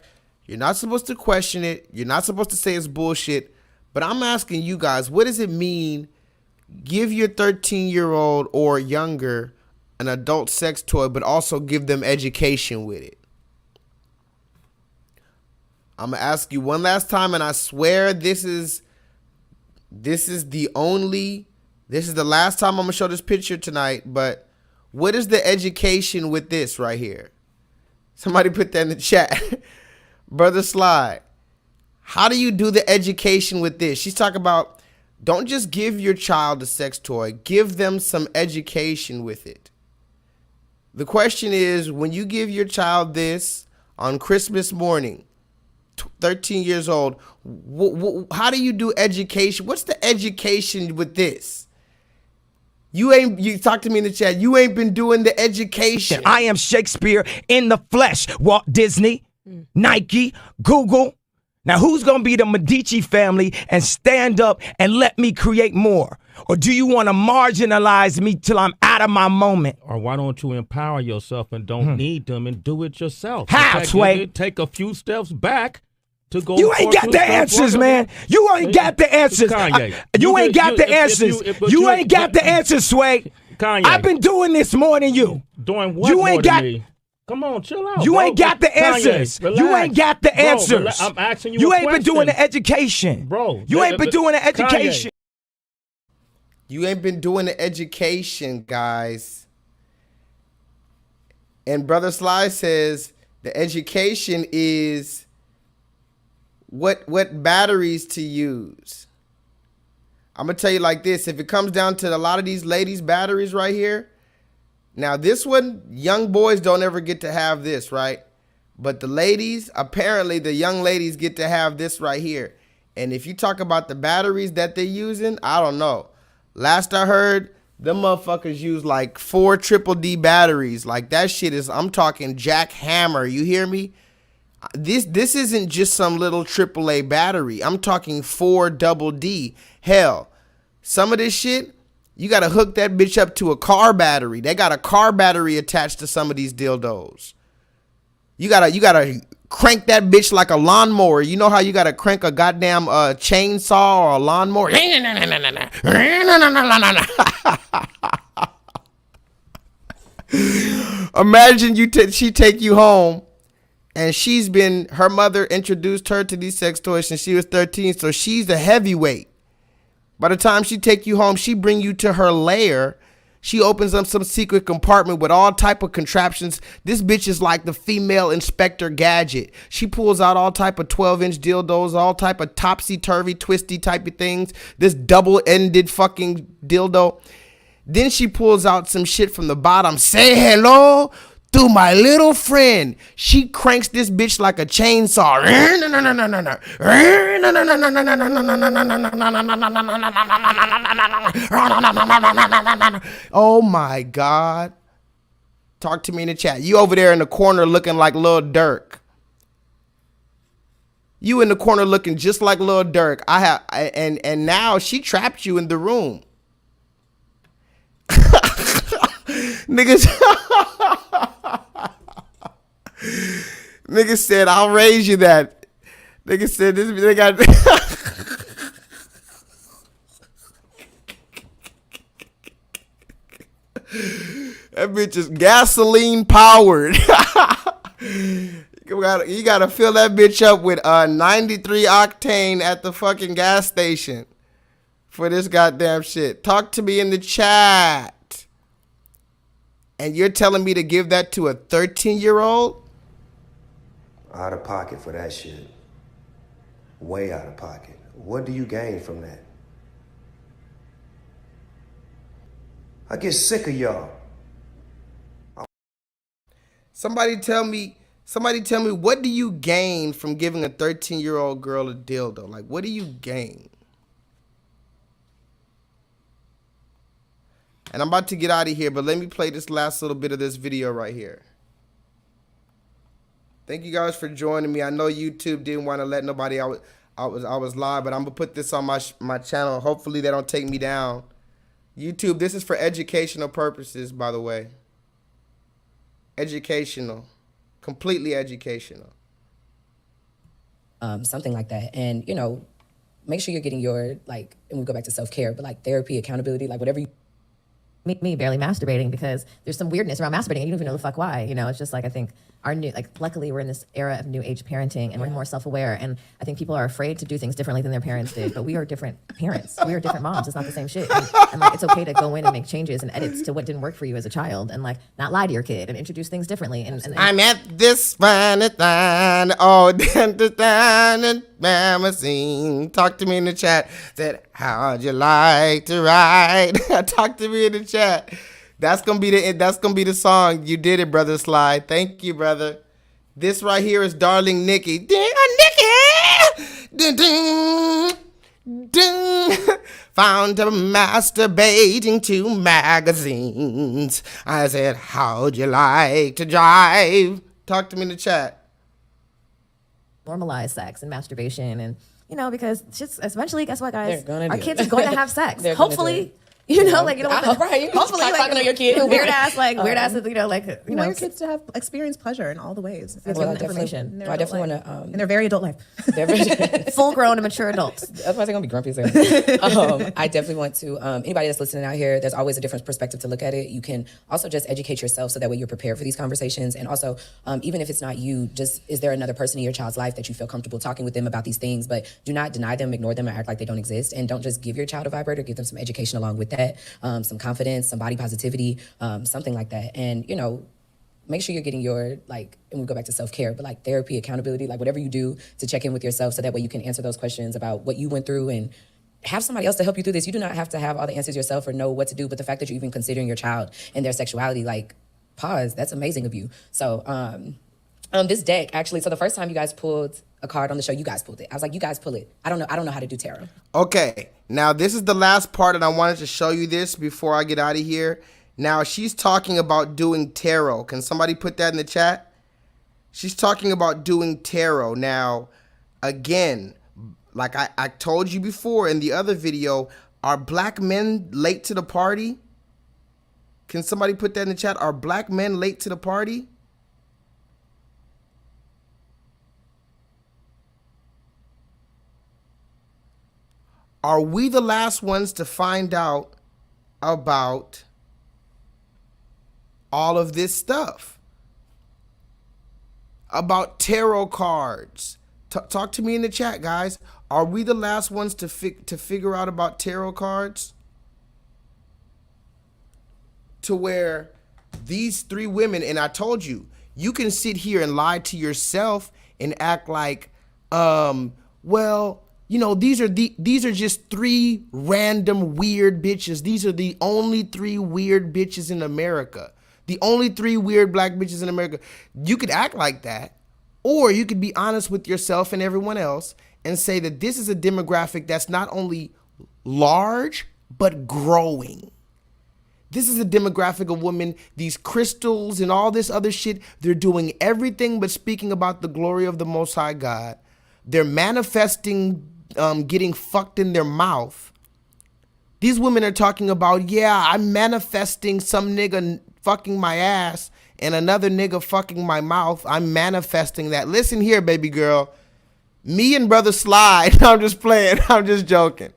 You're not supposed to question it. You're not supposed to say it's bullshit. But I'm asking you guys, what does it mean? Give your 13-year-old or younger an adult sex toy, but also give them education with it. I'm gonna ask you one last time, and I swear this is the last time I'm gonna show this picture tonight. But what is the education with this right here? Somebody put that in the chat. Brother Sly, how do you do the education with this? She's talking about, don't just give your child a sex toy, give them some education with it. The question is, when you give your child this on Christmas morning, 13 years old, how do you do education? What's the education with this? You talk to me in the chat. You ain't been doing the education. I am Shakespeare in the flesh. Walt Disney, Nike, Google, Now, who's going to be the Medici family and stand up and let me create more? Or do you want to marginalize me till I'm out of my moment? Or why don't you empower yourself and don't need them and do it yourself? How, Sway? Take a few steps back to go. You ain't got the answers, man. You ain't got the answers. You ain't got the answers. You ain't got the answers, Sway. Kanye. I've been doing this more than you. Doing what You ain't got. me? Come on, chill out. You bro. ain't got the answers. Kanye, You ain't got the answers. Bro, I'm asking you. You a ain't been doing question. the education, bro. You ain't been doing the education. Kanye. You ain't been doing the education, guys. And Brother Sly says the education is what batteries to use. I'm going to tell you like this. If it comes down to a lot of these ladies' batteries right here, now this one, young boys don't ever get to have this, right? But the ladies, apparently the young ladies get to have this right here. And if you talk about the batteries that they're using, I don't know. Last I heard, them motherfuckers use like 4 triple D batteries. Like that shit is, I'm talking jackhammer. You hear me? This isn't just some little AAA battery. I'm talking 4 double D. Hell, some of this shit, you got to hook that bitch up to a car battery. They got a car battery attached to some of these dildos. You gotta crank that bitch like a lawnmower. You know how you gotta crank a goddamn chainsaw or a lawnmower? Imagine she take you home and her mother introduced her to these sex toys since she was 13, so she's a heavyweight. By the time she take you home, she bring you to her lair. She opens up some secret compartment with all type of contraptions. This bitch is like the female Inspector Gadget. She pulls out all type of 12-inch dildos, all type of topsy-turvy, twisty type of things. This double-ended fucking dildo. Then she pulls out some shit from the bottom. Say hello to my little friend. She cranks this bitch like a chainsaw. Oh my God. Talk to me in the chat. You over there in the corner looking like Lil Durk. You in the corner looking just like Lil Durk. And now she trapped you in the room. Niggas. Nigga said, I'll raise you that. Nigga said, they got. That bitch is gasoline powered. You gotta fill that bitch up with 93 octane at the fucking gas station for this goddamn shit. Talk to me in the chat. And you're telling me to give that to a 13-year-old? Out of pocket for that shit. Way out of pocket. What do you gain from that? I get sick of y'all. Somebody tell me, what do you gain from giving a 13-year-old girl a dildo? Like, what do you gain? And I'm about to get out of here, but let me play this last little bit of this video right here. Thank you guys for joining me. I know YouTube didn't want to let nobody. I was live, but I'm gonna put this on my channel. Hopefully they don't take me down. YouTube, this is for educational purposes, by the way. Educational, completely educational. Something like that, and make sure you're getting your and we go back to self-care, but therapy, accountability, whatever you. Me barely masturbating because there's some weirdness around masturbating. You don't even know the fuck why. It's just I think our new, luckily we're in this era of new age parenting and we're more self-aware. And I think people are afraid to do things differently than their parents did. But we are different parents. We are different moms. It's not the same shit. And it's okay to go in and make changes and edits to what didn't work for you as a child and not lie to your kid and introduce things differently. And I met this fine oh, and mama scene. Talk to me in the chat. Said, how'd you like to ride? Talk to me in the chat. That's gonna be the song. You did it, Brother Sly. Thank you, brother. This right here is Darling Nikki. Nikki! Ding, ding, ding. Found her masturbating to magazines. I said, how'd you like to drive? Talk to me in the chat. normalize sex and masturbation, and because just eventually, guess what, guys? They're gonna Our do kids it. are going to have sex. They're gonna do Hopefully. it. Like right. You hopefully, start talking to your kid. weird ass, We want your kids to have experience pleasure in all the ways. information. I definitely want to. In their very adult life. Full grown and mature adults. That's why they're gonna be grumpy. I definitely want to. Anybody that's listening out here, there's always a different perspective to look at it. You can also just educate yourself so that way you're prepared for these conversations. And also, even if it's not you, just is there another person in your child's life that you feel comfortable talking with them about these things? But do not deny them, ignore them, and act like they don't exist. And don't just give your child a vibrator. Give them some education along with that, some confidence, some body positivity, something like that. And make sure you're getting your, and we go back to self-care, but therapy, accountability, whatever you do to check in with yourself so that way you can answer those questions about what you went through and have somebody else to help you through this. You do not have to have all the answers yourself or know what to do, but the fact that you're even considering your child and their sexuality, pause, that's amazing of you. So this deck, actually, so the first time you guys pulled a card on the show, you guys pulled it. I was like, you guys pull it. I don't know how to do tarot. Okay, now this is the last part, and I wanted to show you this before I get out of here. Now, she's talking about doing tarot. Can somebody put that in the chat? She's talking about doing tarot. Now, again, like I told you before in the other video, are black men late to the party? Can somebody put that in the chat? Are black men late to the party? Are we the last ones to find out about all of this stuff? About tarot cards. Talk to me in the chat, guys. Are we the last ones to figure out about tarot cards? To where these three women, and I told you, you can sit here and lie to yourself and act like, well, these are just three random weird bitches. These are the only three weird bitches in America. The only three weird black bitches in America. You could act like that, or you could be honest with yourself and everyone else and say that this is a demographic that's not only large, but growing. This is a demographic of women, these crystals and all this other shit. They're doing everything but speaking about the glory of the Most High God. They're manifesting getting fucked in their mouth. These women are talking about, yeah, I'm manifesting some nigga fucking my ass and another nigga fucking my mouth. I'm manifesting that. Listen here, baby girl. Me and Brother Slide, I'm just playing. I'm just joking.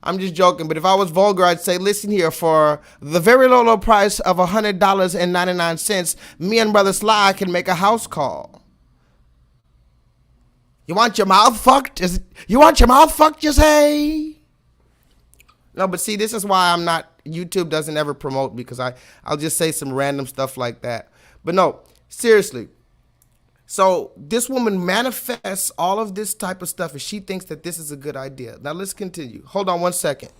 But if I was vulgar, I'd say, listen here, for the very low price of $100.99, me and Brother Slide can make a house call. You want your mouth fucked? You want your mouth fucked, you say? No, but see, this is why I'm not, YouTube doesn't ever promote me, because I'll just say some random stuff like that. But no, seriously. So this woman manifests all of this type of stuff, and she thinks that this is a good idea. Now let's continue. Hold on one second.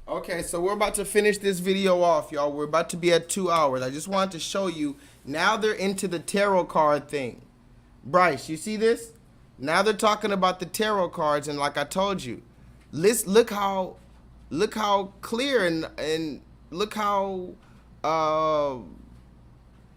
Okay, so we're about to finish this video off, y'all. We're about to be at 2 hours. I just wanted to show you. Now they're into the tarot card thing. Bryce, you see this? Now they're talking about the tarot cards, and like I told you, look how clear and look how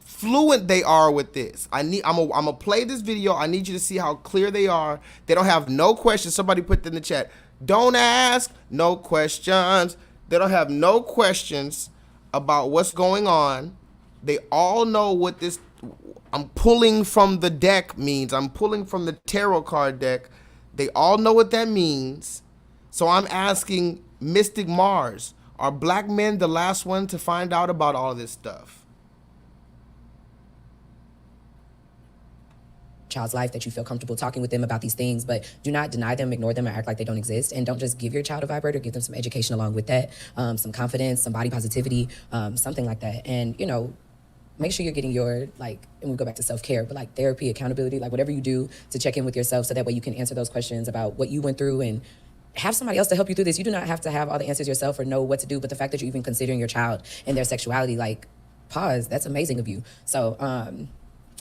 fluent they are with this. I'm gonna play this video. I need you to see how clear they are. They don't have no questions. Somebody put that in the chat. Don't ask no questions. They don't have no questions about what's going on. They all know what this I'm pulling from the deck means. I'm pulling from the tarot card deck. They all know what that means. So I'm asking Mystic Mars, are black men the last one to find out about all this stuff? Child's life that you feel comfortable talking with them about these things, but do not deny them, ignore them, or act like they don't exist. And don't just give your child a vibrator. Give them some education along with that, some confidence, some body positivity, something like that. And make sure you're getting your, and we go back to self-care, but therapy, accountability, whatever you do to check in with yourself so that way you can answer those questions about what you went through and have somebody else to help you through this. You do not have to have all the answers yourself or know what to do, but the fact that you're even considering your child and their sexuality, pause, that's amazing of you. So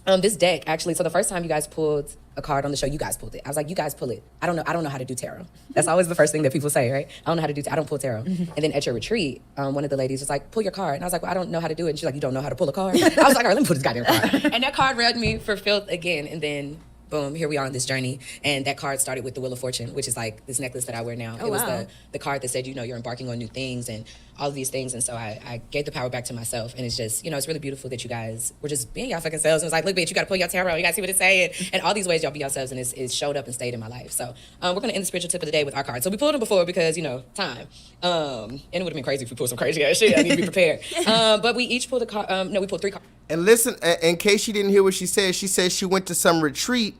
This deck actually. So the first time you guys pulled a card on the show, you guys pulled it. I was like, you guys pull it. I don't know how to do tarot. That's always the first thing that people say, right? I don't know how to do. I don't pull tarot. And then at your retreat, one of the ladies was like, pull your card. And I was like, well, I don't know how to do it. And she's like, you don't know how to pull a card? I was like, all right, let me pull this goddamn card. And that card read me for filth again. And then boom, here we are on this journey. And that card started with the Wheel of Fortune, which is like this necklace that I wear now. Oh, it was wow. the card that said, you're embarking on new things and all of these things. And so I gave the power back to myself. And it's just, it's really beautiful that you guys were just being y'all fucking selves. And it was like, look, bitch, you got to pull your tarot. You got to see what it's saying. And all these ways y'all be yourselves. And it showed up and stayed in my life. So we're going to end the spiritual tip of the day with our cards. So we pulled them before because, time. And it would have been crazy if we pulled some crazy ass shit. I need to be prepared. But we each pulled a card. No, we pulled 3 cards. And listen, in case you didn't hear what she said she went to some retreat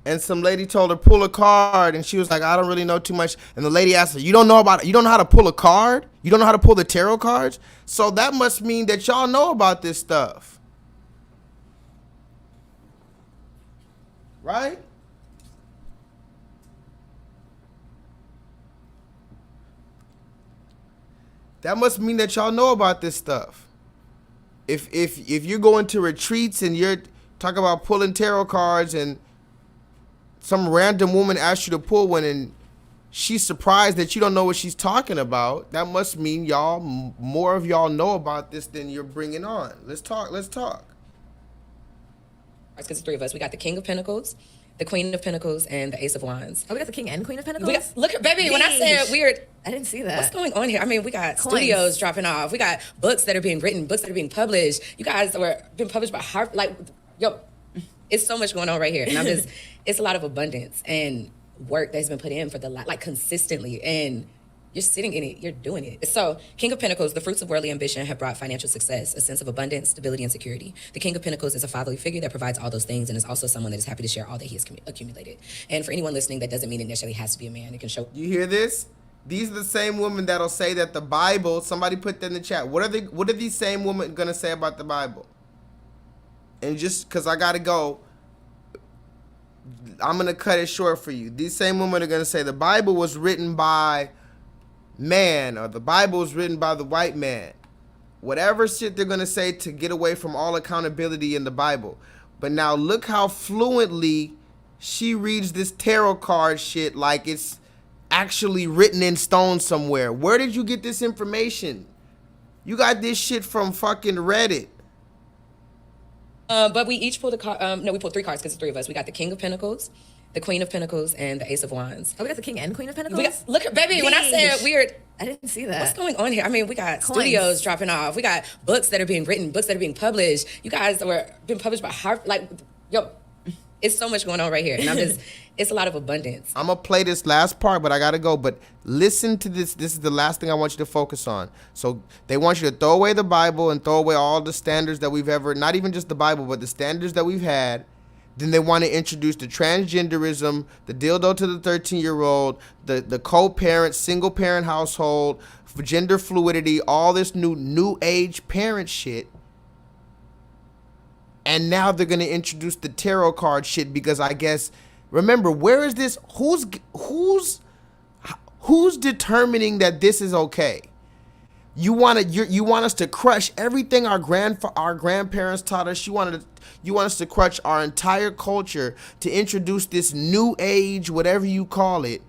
and some lady told her pull a card and she was like, I don't really know too much. And the lady asked her, you don't know how to pull a card? You don't know how to pull the tarot cards? So that must mean that y'all know about this stuff. Right? That must mean that y'all know about this stuff. If you're going to retreats and you're talking about pulling tarot cards and some random woman asks you to pull one and she's surprised that you don't know what she's talking about, that must mean more of y'all know about this than you're bringing on. Let's talk. Because it's 3 of us. We got the King of Pentacles, the Queen of Pentacles, and the Ace of Wands. Oh, we got the King and Queen of Pentacles? Look, baby, when I said weird, I didn't see that. What's going on here? I mean, we got Coins. studios dropping off. We got books that are being written, books that are being published. You guys been published by Harvard. Like, yo, it's so much going on right here. And it's a lot of abundance and work that's been put in for consistently. And you're sitting in it, you're doing it. So, King of Pentacles, the fruits of worldly ambition have brought financial success, a sense of abundance, stability, and security. The King of Pentacles is a fatherly figure that provides all those things and is also someone that is happy to share all that he has accumulated. And for anyone listening, that doesn't mean it necessarily has to be a man. It can show. You hear this? These are the same women that'll say that the Bible, somebody put that in the chat. What are these same women gonna say about the Bible? And just because I gotta go, I'm gonna cut it short for you. These same women are gonna say the Bible was written by man, or the Bible was written by the white man. Whatever shit they're gonna say to get away from all accountability in the Bible. But now look how fluently she reads this tarot card shit like it's actually written in stone somewhere. Where did you get this information? You got this shit from fucking Reddit. But we each pulled a card. No, we pulled 3 cards because it's 3 of us. We got the King of Pentacles, the Queen of Pentacles, and the Ace of Wands. Oh, we got the King and Queen of Pentacles? Look, baby, when I said weird, I didn't see that. What's going on here? I mean, we got Coins. studios dropping off. We got books that are being written, books that are being published. You guys been published by Harvard. Like, yo, it's so much going on right here. And it's a lot of abundance. I'm going to play this last part, but I got to go. But listen to this. This is the last thing I want you to focus on. So they want you to throw away the Bible and throw away all the standards that we've ever, not even just the Bible, but the standards that we've had. Then they want to introduce the transgenderism, the dildo to the 13-year-old, the co-parent, single-parent household, gender fluidity, all this new age parent shit. And now they're going to introduce the tarot card shit because I guess, remember, where is this? Who's determining that this is okay? You want us to crush everything our grandparents taught us. You want us to crush our entire culture to introduce this new age, whatever you call it.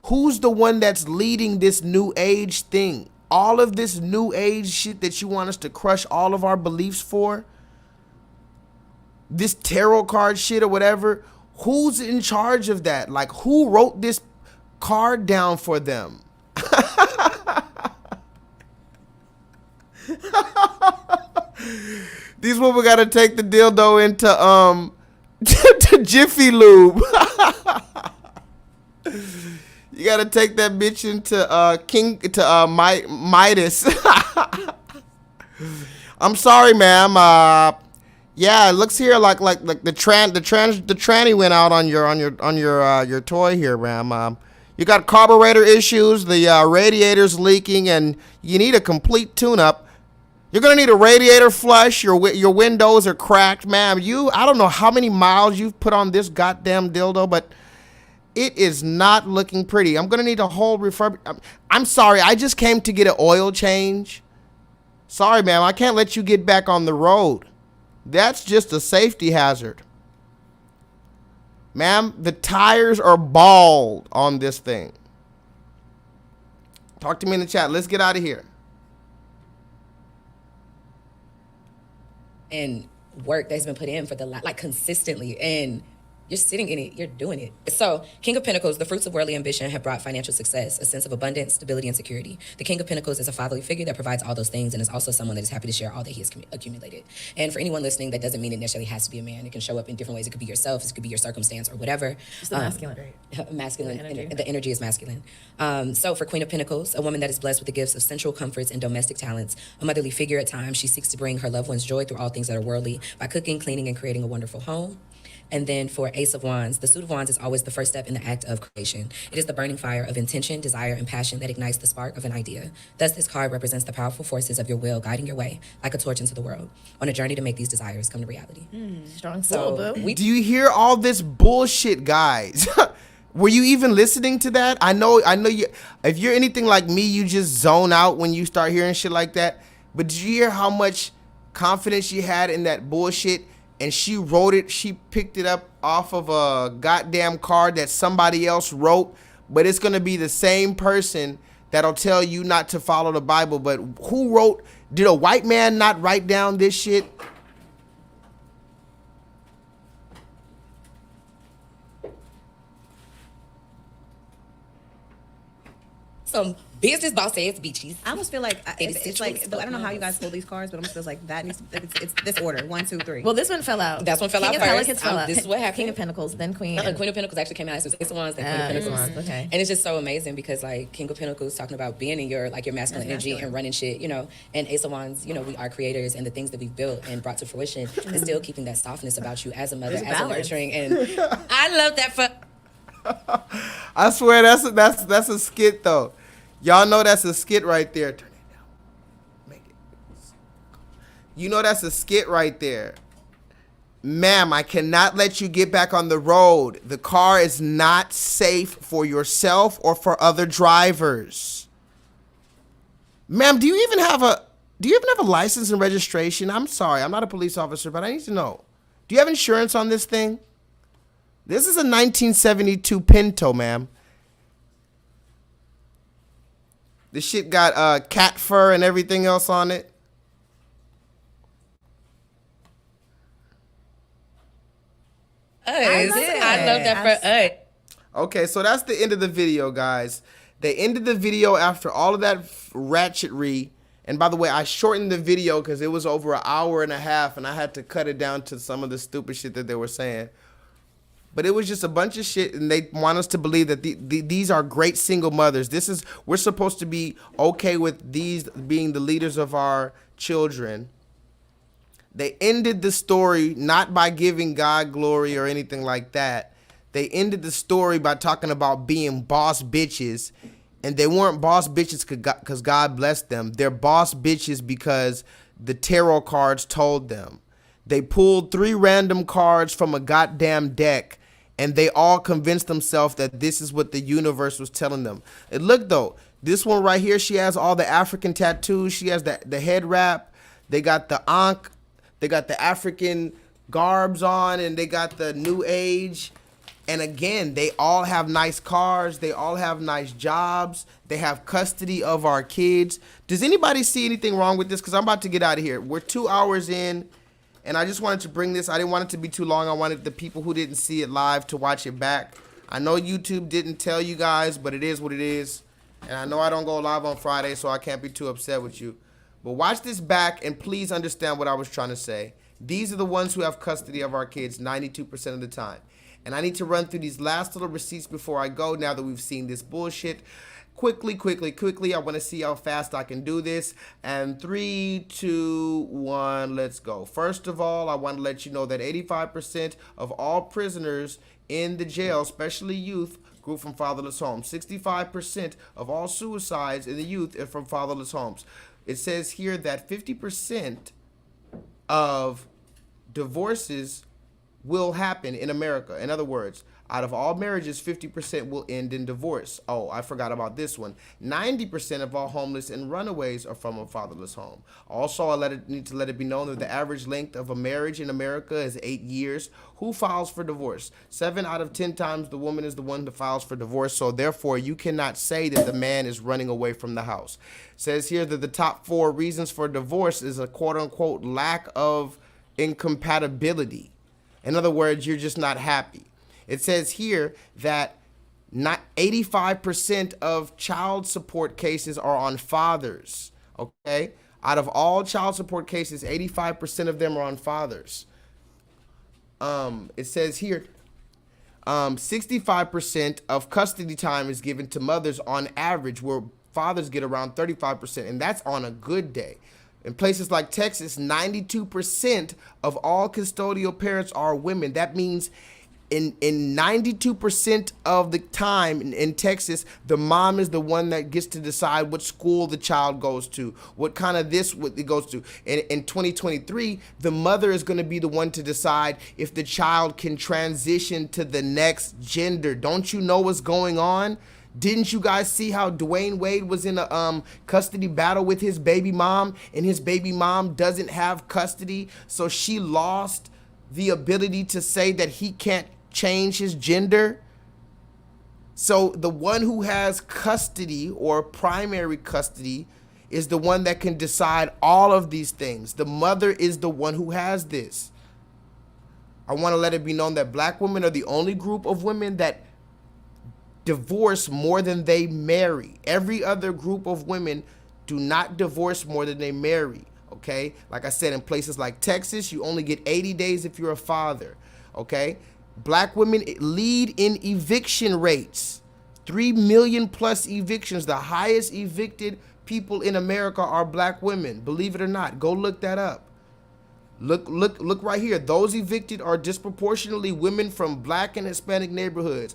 Who's the one that's leading this new age thing? All of this new age shit that you want us to crush all of our beliefs for? This tarot card shit or whatever? Who's in charge of that? Like, who wrote this card down for them? These women gotta take the dildo into to Jiffy Lube. You gotta take that bitch into Midas. I'm sorry, ma'am. Yeah, it looks here like the tranny went out on your toy here, ma'am. You got carburetor issues, the radiator's leaking, and you need a complete tune-up. You're gonna need a radiator flush. Your windows are cracked, ma'am. I don't know how many miles you've put on this goddamn dildo, but it is not looking pretty. I'm gonna need a whole refurb. I'm sorry, I just came to get an oil change. Sorry, ma'am, I can't let you get back on the road. That's just a safety hazard. Ma'am, the tires are bald on this thing. Talk to me in the chat. Let's get out of here. And work that's been put in for the like consistently, and you're sitting in it, you're doing it. So, King of Pentacles, the fruits of worldly ambition have brought financial success, a sense of abundance, stability, and security. The King of Pentacles is a fatherly figure that provides all those things and is also someone that is happy to share all that he has accumulated. And for anyone listening, that doesn't mean it necessarily has to be a man. It can show up in different ways. It could be yourself, it could be your circumstance, or whatever. It's the masculine, right? Masculine, The energy. the energy is masculine. So for Queen of Pentacles, a woman that is blessed with the gifts of sensual comforts and domestic talents, a motherly figure at times, she seeks to bring her loved ones joy through all things that are worldly by cooking, cleaning, and creating a wonderful home. And then for Ace of Wands, the suit of wands is always the first step in the act of creation. It is the burning fire of intention, desire, and passion that ignites the spark of an idea. Thus, this card represents the powerful forces of your will guiding your way like a torch into the world on a journey to make these desires come to reality. Strong So Do you hear all this bullshit, guys? Were you even listening to that? I know you. If you're anything like me, you just zone out when you start hearing shit like that. But did you hear how much confidence she had in that bullshit? And she wrote it, she picked it up off of a goddamn card that somebody else wrote, but it's gonna be the same person that'll tell you not to follow the Bible. But who wrote, did a white man not write down this shit? Some business boss ass bitches. I almost feel like it's 86 like weeks, I don't know how you guys pull these cards, but it almost feels like that needs to, it's this order 1, 2, 3. Well, this one fell out. That's one fell King out of first. Pelicans fell out. This is what happened. King of Pentacles, then Queen. Queen of Pentacles actually came out. So it's Ace of Wands, then Queen of Ace of Pentacles. Wands, okay. And it's just so amazing because like King of Pentacles talking about being in your masculine energy and running shit, and Ace of Wands, we are creators, and the things that we've built and brought to fruition is still keeping that softness about you as a mother, There's as balance. a nurturing, and I love that for. I swear that's a skit though. Y'all know that's a skit right there. Turn it down. Make it. You know that's a skit right there. Ma'am, I cannot let you get back on the road. The car is not safe for yourself or for other drivers. Ma'am, do you even have a license and registration? I'm sorry, I'm not a police officer, but I need to know. Do you have insurance on this thing? This is a 1972 Pinto, ma'am. This shit got cat fur and everything else on it. I love that for us. Okay, so that's the end of the video, guys. They ended the video after all of that ratchetry. And by the way, I shortened the video because it was over an hour and a half, and I had to cut it down to some of the stupid shit that they were saying. But it was just a bunch of shit, and they want us to believe that these are great single mothers. We're supposed to be okay with these being the leaders of our children. They ended the story not by giving God glory or anything like that. They ended the story by talking about being boss bitches, and they weren't boss bitches because God blessed them. They're boss bitches because the tarot cards told them. They pulled 3 random cards from a goddamn deck, and they all convinced themselves that this is what the universe was telling them. And look, though, this one right here, she has all the African tattoos. She has the head wrap. They got the ankh. They got the African garbs on, and they got the new age. And again, they all have nice cars. They all have nice jobs. They have custody of our kids. Does anybody see anything wrong with this? Because I'm about to get out of here. We're 2 hours in. And I just wanted to bring this. I didn't want it to be too long. I wanted the people who didn't see it live to watch it back. I know YouTube didn't tell you guys, but it is what it is. And I know I don't go live on Friday, so I can't be too upset with you. But watch this back, and please understand what I was trying to say. These are the ones who have custody of our kids 92% of the time. And I need to run through these last little receipts before I go, now that we've seen this bullshit. Quickly. I want to see how fast I can do this. And 3, 2, 1, let's go. First of all, I want to let you know that 85% of all prisoners in the jail, especially youth, grew from fatherless homes. 65% of all suicides in the youth are from fatherless homes. It says here that 50% of divorces will happen in America. In other words, Out of all marriages, 50% will end in divorce. Oh, I forgot about this one. 90% of all homeless and runaways are from a fatherless home. Also, I need to let it be known that the average length of a marriage in America is 8 years. Who files for divorce? 7 out of 10 times the woman is the one that files for divorce. So therefore, you cannot say that the man is running away from the house. It says here that the top 4 reasons for divorce is a quote-unquote lack of incompatibility. In other words, you're just not happy. It says here that not 85% of child support cases are on fathers, okay? Out of all child support cases, 85% of them are on fathers. It says here, 65% of custody time is given to mothers on average, where fathers get around 35%, and that's on a good day. In places like Texas, 92% of all custodial parents are women. That means in 92% of the time in Texas, the mom is the one that gets to decide what school the child goes to, what kind of what it goes to. And in 2023, the mother is going to be the one to decide if the child can transition to the next gender. Don't you know what's going on? Didn't you guys see how Dwayne Wade was in a custody battle with his baby mom, and his baby mom doesn't have custody, so she lost the ability to say that he can't change his gender? So the one who has custody or primary custody is the one that can decide all of these things. The mother is the one who has this. I want to let it be known that black women are the only group of women that divorce more than they marry. Every other group of women do not divorce more than they marry, okay? Like I said, in places like Texas, you only get 80 days if you're a father, okay? Black women lead in eviction rates. 3 million plus evictions. The highest evicted people in America are black women. Believe it or not, go look that up. Look right here. Those evicted are disproportionately women from black and Hispanic neighborhoods.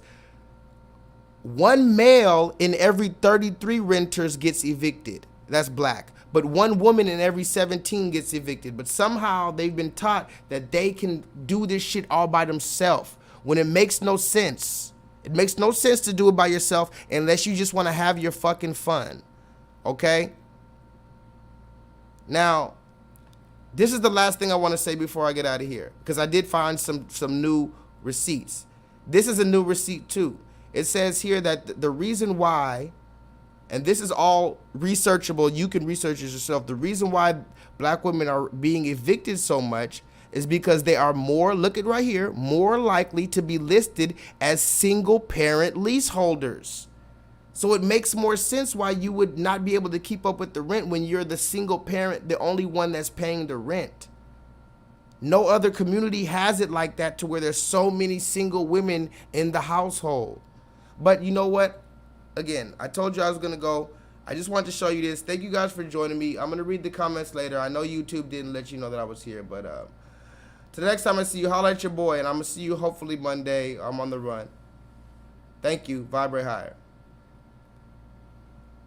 1 male in every 33 renters gets evicted. That's black. But 1 woman in every 17 gets evicted. But somehow they've been taught that they can do this shit all by themselves, when it makes no sense. It makes no sense to do it by yourself unless you just want to have your fucking fun. Okay? Now, this is the last thing I want to say before I get out of here, because I did find some new receipts. This is a new receipt too. It says here that the reason why, and this is all researchable, you can research it yourself. The reason why black women are being evicted so much is because they are more, look at right here, more likely to be listed as single parent leaseholders. So it makes more sense why you would not be able to keep up with the rent when you're the single parent, the only one that's paying the rent. No other community has it like that, to where there's so many single women in the household. But you know what? Again, I told you I was going to go. I just wanted to show you this. Thank you guys for joining me. I'm going to read the comments later. I know YouTube didn't let you know that I was here, but till the next time I see you, holla at your boy, and I'm going to see you hopefully Monday. I'm on the run. Thank you. Vibrate higher.